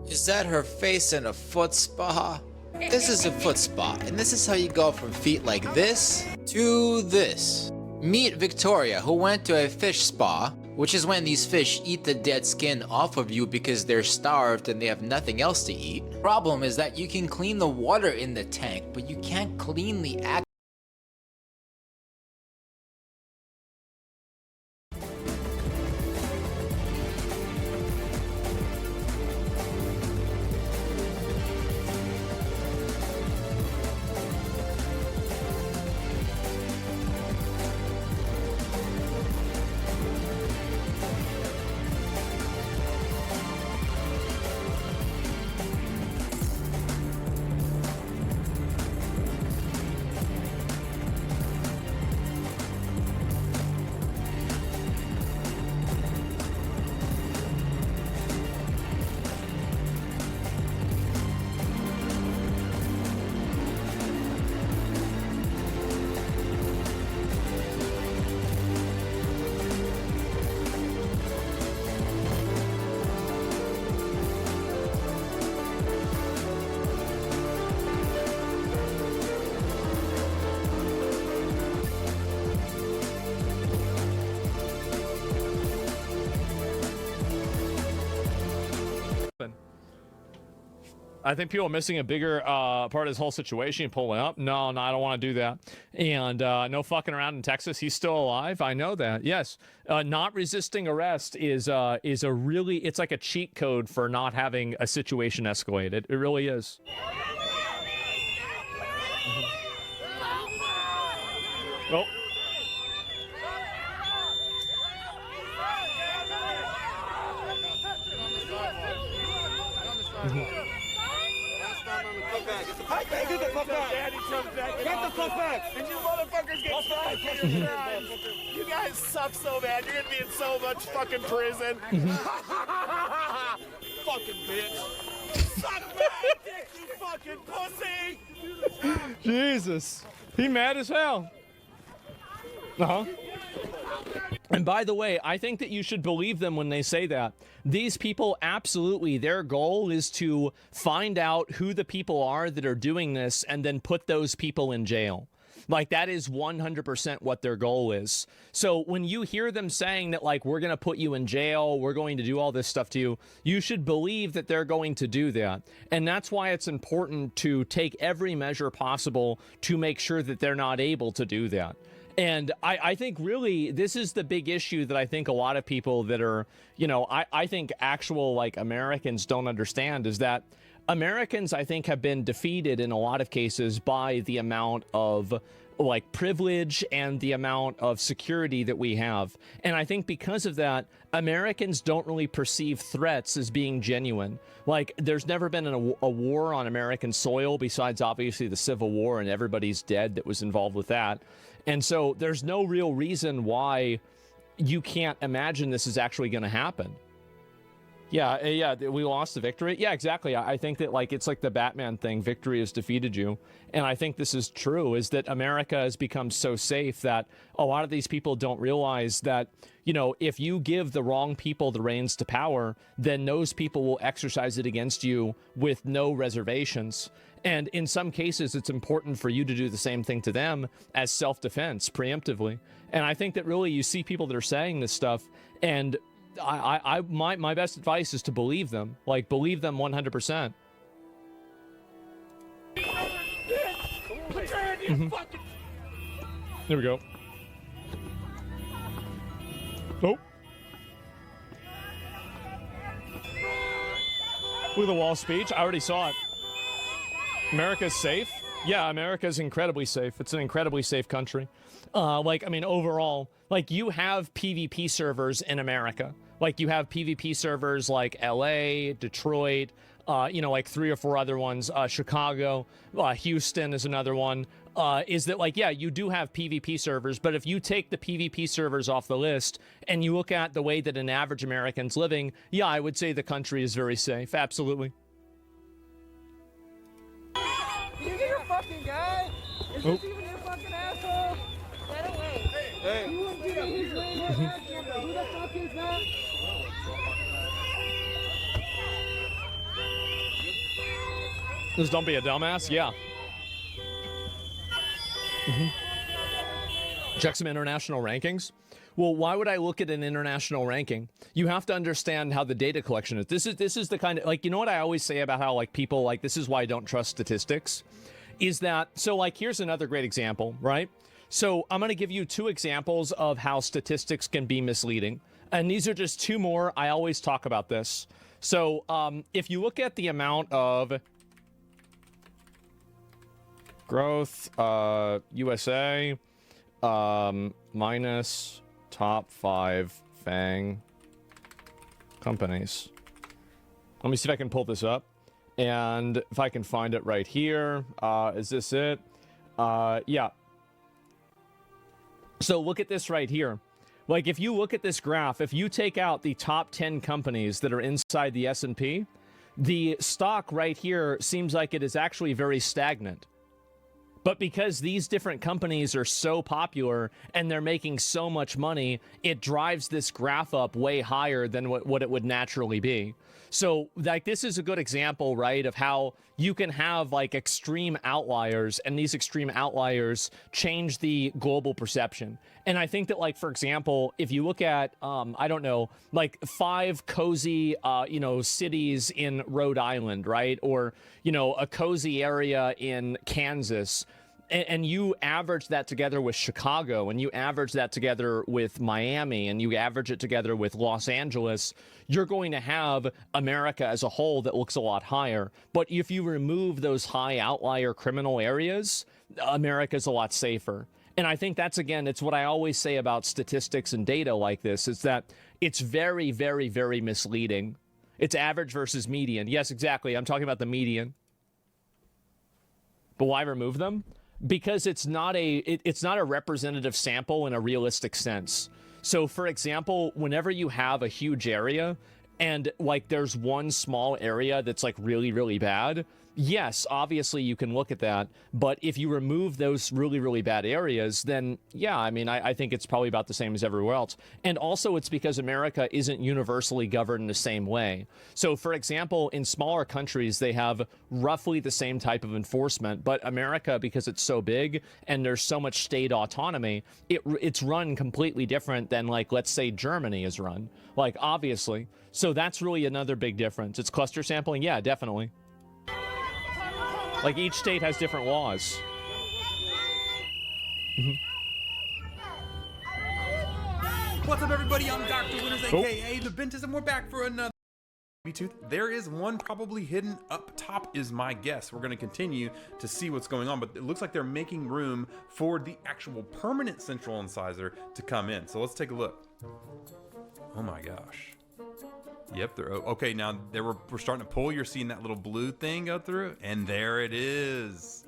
Is that her face in a foot spa? This is a foot spa, and this is how you go from feet like this to this. Meet Victoria, who went to a fish spa, which is when these fish eat the dead skin off of you because they're starved and they have nothing else to eat. Problem is that you can clean the water in the tank, but you can't clean the actual I think people are missing a bigger part of this whole situation. Pulling up. No, I don't want to do that. And no fucking around in Texas. He's still alive. I know that. Yes. Not resisting arrest is a really, it's like a cheat code for not having a situation escalate. It really is. Mm-hmm. Oh. Get the fuck back! Get the fuck back! And you motherfuckers get tried for your crimes! You guys suck so bad. You're gonna be in so much fucking prison. Fucking bitch! Suck my dick, you fucking pussy! Jesus. He mad as hell. Uh-huh. And by the way, I think that you should believe them when they say that. These people, absolutely, their goal is to find out who the people are that are doing this and then put those people in jail. Like, that is 100% what their goal is. So when you hear them saying that, like, we're going to put you in jail, we're going to do all this stuff to you, you should believe that they're going to do that. And that's why it's important to take every measure possible to make sure that they're not able to do that. And I think really this is the big issue that I think a lot of people that are, you know, I think actual like Americans don't understand is that Americans, I think, have been defeated in a lot of cases by the amount of like privilege and the amount of security that we have. And I think because of that, Americans don't really perceive threats as being genuine. Like, there's never been a war on American soil besides obviously the Civil War, and everybody's dead that was involved with that. And so there's no real reason why you can't imagine this is actually going to happen. Yeah, we lost the victory. Yeah, exactly. I think that, like, it's like the Batman thing, victory has defeated you. And I think this is true, is that America has become so safe that a lot of these people don't realize that, you know, if you give the wrong people the reins to power, then those people will exercise it against you with no reservations. And in some cases, it's important for you to do the same thing to them as self-defense, preemptively. And I think that really you see people that are saying this stuff, and my best advice is to believe them. Like, believe them 100%. There we go. Oh. Look at the wall speech. I already saw it. America's safe? Yeah, America's incredibly safe. It's an incredibly safe country. Like, I mean, overall, like, you have PvP servers in America. Like, you have PvP servers like LA, Detroit, you know, like 3 or 4 other ones, Chicago, Houston is another one. Is that, like, yeah, you do have PvP servers, but if you take the PvP servers off the list and you look at the way that an average American's living, yeah, I would say the country is very safe. Absolutely. You your fucking guy? Is this even your fucking asshole? Get away. Hey. You wouldn't give me his name or address number. Who the fuck is that? Just don't be a dumbass? Yeah. Check some international rankings. Well, why would I look at an international ranking? You have to understand how the data collection is. This is the kind of, like, you know what I always say about how, like, people, like, this is why I don't trust statistics, is that, so, like, here's another great example, right? So I'm going to give you 2 examples of how statistics can be misleading. And these are just 2 more. I always talk about this. So if you look at the amount of growth, USA, minus top 5 FANG companies. Let me see if I can pull this up. And if I can find it right here. Is this it? Yeah. So look at this right here. Like, if you look at this graph, if you take out the top 10 companies that are inside the S&P, the stock right here seems like it is actually very stagnant. But because these different companies are so popular and they're making so much money, it drives this graph up way higher than what it would naturally be. So, like, this is a good example, right, of how you can have, like, extreme outliers, and these extreme outliers change the global perception. And I think that, like, for example, if you look at, I don't know, like 5 cozy, you know, cities in Rhode Island, right? Or, you know, a cozy area in Kansas, and you average that together with Chicago, and you average that together with Miami, and you average it together with Los Angeles, you're going to have America as a whole that looks a lot higher. But if you remove those high outlier criminal areas, America's a lot safer. And I think that's, again, it's what I always say about statistics and data like this, is that it's very, very, very misleading. It's average versus median. Yes, exactly. I'm talking about the median. But why remove them? Because it's not a representative sample in a realistic sense. So, for example, whenever you have a huge area and, like, there's one small area that's, like, really, really bad, yes, obviously you can look at that. But if you remove those really, really bad areas, then, yeah, I mean, I think it's probably about the same as everywhere else. And also it's because America isn't universally governed the same way. So, for example, in smaller countries, they have roughly the same type of enforcement. But America, because it's so big and there's so much state autonomy, it's run completely different than, like, let's say Germany is run. Like, obviously. So that's really another big difference. It's cluster sampling? Yeah, definitely. Like, each state has different laws. What's up, everybody? I'm Dr. Winners, aka The Bentis, and we're back for another baby tooth. There is one probably hidden up top, is my guess. We're going to continue to see what's going on, but it looks like they're making room for the actual permanent central incisor to come in. So let's take a look. Oh my gosh. Yep, they're okay. Now we're starting to pull. You're seeing that little blue thing go through, and there it is.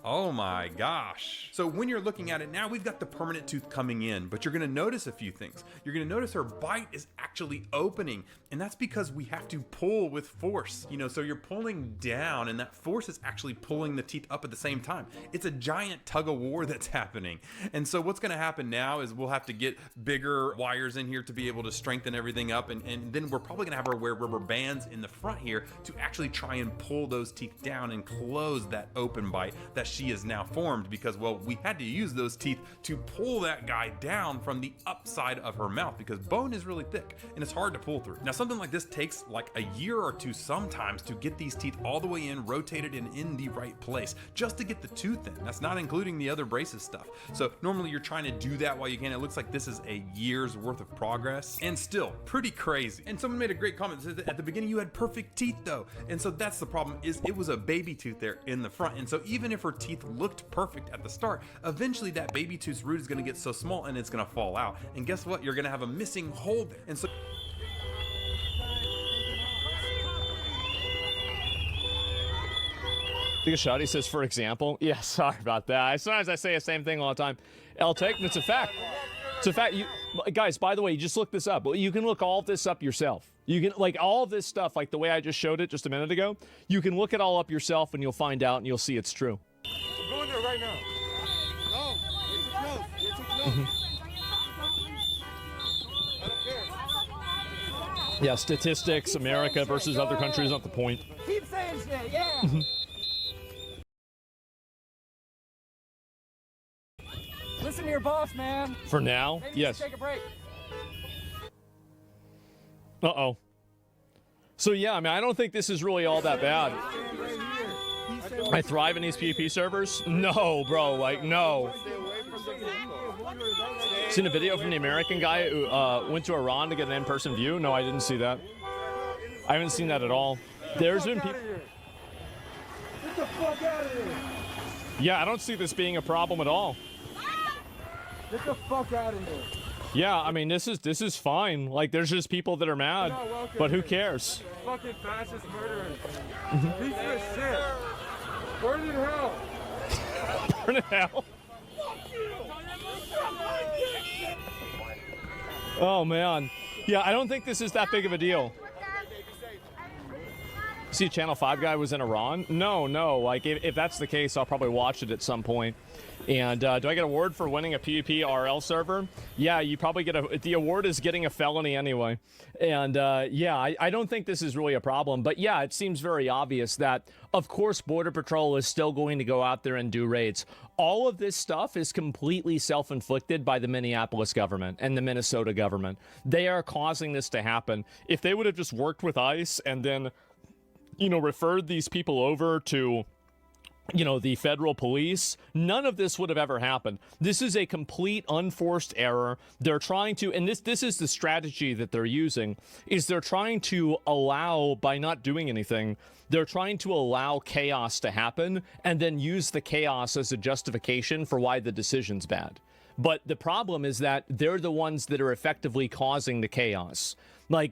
Oh my gosh. So when you're looking at it now, we've got the permanent tooth coming in, but you're gonna notice a few things. You're gonna notice her bite is actually opening, and that's because we have to pull with force. You know, so you're pulling down, and that force is actually pulling the teeth up at the same time. It's a giant tug of war that's happening. And so what's gonna happen now is we'll have to get bigger wires in here to be able to strengthen everything up, and then we're probably gonna have her wear rubber bands in the front here to actually try and pull those teeth down and close that open bite that she is now formed, because, well, we had to use those teeth to pull that guy down from the upside of her mouth, because bone is really thick and it's hard to pull through. Now, something like this takes like a year or two sometimes to get these teeth all the way in, rotated and in the right place, just to get the tooth in. That's not including the other braces stuff. So normally you're trying to do that while you can. It looks like this is a year's worth of progress, and still pretty crazy. And someone made a great comment that said at the beginning you had perfect teeth though, and so that's the problem, is it was a baby tooth there in the front. And so even if her teeth looked perfect at the start, eventually that baby tooth's root is going to get so small and it's going to fall out, and guess what, you're going to have a missing hole there. And so Take a shot. He says, for example. Yeah, sorry about that. Sometimes I say the same thing all the time. Take, it's a fact. It's a fact. You guys, by the way, just look this up. You can look all of this up yourself. You can, like, all of this stuff, like the way I just showed it just a minute ago, you can look it all up yourself and you'll find out and you'll see it's true. I'm going there right now. No, you're too close. You're too close. I don't care. Yeah, statistics, America versus other countries, not the point. Keep saying shit, yeah. Listen to your boss, man. For now, Maybe yes. Take a break. Uh-oh. So yeah, I mean, I don't think this is really all that bad. I thrive in these PvP servers? No, bro, like, no. Seen a video from the American guy who went to Iran to get an in-person view? No, I didn't see that. I haven't seen that at all. There's been people... Get the fuck out of here. Yeah, I don't see this being a problem at all. Get the fuck out of here. Yeah, I mean, this is fine. Like, there's just people that are mad, but who cares? Fucking fascist murderers. Piece of shit. Burn in hell. Burn in hell? Oh, man. Yeah, I don't think this is that big of a deal. See, a Channel 5 guy was in Iran? No. Like, if that's the case, I'll probably watch it at some point. And do I get an award for winning a PvP RL server? Yeah, you probably get the award is getting a felony anyway. And yeah, I don't think this is really a problem. But yeah, it seems very obvious that, of course, Border Patrol is still going to go out there and do raids. All of this stuff is completely self-inflicted by the Minneapolis government and the Minnesota government. They are causing this to happen. If they would have just worked with ICE and then, you know, referred these people over to the federal police, none of this would have ever happened. This is a complete unforced error. They're trying to, and this is the strategy that they're using, is they're trying to allow, by not doing anything, they're trying to allow chaos to happen and then use the chaos as a justification for why the decision's bad. But the problem is that they're the ones that are effectively causing the chaos.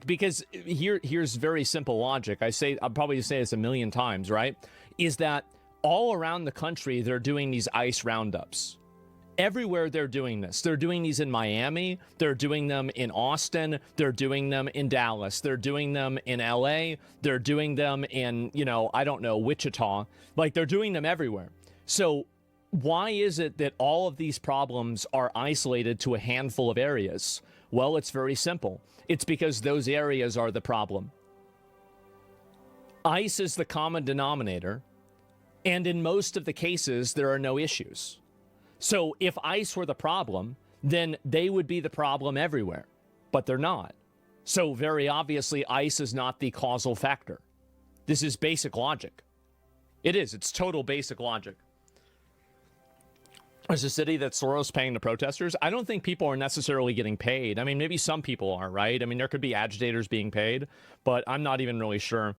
Because here's very simple logic. I'll probably say this a million times, right? Is that all around the country, they're doing these ICE roundups. Everywhere they're doing this. They're doing these in Miami. They're doing them in Austin. They're doing them in Dallas. They're doing them in LA. They're doing them in, Wichita. They're doing them everywhere. So why is it that all of these problems are isolated to a handful of areas? Well, it's very simple. It's because those areas are the problem. ICE is the common denominator. And in most of the cases, there are no issues. So if ICE were the problem, then they would be the problem everywhere. But they're not. So very obviously, ICE is not the causal factor. This is basic logic. It is. It's total basic logic. There's a city that Soros paying the protesters. I don't think people are necessarily getting paid. I mean, maybe some people are, right? I mean, there could be agitators being paid, but I'm not even really sure.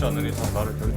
않는 이상 나를 결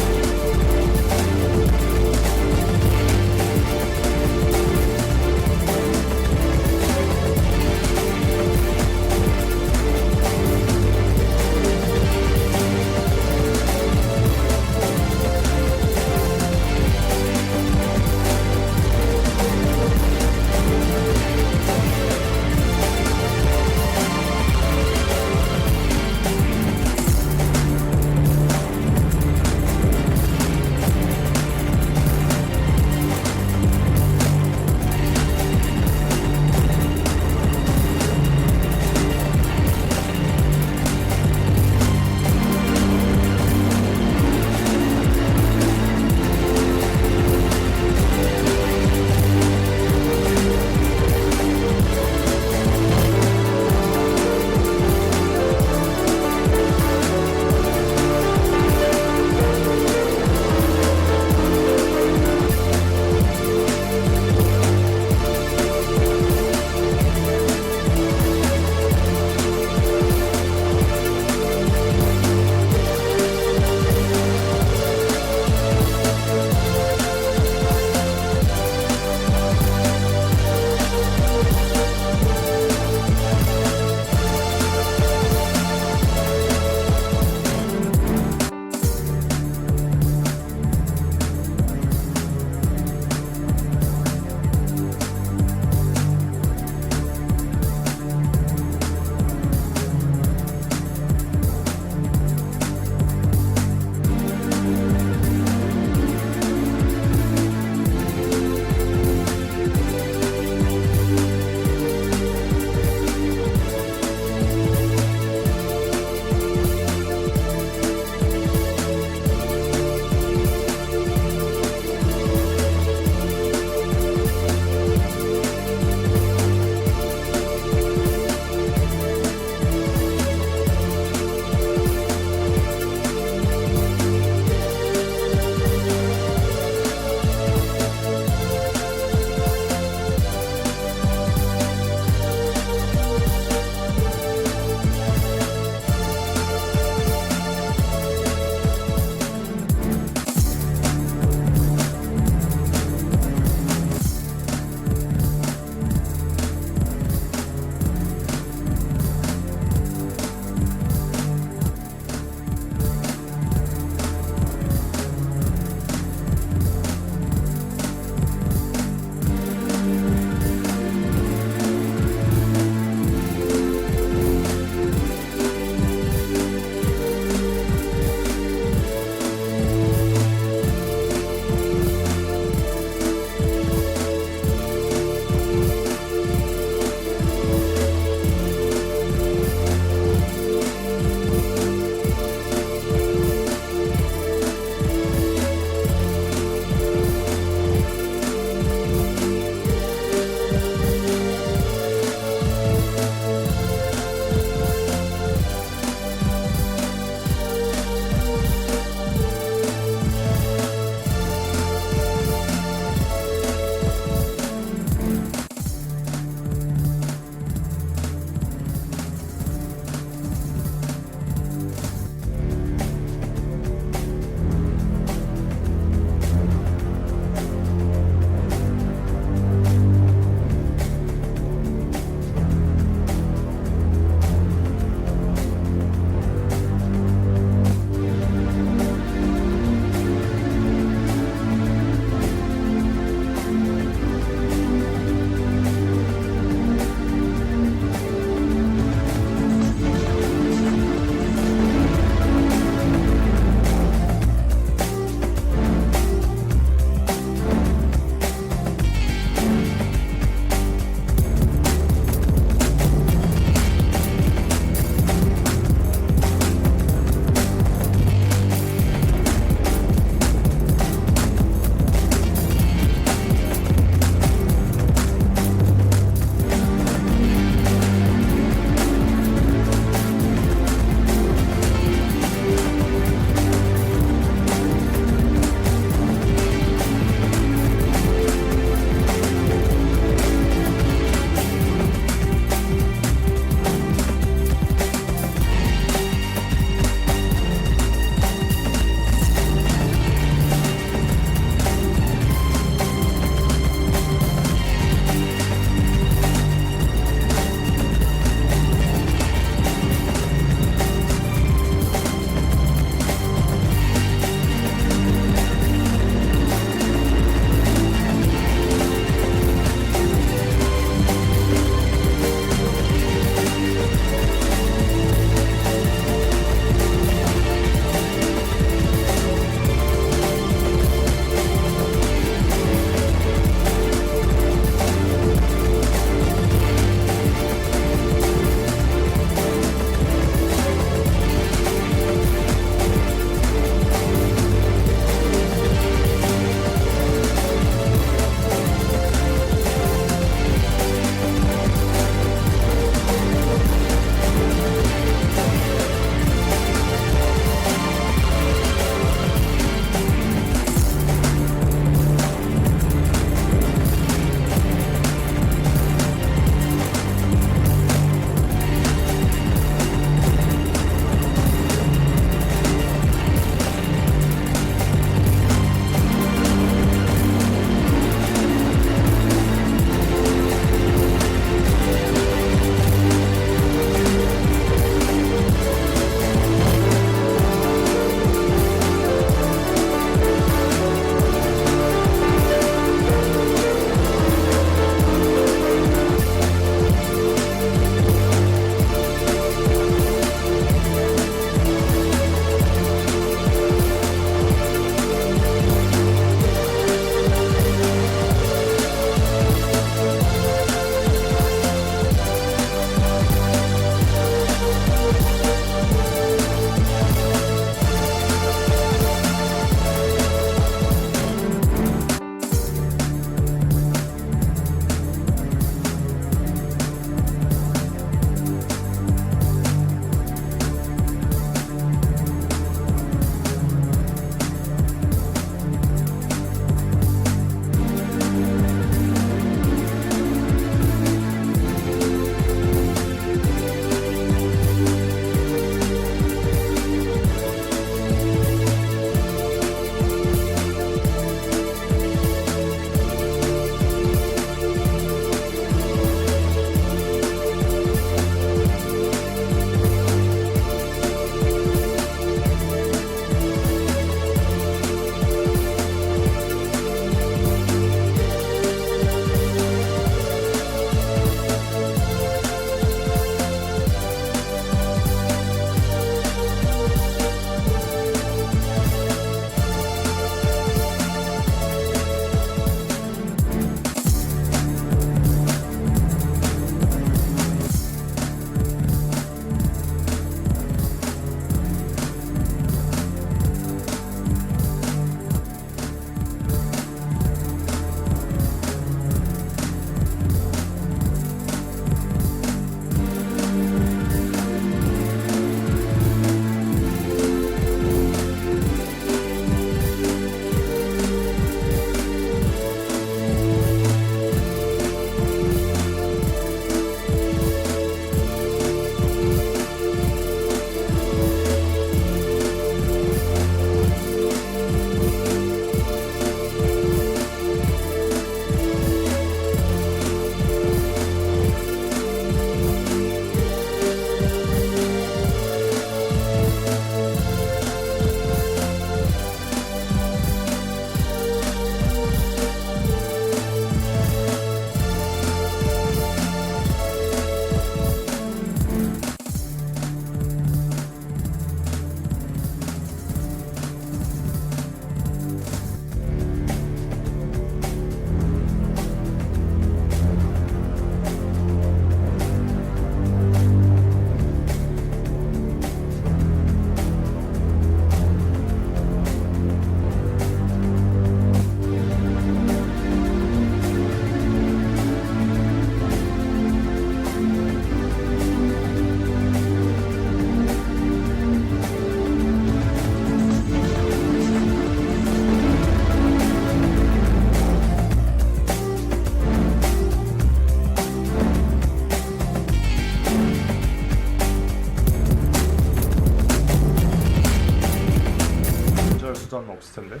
없을 텐데.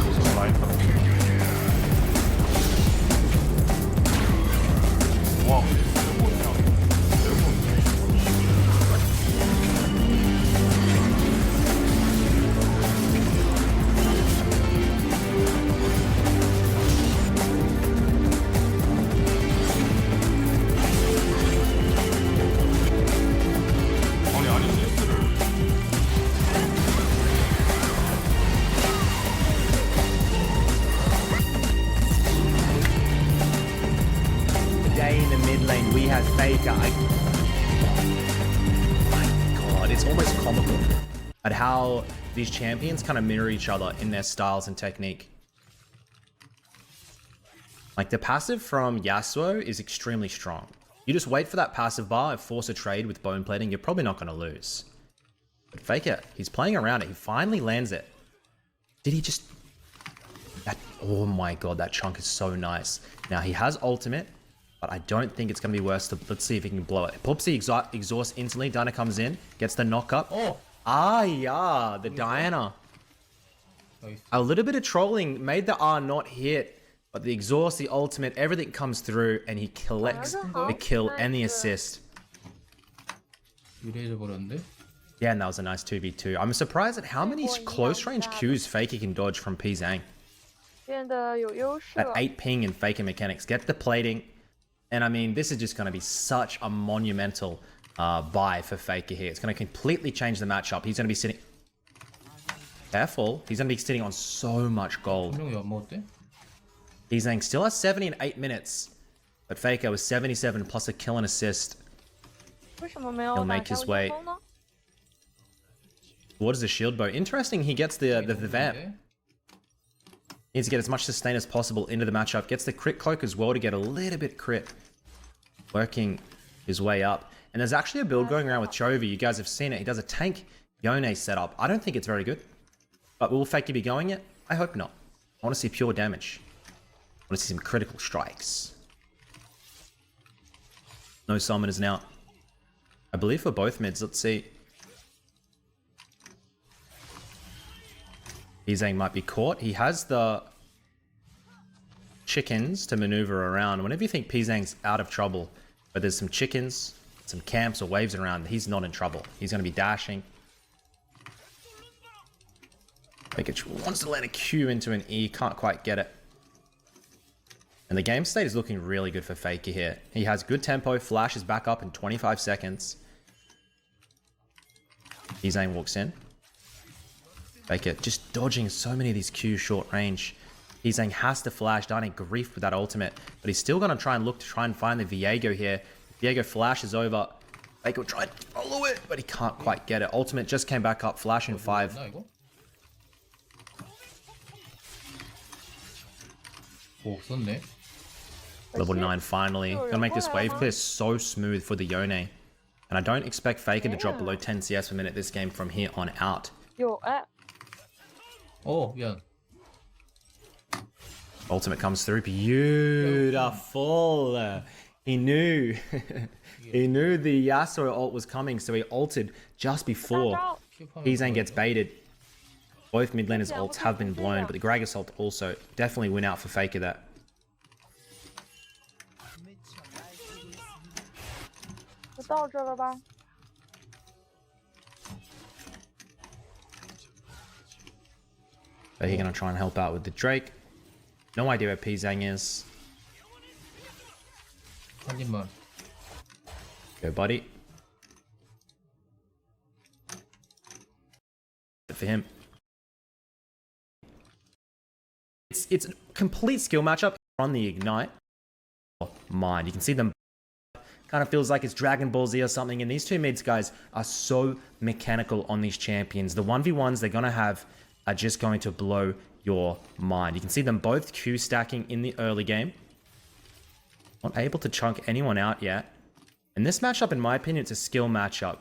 우선 라인 파. 와, Today in the mid lane we have Faker. My god, it's almost comical at how these champions kind of mirror each other in their styles and technique. Like the passive from Yasuo is extremely strong. You just wait for that passive bar and force a trade with bone plating, you're probably not going to lose. But Faker, he's playing around it. He finally lands it. Did he just... Oh my god, that chunk is so nice. Now he has ultimate, but I don't think it's going to be worse. Let's see if he can blow it. Pops the exhaust instantly. Diana comes in, gets the knock up. Oh, yeah, the Diana. A little bit of trolling made the R not hit, but the exhaust, the ultimate, everything comes through, and he collects the kill and the assist. Yeah, and that was a nice 2v2. I'm surprised at how many close range Qs Faker can dodge from P-Zhang. At 8 ping and Faker mechanics. Get the plating. And I mean, this is just going to be such a monumental buy for Faker here. It's going to completely change the matchup. He's going to be sitting... Careful. He's going to be sitting on so much gold. P-Zhang still has 70 in 8 minutes. But Faker was 77 plus a kill and assist. He'll make his way towards the shield bow. Interesting, he gets the vamp. Needs to get as much sustain as possible into the matchup. Gets the crit cloak as well to get a little bit crit. Working his way up. And there's actually a build going around with Chovy. You guys have seen it. He does a tank Yone setup. I don't think it's very good. But will Faker be going it? I hope not. I want to see pure damage. I want to see some critical strikes. No summoners now. I believe for both mids. Let's see. P-Zhang might be caught. He has the chickens to maneuver around. Whenever you think P-Zhang's out of trouble, but there's some chickens, some camps or waves around, he's not in trouble. He's going to be dashing. Faker wants to land a Q into an E, can't quite get it. And the game state is looking really good for Faker here. He has good tempo, flash is back up in 25 seconds. P-Zhang walks in. Faker just dodging so many of these Qs short range. P-Zhang has to flash, dying grief with that ultimate, but he's still going to try and find the Viego here. Viego flashes over. Faker will try and follow it, but he can't quite get it. Ultimate just came back up, flash in 5. Level 9 finally. Gonna make this wave clear so smooth for the Yone. And I don't expect Faker to drop below 10 CS per minute this game from here on out. Oh, yeah. Ultimate comes through. Beautiful. He knew. He knew the Yasuo ult was coming, so he ulted just before P-Zhang gets baited. Both mid laners ults have been blown, but the Gragas ult also definitely win out for Faker there. Are you going to try and help out with the Drake? No idea where P-Zhang is. Go, buddy. For him. It's a complete skill matchup on the Ignite. Oh, mind. You can see them. Kind of feels like it's Dragon Ball Z or something. And these two mids, guys, are so mechanical on these champions. The 1v1s they're going to have are just going to blow your mind. You can see them both Q stacking in the early game. Not able to chunk anyone out yet. And this matchup, in my opinion, it's a skill matchup.